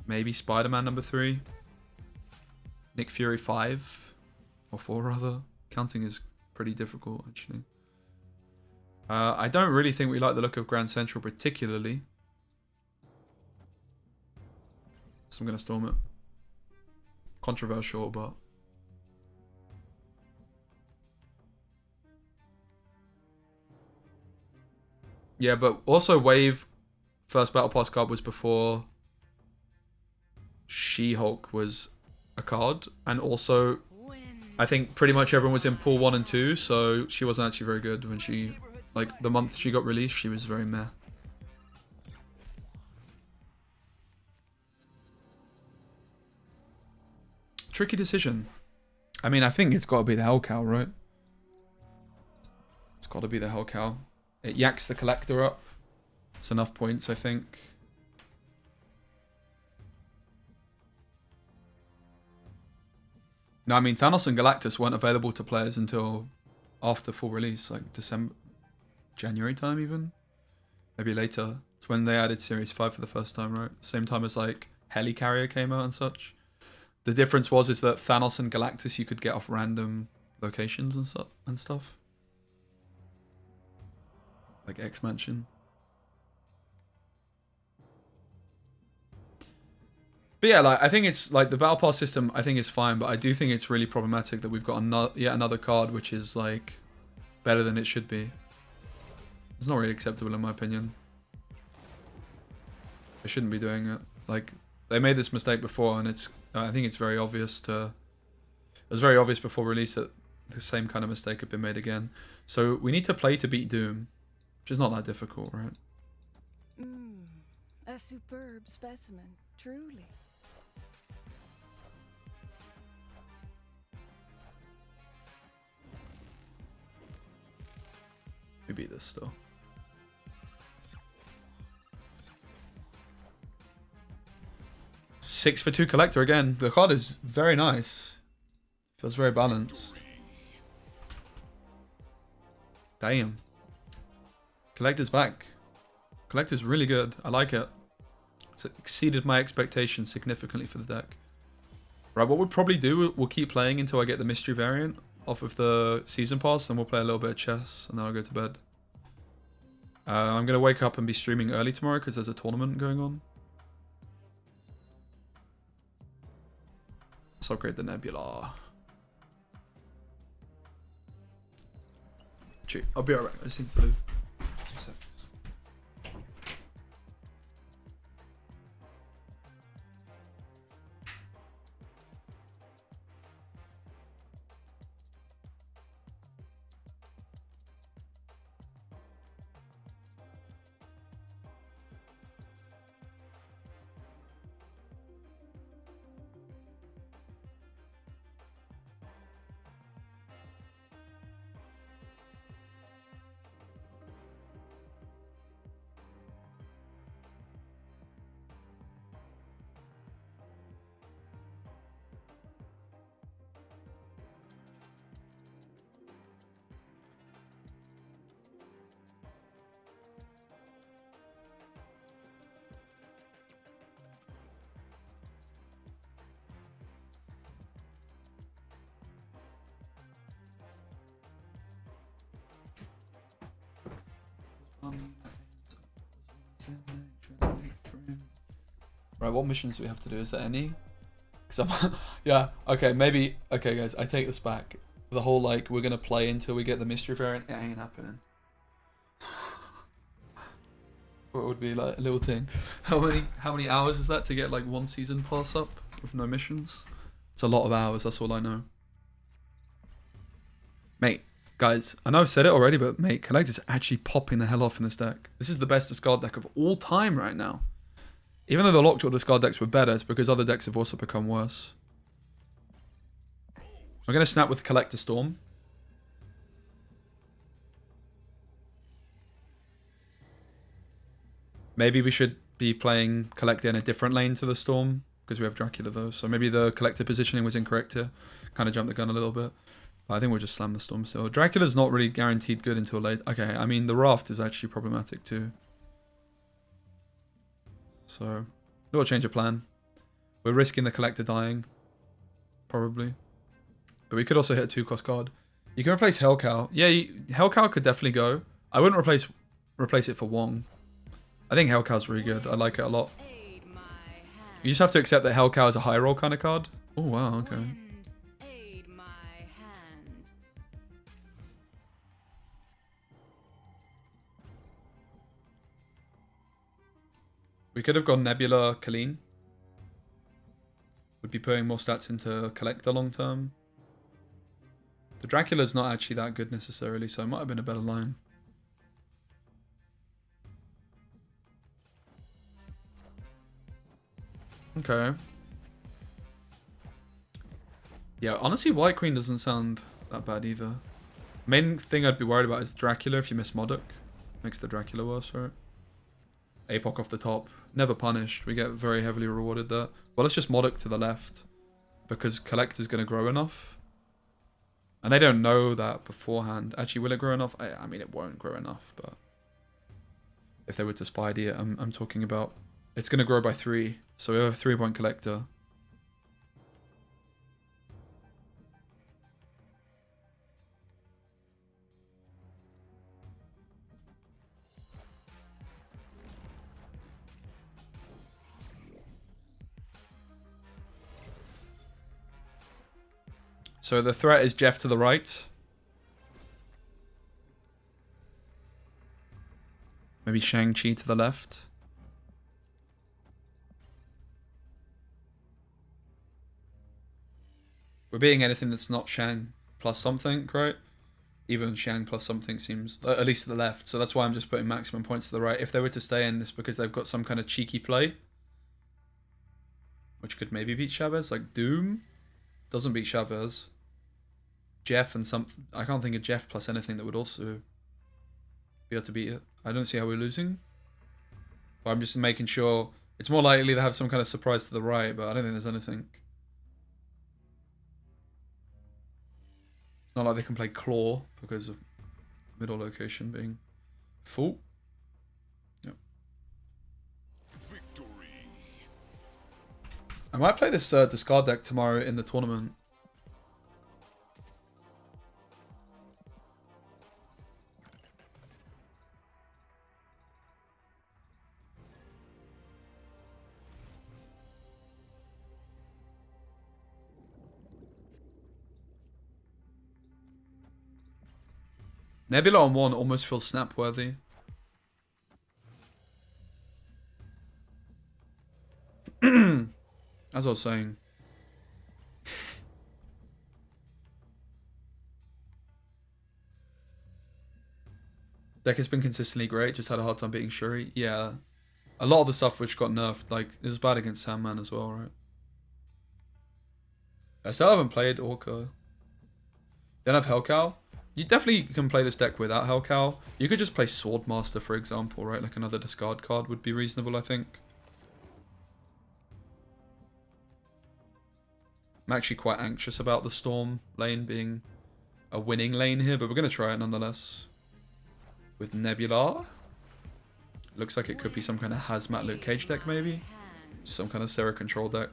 Maybe Spider-Man number 3. Nick Fury 5. Or 4 rather. Counting is pretty difficult, actually. I don't really think we like the look of Grand Central particularly. So I'm going to storm it. Controversial, but... Yeah, but also Wave first Battle Pass card was before She-Hulk was a card. And also, I think pretty much everyone was in pool 1 and 2, so she wasn't actually very good when she... Like, the month she got released, she was very meh. Tricky decision. I mean, I think it's got to be the Hellcow, right? It's got to be the Hellcow. It yaks the Collector up. It's enough points, I think. No, I mean, Thanos and Galactus weren't available to players until after full release, like December... January time even? Maybe later. It's when they added Series 5 for the first time, right? Same time as like Helicarrier came out and such. The difference was is that Thanos and Galactus you could get off random locations and stuff. Like X-Mansion. But yeah, like I think it's like the Battle Pass system I think is fine, but I do think it's really problematic that we've got yet another card which is like better than it should be. It's not really acceptable in my opinion. They shouldn't be doing it. Like, they made this mistake before, and it's. I think it's very obvious to. It was very obvious before release that the same kind of mistake had been made again. So we need to play to beat Doom, which is not that difficult, right? A superb specimen, truly. We beat this still. Six for 2 collector again. The card is very nice. Feels very balanced. Damn. Collector's back. Collector's really good. I like it. It's exceeded my expectations significantly for the deck. Right, what we'll probably do, we'll keep playing until I get the mystery variant off of the season pass, then we'll play a little bit of chess, and then I'll go to bed. I'm going to wake up and be streaming early tomorrow because there's a tournament going on. Let's upgrade the Nebula. Gee, I'll be alright. I just need blue. 2 seconds. Right, what missions do we have to do? Is there any? Because I'm, yeah, okay, maybe, okay guys, I take this back. The whole, like, we're going to play until we get the mystery variant, it ain't happening. What would be like a little thing? How many hours is that to get like 1 season pass up with no missions? It's a lot of hours, that's all I know. Mate, guys, I know I've said it already, but mate, Collector's actually popping the hell off in this deck. This is the best discard deck of all time right now. Even though the Lockjaw discard decks were better, it's because other decks have also become worse. We're going to snap with Collector Storm. Maybe we should be playing Collector in a different lane to the Storm, because we have Dracula though. So maybe the Collector positioning was incorrect here. Kind of jumped the gun a little bit. But I think we'll just slam the Storm still. Dracula's not really guaranteed good until late. Okay, I mean the Raft is actually problematic too. So, little change of plan. We're risking the Collector dying. Probably. But we could also hit a 2-cost card. You can replace Hellcow. Yeah, Hellcow could definitely go. I wouldn't replace it for Wong. I think Hellcow's really good. I like it a lot. You just have to accept that Hellcow is a high roll kind of card. Oh, wow, okay. Aid my hand. We could have gone Nebula Colleen. Would be putting more stats into Collector long term. The Dracula's not actually that good necessarily, so it might have been a better line. Okay. Yeah, honestly, White Queen doesn't sound that bad either. Main thing I'd be worried about is Dracula if you miss Modok. Makes the Dracula worse, right? APOC off the top. Never punished. We get very heavily rewarded there. Well, let's just Modok to the left. Because Collector's going to grow enough. And they don't know that beforehand. Actually, will it grow enough? I mean, it won't grow enough, but... If they were to Spidey it, I'm talking about... It's going to grow by 3. So we have a 3-point Collector. So the threat is Jeff to the right. So the threat is Jeff to the right. Maybe Shang-Chi to the left. We're beating anything that's not Shang plus something, right? Even Shang plus something seems, at least to the left. So that's why I'm just putting maximum points to the right. If they were to stay in, it's because they've got some kind of cheeky play. Which could maybe beat Chavez. Like Doom doesn't beat Chavez. Jeff and some... I can't think of Jeff plus anything that would also be able to beat it. I don't see how we're losing. But I'm just making sure... It's more likely to have some kind of surprise to the right, but I don't think there's anything. Not like they can play Claw because of middle location being full. Yep. Victory. I might play this discard deck tomorrow in the tournament. Nebula on 1 almost feels snap-worthy. As I was saying. Deck has been consistently great, just had a hard time beating Shuri. Yeah. A lot of the stuff which got nerfed, like, it was bad against Sandman as well, right? I still haven't played Orca. Don't have Hellcow. You definitely can play this deck without Hellcow. You could just play Swordmaster, for example, right? Like another discard card would be reasonable, I think. I'm actually quite anxious about the Storm lane being a winning lane here, but we're going to try it nonetheless. With Nebula. Looks like it could be some kind of Hazmat Luke Cage deck, maybe. Some kind of Sarah control deck.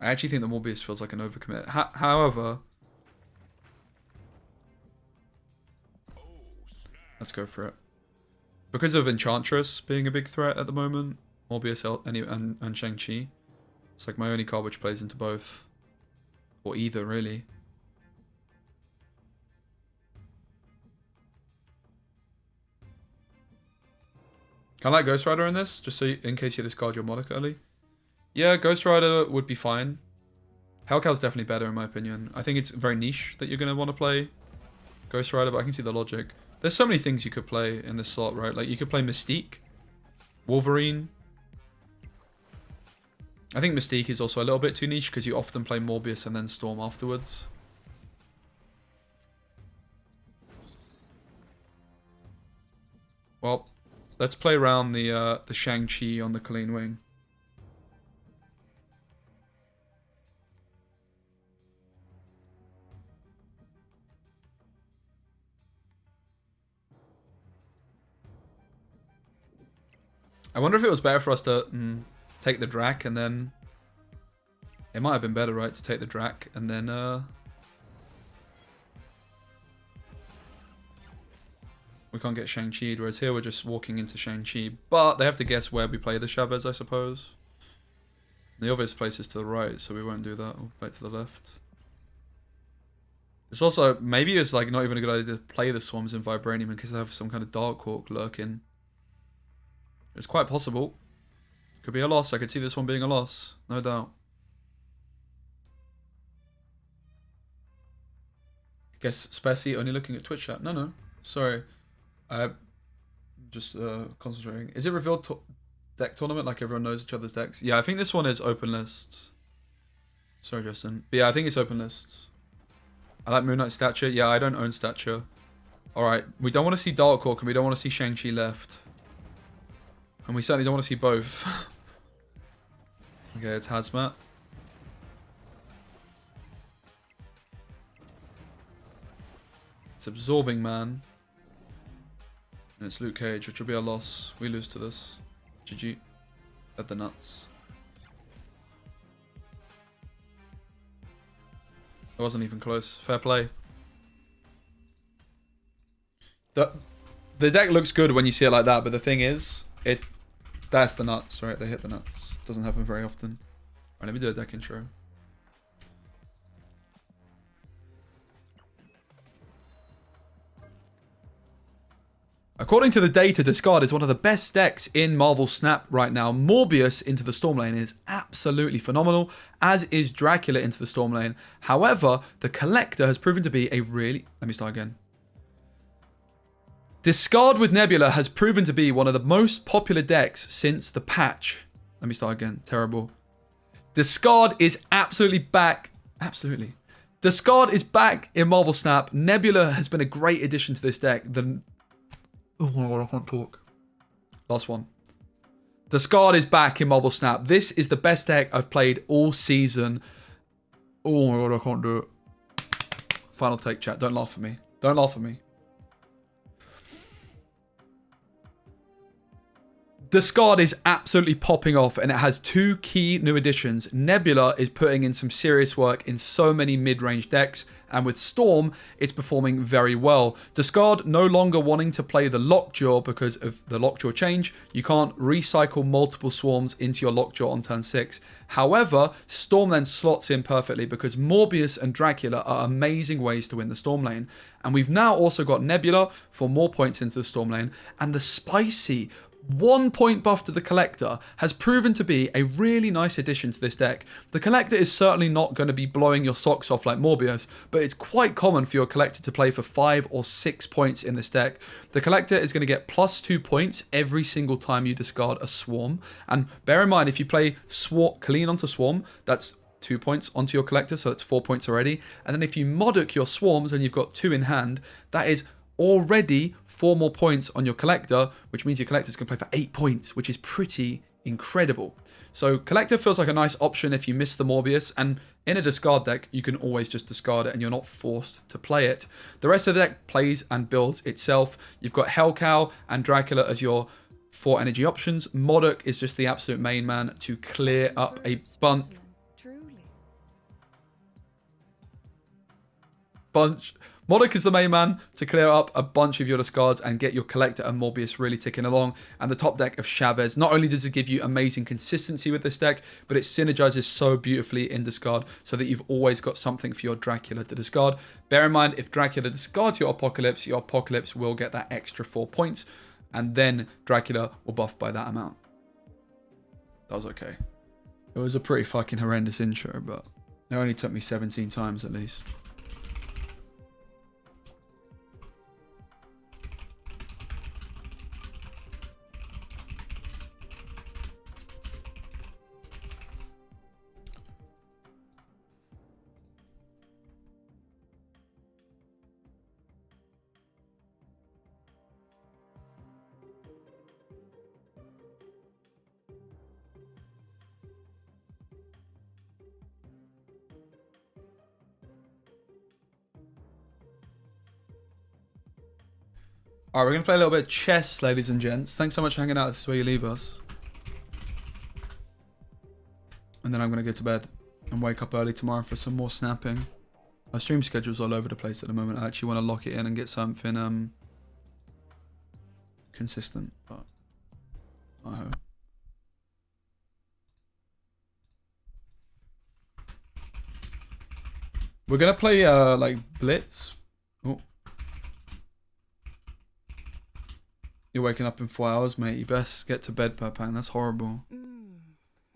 I actually think the Morbius feels like an overcommit. However, let's go for it. Because of Enchantress being a big threat at the moment, Morbius and Shang-Chi, it's like my only card which plays into both. Or either, really. Can I like Ghost Rider in this? Just so in case you discard your modok early. Yeah, Ghost Rider would be fine. Hellcow's definitely better in my opinion. I think it's very niche that you're going to want to play Ghost Rider, but I can see the logic. There's so many things you could play in this slot, right? Like you could play Mystique, Wolverine. I think Mystique is also a little bit too niche because you often play Morbius and then Storm afterwards. Well, let's play around the Shang-Chi on the Colleen Wing. I wonder if it was better for us to take the Drac and then... It might have been better, right, to take the Drac and then... We can't get Shang-Chi'd, whereas here we're just walking into Shang-Chi. But they have to guess where we play the Chavez, I suppose. The obvious place is to the right, so we won't do that. We'll play it to the left. It's also... Maybe it's like not even a good idea to play the Swarms in Vibranium because they have some kind of Dark Hawk lurking. It's quite possible. Could be a loss. I could see this one being a loss. No doubt. Guess Speci only looking at Twitch chat. No. Sorry. I'm just concentrating. Is it revealed deck tournament like everyone knows each other's decks? Yeah, I think this one is open list. Sorry, Justin. But yeah, I think it's open list. I like Moon Knight Stature. Yeah, I don't own Stature. Alright, we don't want to see Dark Hawk and we don't want to see Shang-Chi left. And we certainly don't want to see both. Okay, it's Hazmat. It's Absorbing Man. And it's Luke Cage, which will be a loss. We lose to this. GG. At the nuts. It wasn't even close. Fair play. The deck looks good when you see it like that, but the thing is, that's the nuts, right? They hit the nuts. Doesn't happen very often. Alright, let me do a deck intro. According to the data, discard is one of the best decks in Marvel Snap right now. Morbius into the Storm Lane is absolutely phenomenal, as is Dracula into the Storm Lane. However, the Collector has proven to be a really... Let me start again. Discard with Nebula has proven to be one of the most popular decks since the patch. Let me start again. Terrible. Discard is absolutely back. Absolutely. Discard is back in Marvel Snap. Nebula has been a great addition to this deck. Oh my god, I can't talk. Last one. Discard is back in Marvel Snap. This is the best deck I've played all season. Oh my god, I can't do it. Final take, chat. Don't laugh at me. Don't laugh at me. Discard is absolutely popping off, and it has two key new additions. Nebula is putting in some serious work in so many mid-range decks, and with Storm, it's performing very well. Discard no longer wanting to play the Lockjaw because of the Lockjaw change. You can't recycle multiple swarms into your Lockjaw on turn 6. However, Storm then slots in perfectly because Morbius and Dracula are amazing ways to win the Storm lane. And we've now also got Nebula for more points into the Storm lane, and the spicy 1 point buff to the Collector has proven to be a really nice addition to this deck. The Collector is certainly not going to be blowing your socks off like Morbius, but it's quite common for your Collector to play for 5 or 6 points in this deck. The Collector is going to get +2 points every single time you discard a Swarm. And bear in mind, if you play Clean onto Swarm, that's 2 points onto your Collector, so that's 4 points already. And then if you modok your Swarms and you've got 2 in hand, that is already 4 more points on your Collector, which means your Collector's going to play for 8 points, which is pretty incredible. So Collector feels like a nice option if you miss the Morbius, and in a discard deck, you can always just discard it and you're not forced to play it. The rest of the deck plays and builds itself. You've got Hellcow and Dracula as your 4 energy options. Modok is just the absolute main man to clear up a bunch. Modok is the main man to clear up a bunch of your discards and get your Collector and Morbius really ticking along. And the top deck of Chavez, not only does it give you amazing consistency with this deck, but it synergizes so beautifully in discard so that you've always got something for your Dracula to discard. Bear in mind, if Dracula discards your Apocalypse will get that extra 4 points, and then Dracula will buff by that amount. That was okay. It was a pretty fucking horrendous intro, but it only took me 17 times at least. Alright, we're going to play a little bit of chess, ladies and gents. Thanks so much for hanging out. This is where you leave us. And then I'm going to go to bed and wake up early tomorrow for some more snapping. My stream schedule's all over the place at the moment. I actually want to lock it in and get something consistent, but I hope. We're going to play like Blitz. Oh. You're waking up in 4 hours, mate. You best get to bed, Purpang. That's horrible.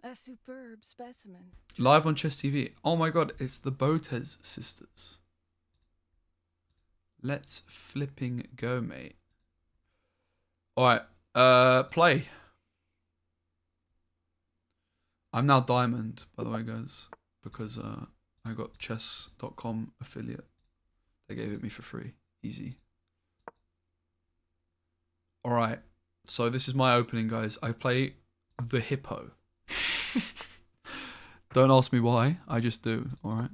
A superb specimen. Live on Chess TV. Oh my god, it's the Botez sisters. Let's flipping go, mate. Alright, play. I'm now Diamond, by the way, guys. Because I got chess.com affiliate. They gave it me for free. Easy. Alright, so this is my opening, guys. I play the Hippo. Don't ask me why, I just do, alright?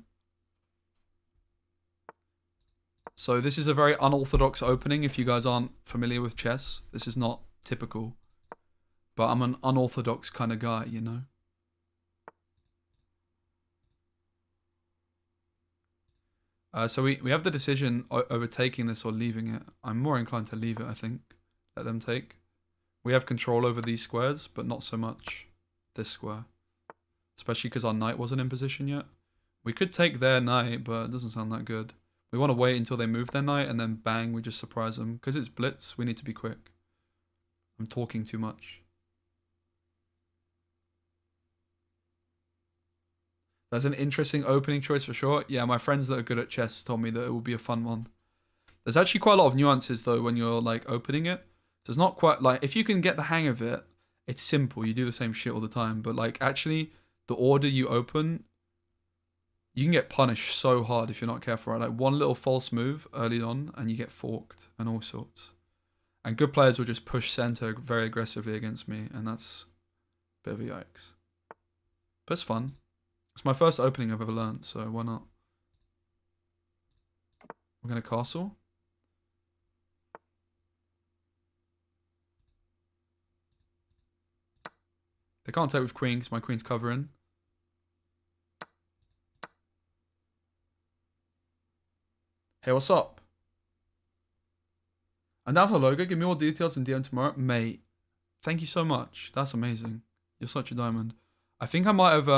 So this is a very unorthodox opening if you guys aren't familiar with chess. This is not typical. But I'm an unorthodox kind of guy, you know? So we have the decision over taking this or leaving it. I'm more inclined to leave it, I think. Let them take. We have control over these squares, but not so much this square. Especially because our knight wasn't in position yet. We could take their knight, but it doesn't sound that good. We want to wait until they move their knight and then bang, we just surprise them. Because it's blitz, we need to be quick. I'm talking too much. That's an interesting opening choice for sure. Yeah, my friends that are good at chess told me that it will be a fun one. There's actually quite a lot of nuances though when you're like opening it. So it's not quite like, if you can get the hang of it, it's simple. You do the same shit all the time. But like actually the order you open, you can get punished so hard if you're not careful, right? Like one little false move early on and you get forked and all sorts. And good players will just push center very aggressively against me, and that's a bit of a yikes. But it's fun. It's my first opening I've ever learned, so why not? We're going to castle. They can't take with queen because my queen's covering. Hey, what's up? I'm down for the logo. Give me more details in DM tomorrow. Mate, thank you so much. That's amazing. You're such a diamond. I think I might have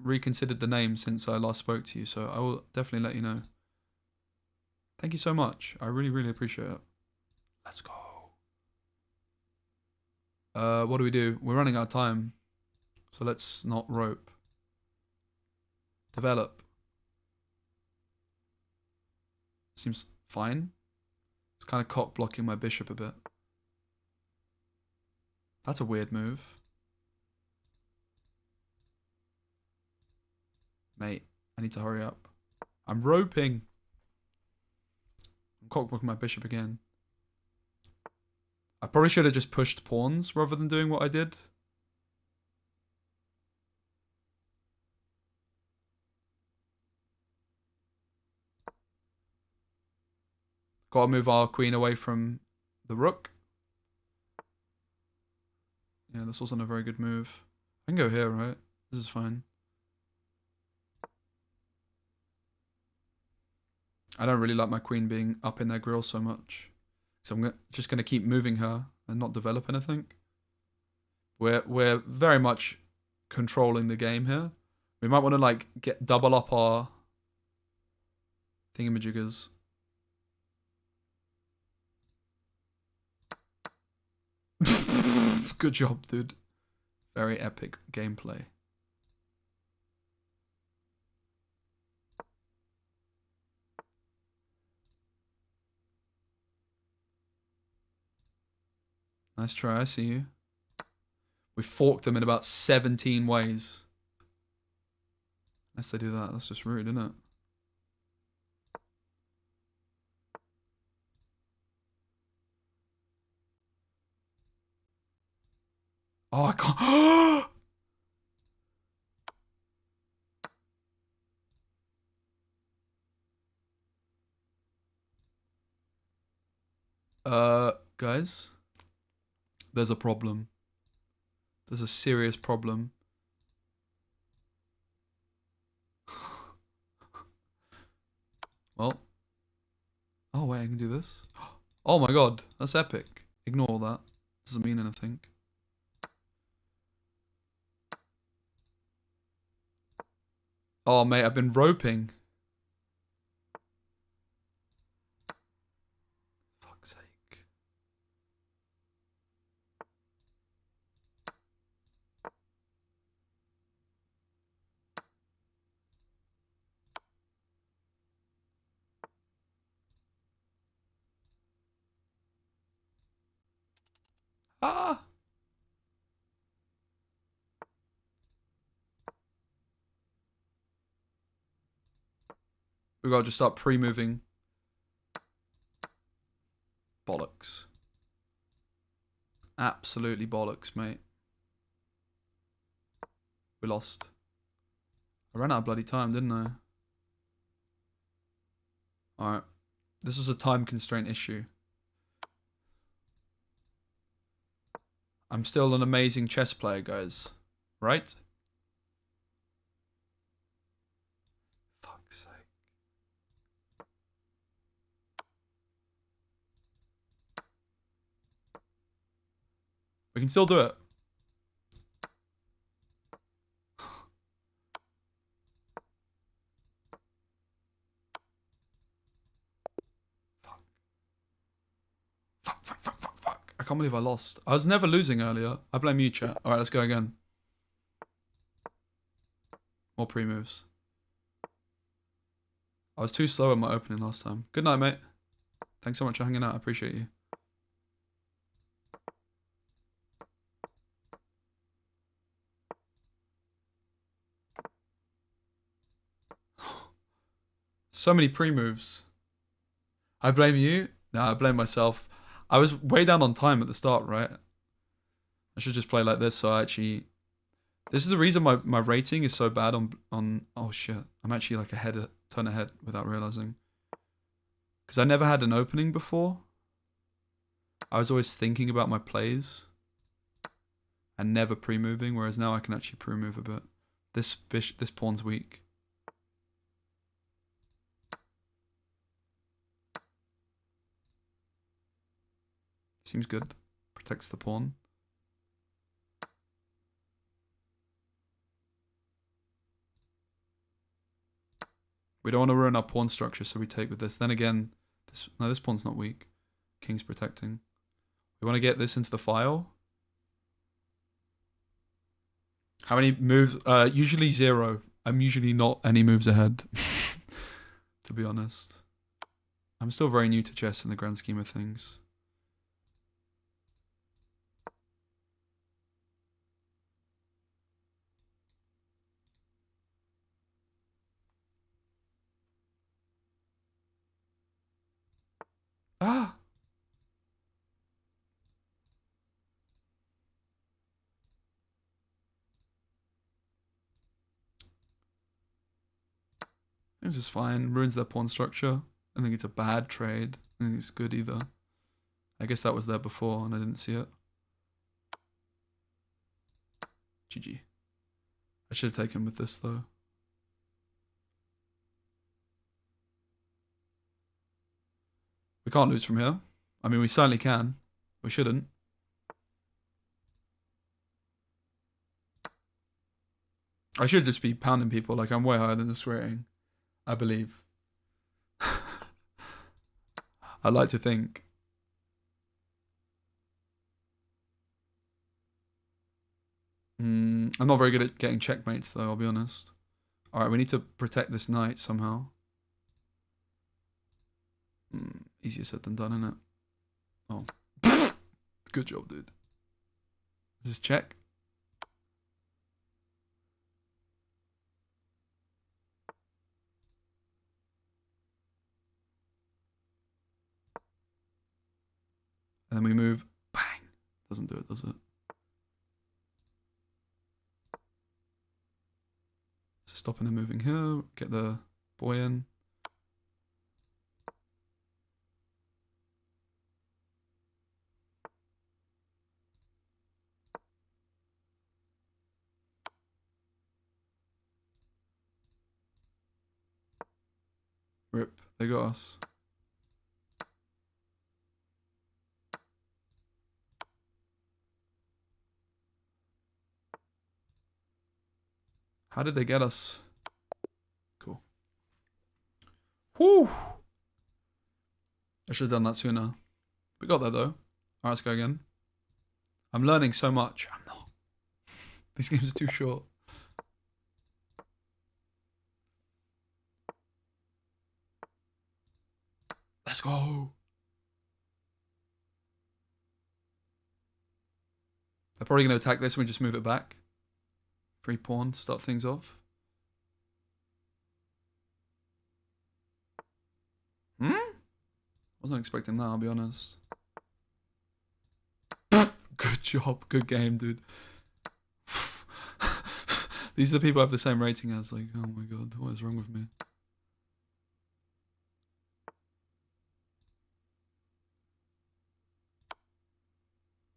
reconsidered the name since I last spoke to you, so I will definitely let you know. Thank you so much. I really, really appreciate it. Let's go. What do we do? We're running out of time, so let's not rope. Develop. Seems fine. It's kind of cock blocking my bishop a bit. That's a weird move. Mate, I need to hurry up. I'm roping. I'm cock blocking my bishop again. I probably should have just pushed pawns rather than doing what I did. Gotta move our queen away from the rook. Yeah, this wasn't a very good move. I can go here, right? This is fine. I don't really like my queen being up in their grill so much. So I'm just going to keep moving her and not develop anything. We're very much controlling the game here. We might want to like double up our thingamajiggers. Good job, dude. Very epic gameplay. Nice try, I see you. We forked them in about 17 ways. Unless they do that, that's just rude, isn't it? Oh, I can't. Guys, there's a problem. There's a serious problem. Well. Oh, wait, I can do this. Oh my god, that's epic. Ignore that. Doesn't mean anything. Oh, mate, I've been roping. Fuck's sake. Ah! We gotta just start pre-moving. Bollocks. Absolutely bollocks, mate. We lost. I ran out of bloody time, didn't I? Alright. This was a time constraint issue. I'm still an amazing chess player, guys. Right? Fuck's sake. We can still do it. can't believe I lost. I was never losing earlier. I blame you, chat. Alright, let's go again. More pre-moves. I was too slow at my opening last time. Good night, mate. Thanks so much for hanging out. I appreciate you. So many pre-moves. I blame you? No, I blame myself. I was way down on time at the start, right? I should just play like this, so I actually... This is the reason my rating is so bad on... Oh shit, I'm actually like a turn ahead without realizing. Because I never had an opening before. I was always thinking about my plays. And never pre-moving, whereas now I can actually pre-move a bit. This pawn's weak. Seems good. Protects the pawn. We don't want to ruin our pawn structure, so we take with this. Then again, this pawn's not weak. King's protecting. We want to get this into the file. How many moves? Usually 0. I'm usually not any moves ahead, to be honest. I'm still very new to chess in the grand scheme of things. Ah! This is fine. Ruins their pawn structure. I think it's a bad trade. I think it's good either. I guess that was there before and I didn't see it. GG. I should have taken with this though. We can't lose from here. I mean, we certainly can. We shouldn't. I should just be pounding people. Like, I'm way higher than this rating. I believe. I'd like to think. I'm not very good at getting checkmates, though, I'll be honest. Alright, we need to protect this knight somehow. Easier said than done, innit? Oh. Good job, dude. Is this check? And then we move. Bang! Doesn't do it, does it? So stopping and moving here. Get the boy in. Rip, they got us. How did they get us? Cool. Whew! I should have done that sooner. We got there though. Alright, let's go again. I'm learning so much. I'm not. These games are too short. Let's go. They're probably going to attack this and we just move it back. Free pawn, start things off. Wasn't expecting that, I'll be honest. Good job, good game, dude. These are the people I have the same rating as. Like, oh my god, what is wrong with me?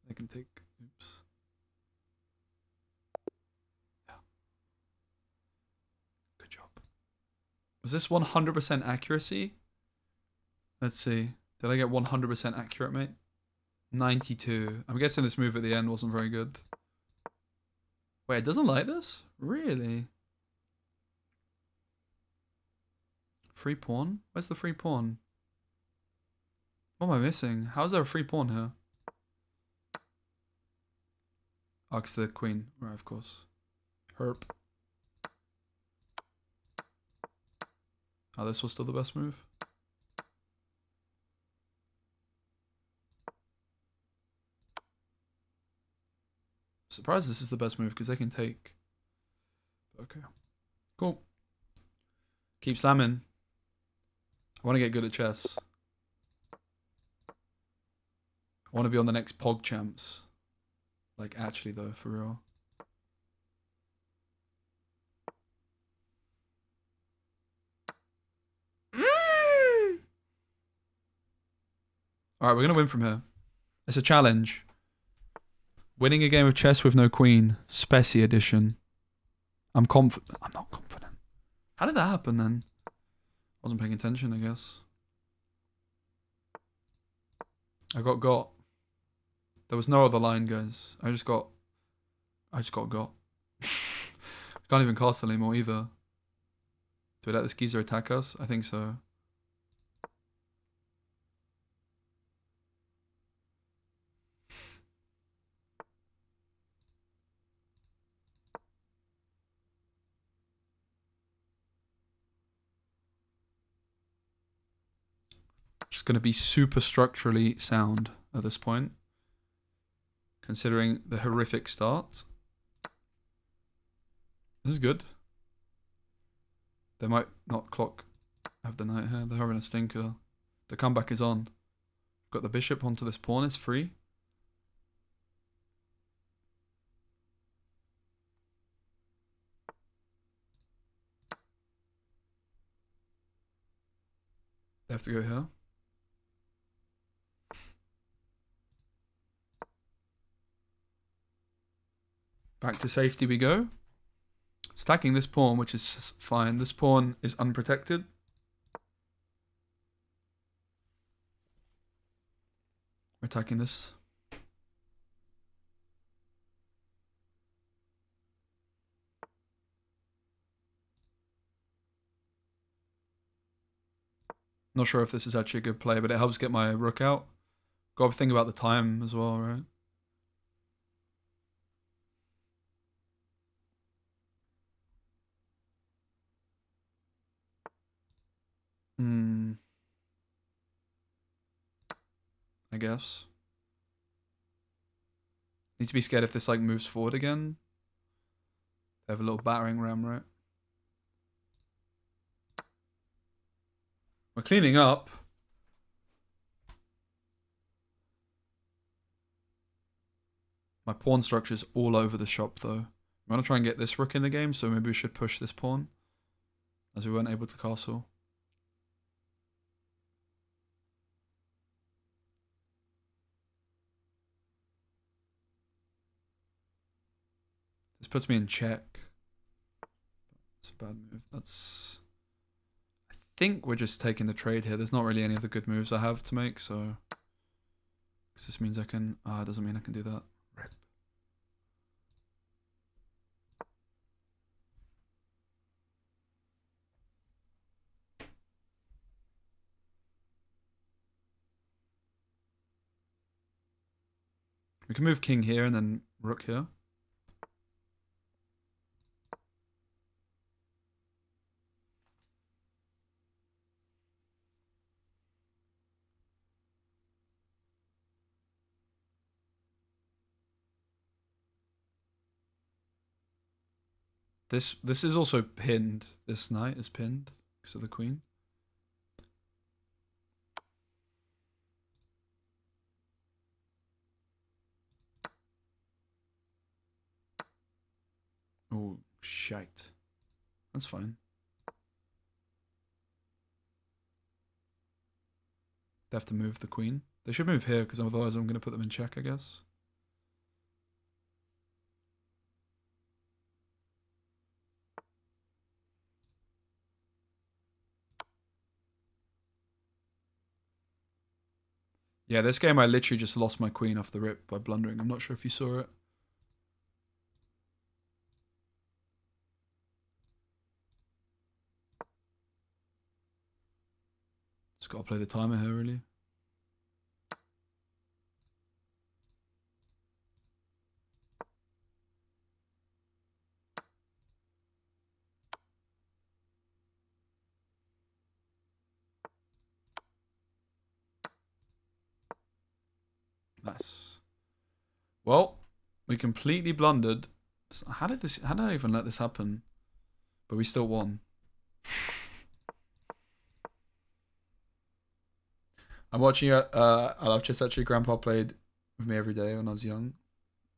They can take. Oops. Yeah. Good job. Was this 100% accuracy? Let's see. Did I get 100% accurate, mate? 92. I'm guessing this move at the end wasn't very good. Wait, it doesn't like this? Really? Free pawn? Where's the free pawn? What am I missing? How is there a free pawn here? Oh, because the queen. Right, of course. Herp. Oh, this was still the best move. Surprised this is the best move because they can take. Okay. Cool. Keep slamming. I want to get good at chess. I want to be on the next Pog Champs. Like, actually, though, for real. Alright, we're going to win from here. It's a challenge. Winning a game of chess with no queen. Specie edition. I'm confident. I'm not confident. How did that happen then? Wasn't paying attention, I guess. I got. There was no other line, guys. I just got. I can't even cast anymore either. Do we let this geezer attack us? I think so. Just going to be super structurally sound at this point, considering the horrific start. This is good. They might not clock have the knight here. They're having a stinker. The comeback is on. Got the bishop onto this pawn. It's free. They have to go here. Back to safety we go. Stacking this pawn, which is fine. This pawn is unprotected. We're attacking this. Not sure if this is actually a good play, but it helps get my rook out. Got to think about the time as well, right? I guess. Need to be scared if this like moves forward again. They have a little battering ram, right? We're cleaning up. My pawn structure's all over the shop though. I'm gonna try and get this rook in the game, so maybe we should push this pawn, as we weren't able to castle. This puts me in check. It's a bad move. That's... I think we're just taking the trade here. There's not really any other good moves I have to make, so... Because this means I can... Ah, it doesn't mean I can do that. Rip. We can move king here and then rook here. This is also pinned. This knight is pinned because of the queen. Oh, shite. That's fine. They have to move the queen. They should move here because otherwise I'm going to put them in check, I guess. Yeah, this game I literally just lost my queen off the rip by blundering. I'm not sure if you saw it. Just got to play the timer here, really. Well, we completely blundered. How did I even let this happen? But we still won. I'm watching I love chess actually. Grandpa played with me every day when I was young.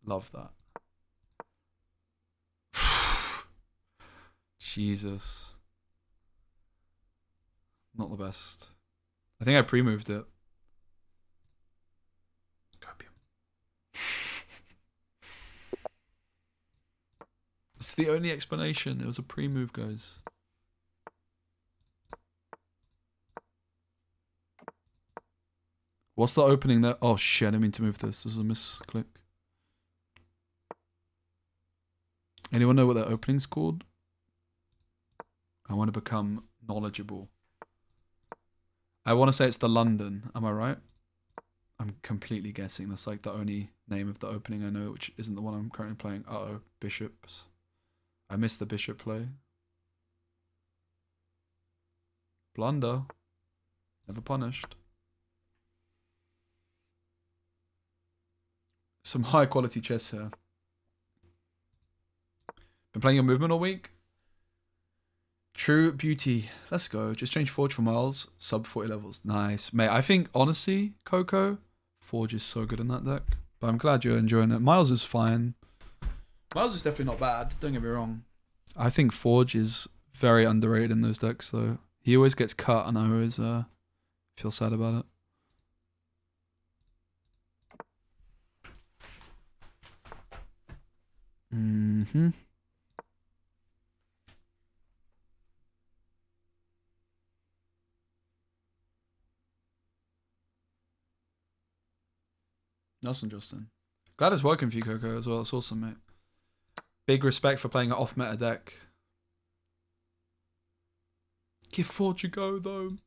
Love that. Jesus. Not the best. I think I pre-moved it. Copium. It's the only explanation. It was a pre-move, guys. What's the opening there? Oh shit, I didn't mean to move this. This is a misclick. Anyone know what that opening's called? I want to become knowledgeable. I want to say it's the London. Am I right? I'm completely guessing. That's like the only name of the opening I know, which isn't the one I'm currently playing. Uh-oh, bishops. I missed the bishop play. Blunder. Never punished. Some high quality chess here. Been playing your movement all week? True beauty. Let's go. Just change Forge for Miles. Sub 40 levels. Nice. Mate, I think, honestly, Coco, Forge is so good in that deck. But I'm glad you're enjoying it. Miles is fine. Miles is definitely not bad. Don't get me wrong. I think Forge is very underrated in those decks, though. He always gets cut, and I always feel sad about it. Mm-hmm. Awesome, Justin. Glad it's working for you, Coco, as well. It's awesome, mate. Big respect for playing an off-meta deck. Give Forge a go, though.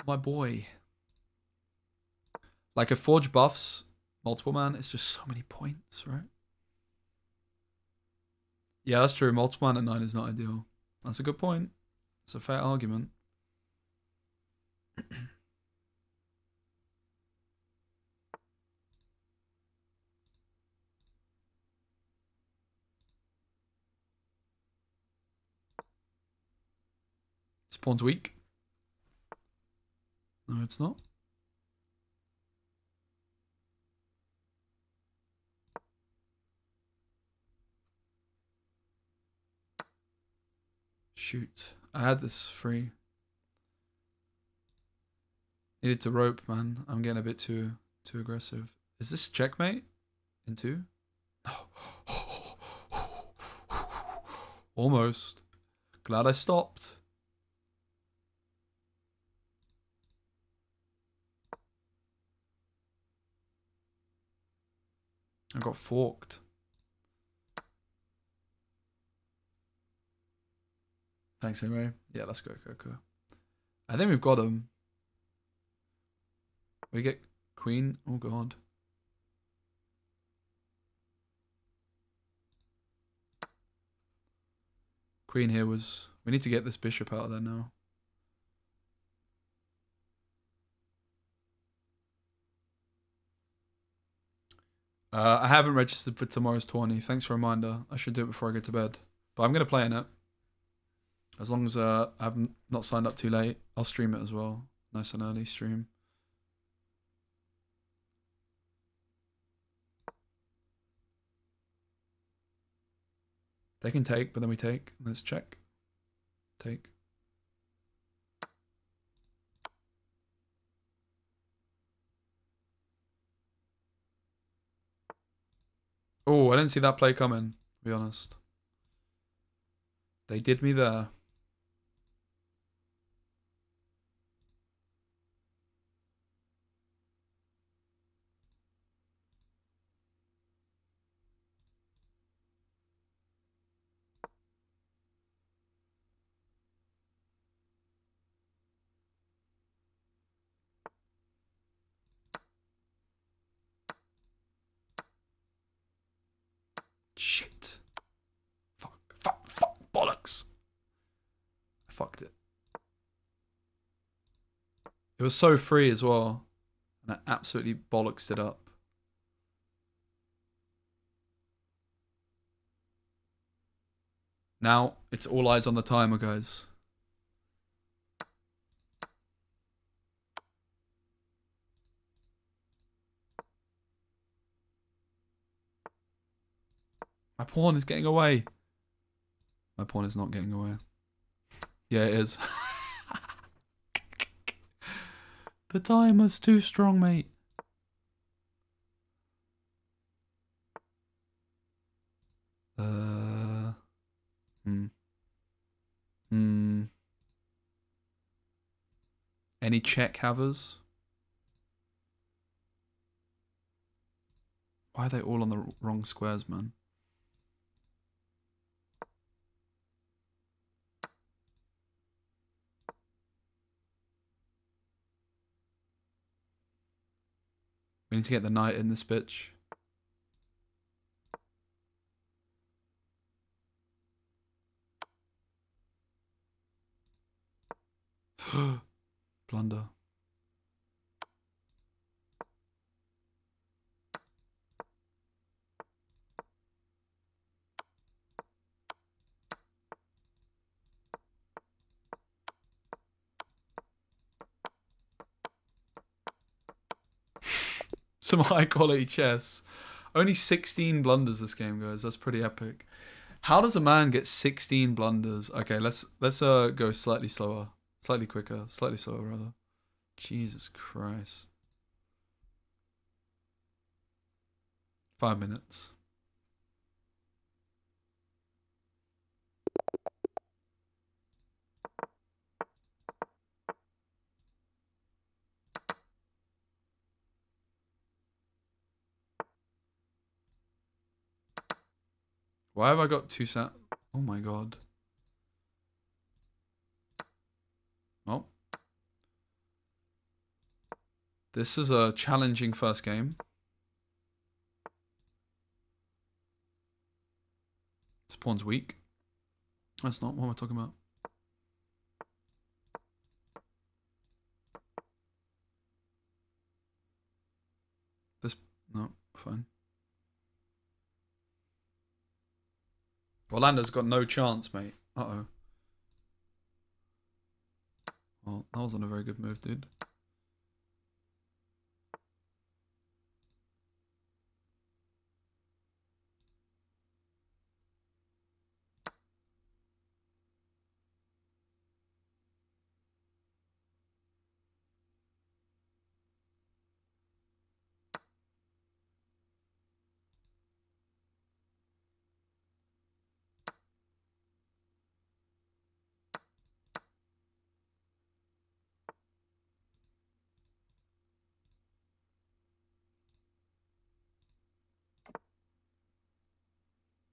My boy. Like, if Forge buffs multiple man, it's just so many points, right? Yeah, that's true. Multiple man at 9 is not ideal. That's a good point. It's a fair argument. Spawn's weak. No, it's not. Shoot. I had this free. Needed to rope, man. I'm getting a bit too aggressive. Is this checkmate? In 2? No. Almost. Glad I stopped. I got forked. Thanks anyway. Yeah, let's go, Coco. I think we've got him. We get queen. Oh god. Queen here was... We need to get this bishop out of there now. I haven't registered for tomorrow's tourney. Thanks for a reminder. I should do it before I go to bed. But I'm going to play in it. As long as I've not signed up too late. I'll stream it as well. Nice and early stream. They can take, but then we take. Let's check. Take. Oh, I didn't see that play coming, to be honest. They did me there. Shit. Fuck, bollocks. I fucked it. It was so free as well. And I absolutely bollocksed it up. Now, it's all eyes on the timer, guys. My pawn is getting away. My pawn is not getting away. Yeah, it is. The timer's too strong, mate. Any check havers? Why are they all on the wrong squares, man? We need to get the knight in this bitch. Blunder. Some high quality chess. Only 16 blunders this game, guys. That's pretty epic. How does a man get 16 blunders? Okay, let's go slightly slower. Slightly quicker. Slightly slower, rather. Jesus Christ. 5 minutes. Why have I got two sat? Oh my god. Oh. This is a challenging first game. This pawn's weak. That's not what we're talking about. This, no, fine. Orlando's got no chance, mate. Uh-oh. Well, that wasn't a very good move, dude.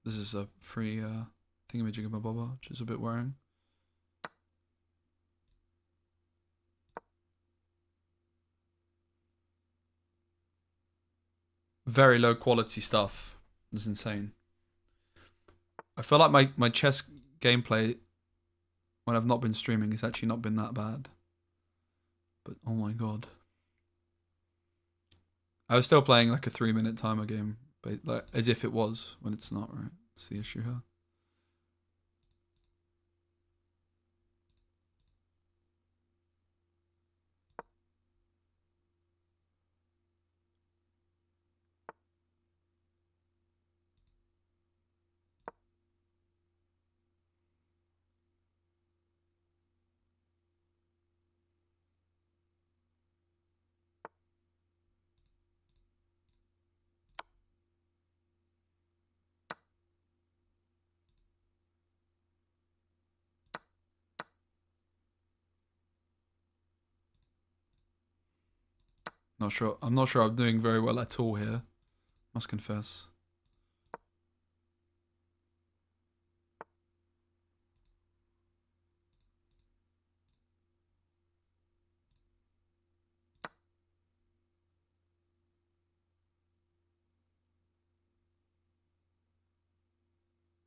This is a free thingamajigabababa, which is a bit worrying. Very low quality stuff. It's insane. I feel like my chess gameplay when I've not been streaming has actually not been that bad. But oh my god. I was still playing like a 3-minute timer game, but like as if it was when it's not, right? That's the issue here. Not sure. I'm not sure I'm doing very well at all here. Must confess.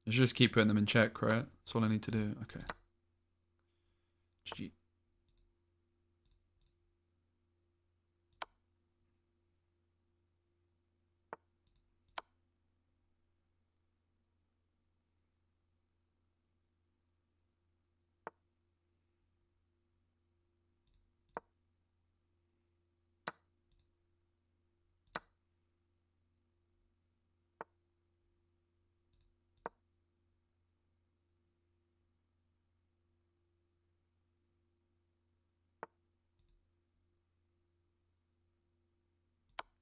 I should just keep putting them in check, right? That's all I need to do. Okay. GG.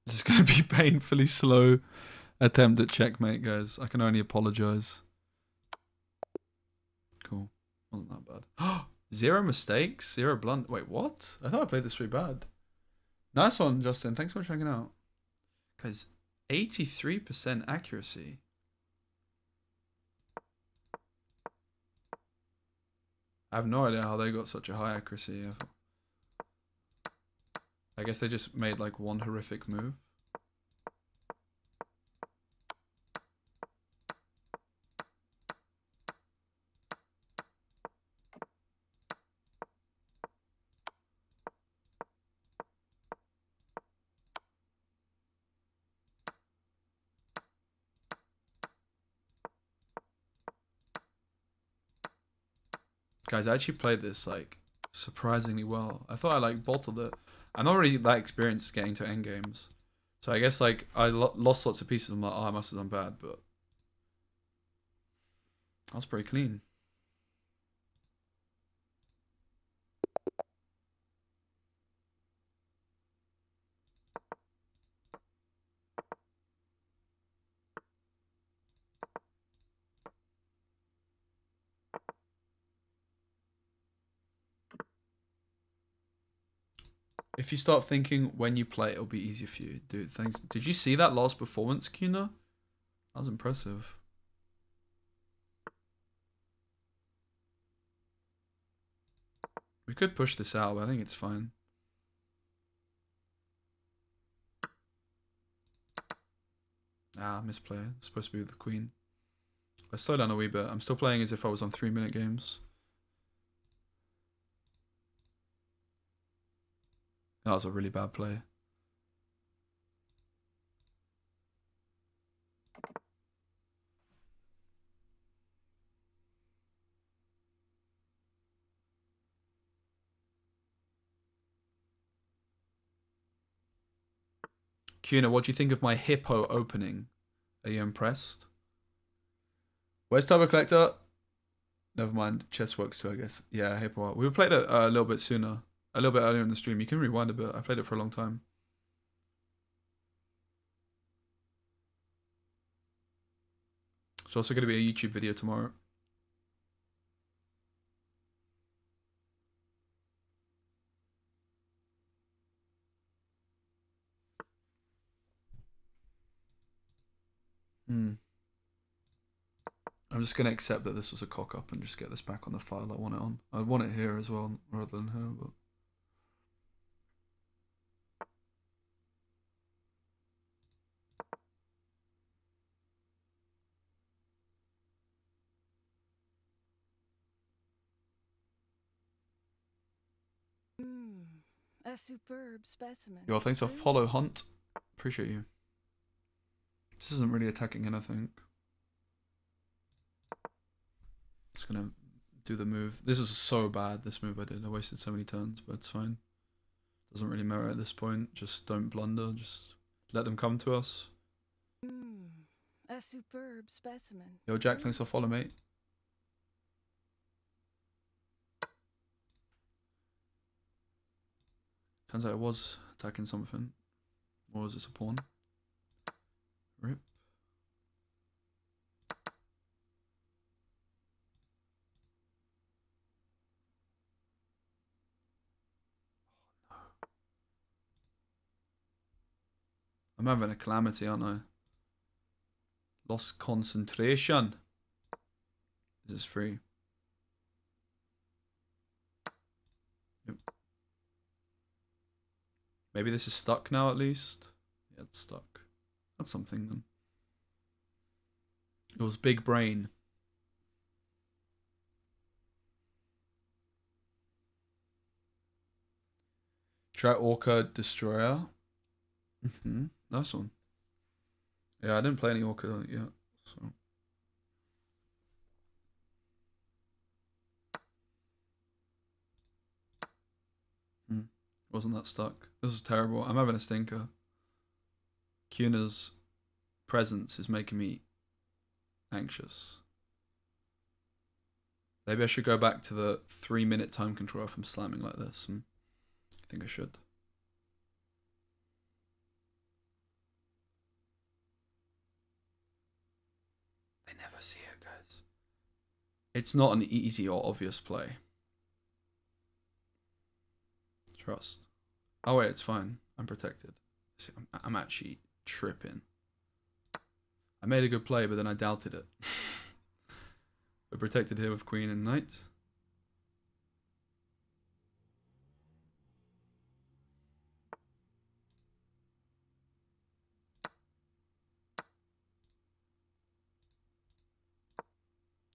This is going to be painfully slow attempt at checkmate, guys. I can only apologize. Cool. Wasn't that bad. 0 mistakes, 0 blunt. Wait, what? I thought I played this pretty bad. Nice one, Justin. Thanks for checking out. Guys, 83% accuracy. I have no idea how they got such a high accuracy. I guess they just made like one horrific move. Guys, I actually played this like surprisingly well. I thought I like bottled it. I'm not really that experienced getting to end games, so I guess like I lost lots of pieces. I'm like, oh, I must have done bad, but that was pretty clean. If you start thinking when you play, it'll be easier for you. Dude, thanks. Did you see that last performance, Kuna? That was impressive. We could push this out, but I think it's fine. Ah, misplay. It's supposed to be with the queen. Let's slow down a wee bit. I'm still playing as if I was on 3-minute games. That was a really bad play. Kuna, what do you think of my hippo opening? Are you impressed? Where's Turbo Collector? Never mind. Chess works too, I guess. Yeah, hippo. We played it a little bit sooner. A little bit earlier in the stream. You can rewind a bit. I played it for a long time. It's also going to be a YouTube video tomorrow. I'm just going to accept that this was a cock-up and just get this back on the file I want it on. I want it here as well, rather than here, but... A superb specimen. Yo, thanks for follow, Hunt. Appreciate you. This isn't really attacking anything. Just gonna do the move. This is so bad, this move I did. I wasted so many turns, but it's fine. Doesn't really matter at this point. Just don't blunder. Just let them come to us. A superb specimen. Yo, Jack, thanks for follow, mate. Turns out it was attacking something. Or was it a pawn? Rip. I'm having a calamity, aren't I? Lost concentration. This is free. Yep. Maybe this is stuck now at least. Yeah, it's stuck. That's something then. It was big brain. Try Orca Destroyer. Nice one. Yeah, I didn't play any Orca yet, so. Wasn't that stuck? This is terrible. I'm having a stinker. Kuna's presence is making me anxious. Maybe I should go back to the 3-minute time control if I'm slamming like this. I think I should. see it, guys. It's not an easy or obvious play. Trust. Oh wait, it's fine. I'm protected. See, I'm actually tripping. I made a good play, but then I doubted it. We're protected here with queen and knight.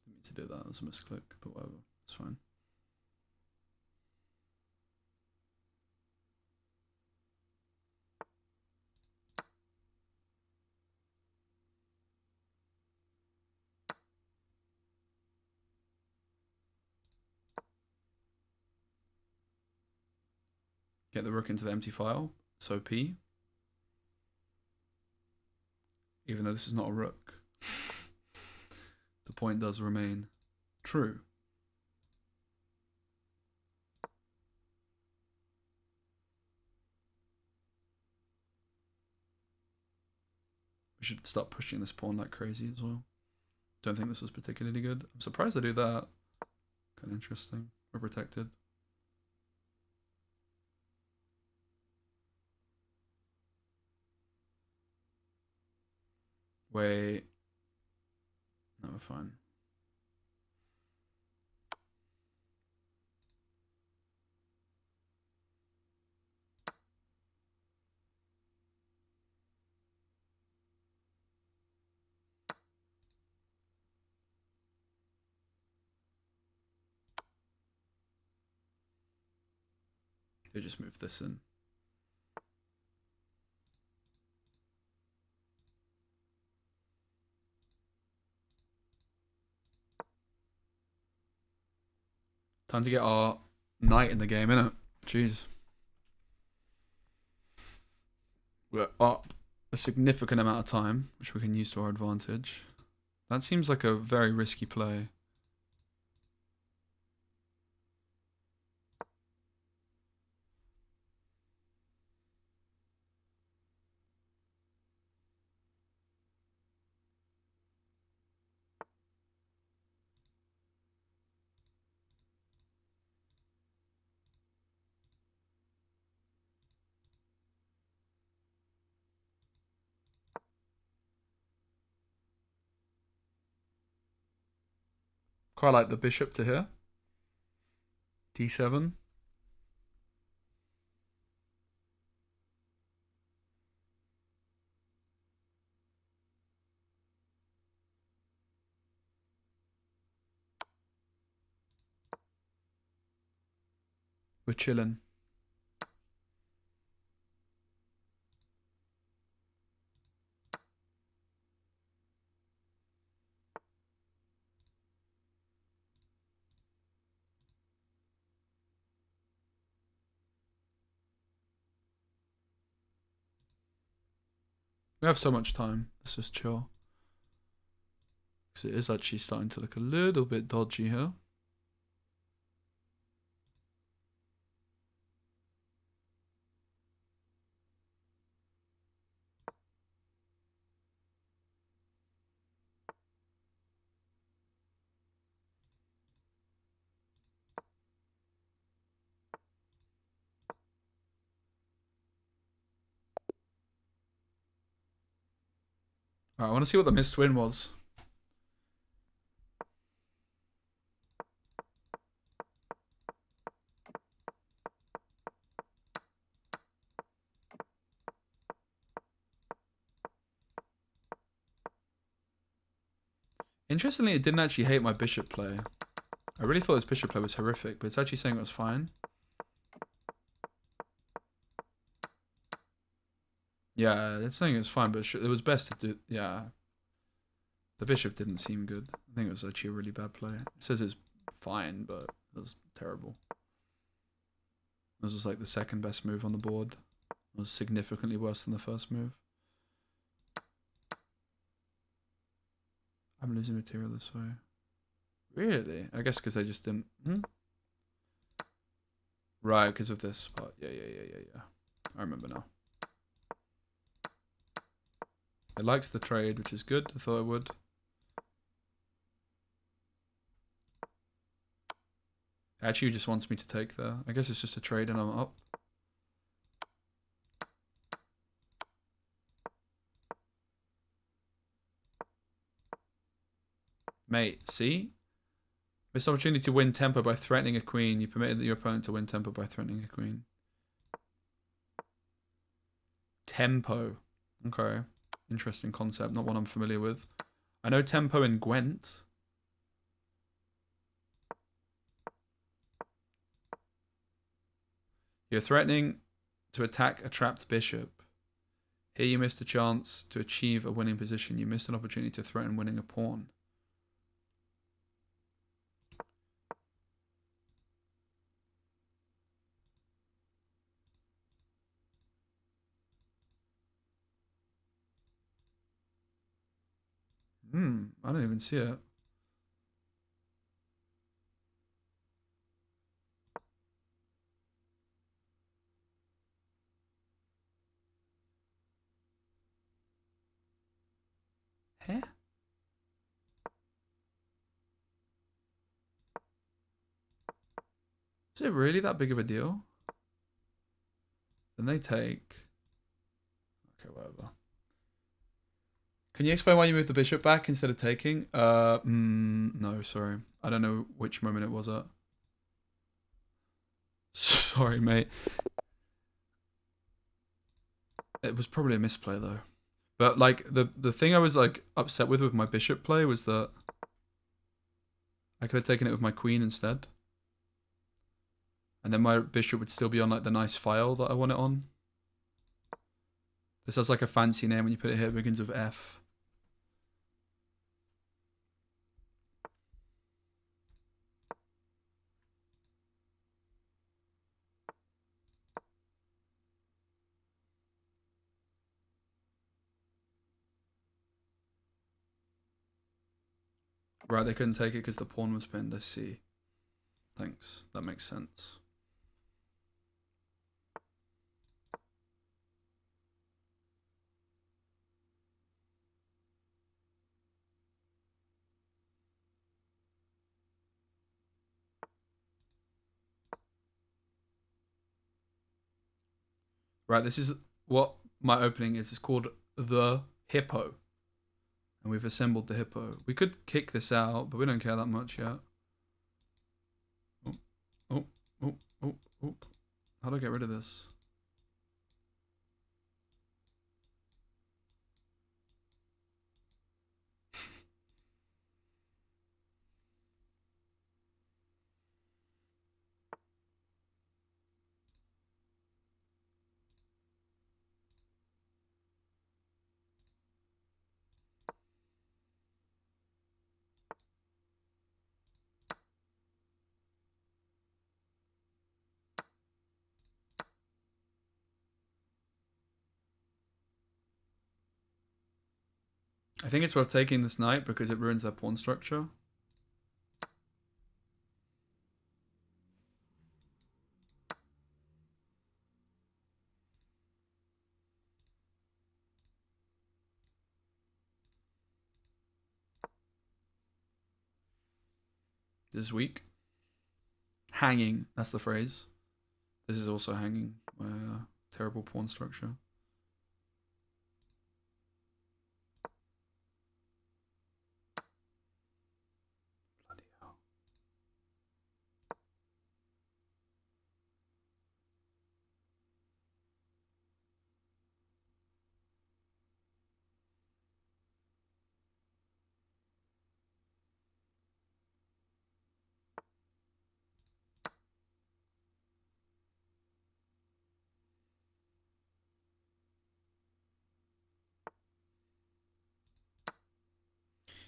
Didn't mean to do that. That was a misclick, but whatever. It's fine. Get the rook into the empty file. So P. Even though this is not a rook. The point does remain true. We should start pushing this pawn like crazy as well. Don't think this was particularly good. I'm surprised they do that. Kind of interesting. We're protected. Wait. No, we're fine. They just move this in. Time to get our knight in the game, innit? Jeez. We're up a significant amount of time, which we can use to our advantage. That seems like a very risky play. Quite like the bishop to here. D7. We're chilling. We have so much time. Let's just chill. Because it is actually starting to look a little bit dodgy here. Alright, I want to see what the missed win was. Interestingly, it didn't actually hate my bishop play. I really thought this bishop play was horrific, but it's actually saying it was fine. Yeah, it's saying it's fine, but it was best to do... Yeah. The bishop didn't seem good. I think it was actually a really bad play. It says it's fine, but it was terrible. This was like the second best move on the board. It was significantly worse than the first move. I'm losing material this way. Really? I guess because they just didn't... Right, because of this part. Yeah. I remember now. It likes the trade, which is good. I thought it would. Actually, he just wants me to take there. I guess it's just a trade and I'm up. Mate, see? Missed opportunity to win tempo by threatening a queen. You permitted your opponent to win tempo by threatening a queen. Tempo. Okay. Interesting concept. Not one I'm familiar with. I know tempo in Gwent. You're threatening to attack a trapped bishop. Here you missed a chance to achieve a winning position. You missed an opportunity to threaten winning a pawn. I don't even see it. Huh? Is it really that big of a deal? Then they take... Okay, whatever. Can you explain why you moved the bishop back instead of taking? No, sorry. I don't know which moment it was at. Sorry, mate. It was probably a misplay, though. But, like, the thing I was, like, upset with my bishop play was that I could have taken it with my queen instead. And then my bishop would still be on, like, the nice file that I want it on. This has, like, a fancy name when you put it here. It begins with F. Right, they couldn't take it because the pawn was pinned. I see. Thanks. That makes sense. Right, this is what my opening is. It's called the Hippo. And we've assembled the hippo. We could kick this out, but we don't care that much yet. Oh. How do I get rid of this? I think it's worth taking this knight because it ruins their pawn structure. This is weak. Hanging, that's the phrase. This is also hanging. Terrible pawn structure. Bloody hell.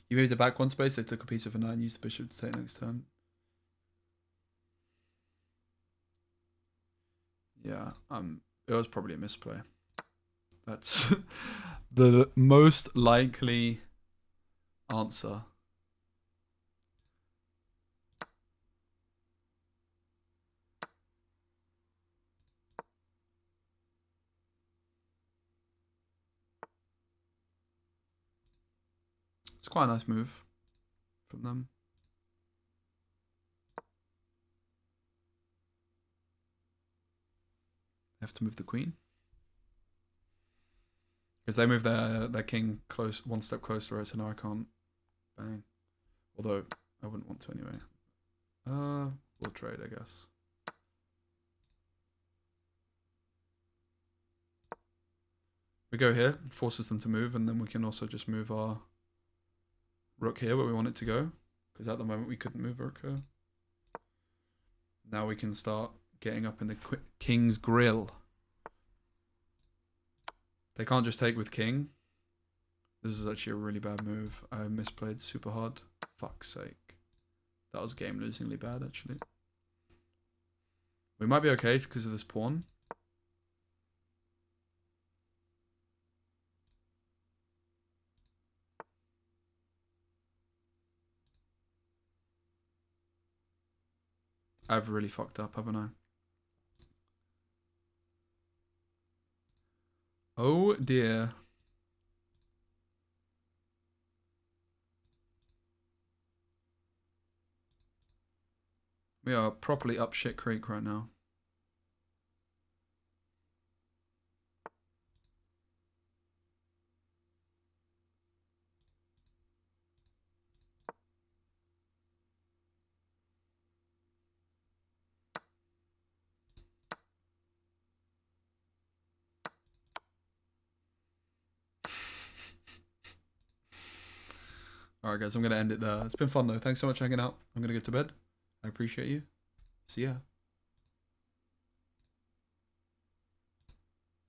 You moved it back one space, they took a piece of a knight and used the bishop to take next turn. Yeah, it was probably a misplay. That's the most likely answer. It's quite a nice move from them. They have to move the queen. Because they move their king close, one step closer, right? So now I can't bang. Although I wouldn't want to anyway. We'll trade, I guess. We go here, forces them to move, and then we can also just move our rook here where we want it to go. Because at the moment we couldn't move rook here. Now we can start getting up in the king's grill. They can't just take with king. This is actually a really bad move. I misplayed super hard. Fuck's sake. That was game losingly bad, actually. We might be okay because of this pawn. I've really fucked up, haven't I? Oh dear. We are properly up shit creek right now. Alright guys, I'm going to end it there. It's been fun though. Thanks so much for hanging out. I'm going to go to bed. I appreciate you. See ya.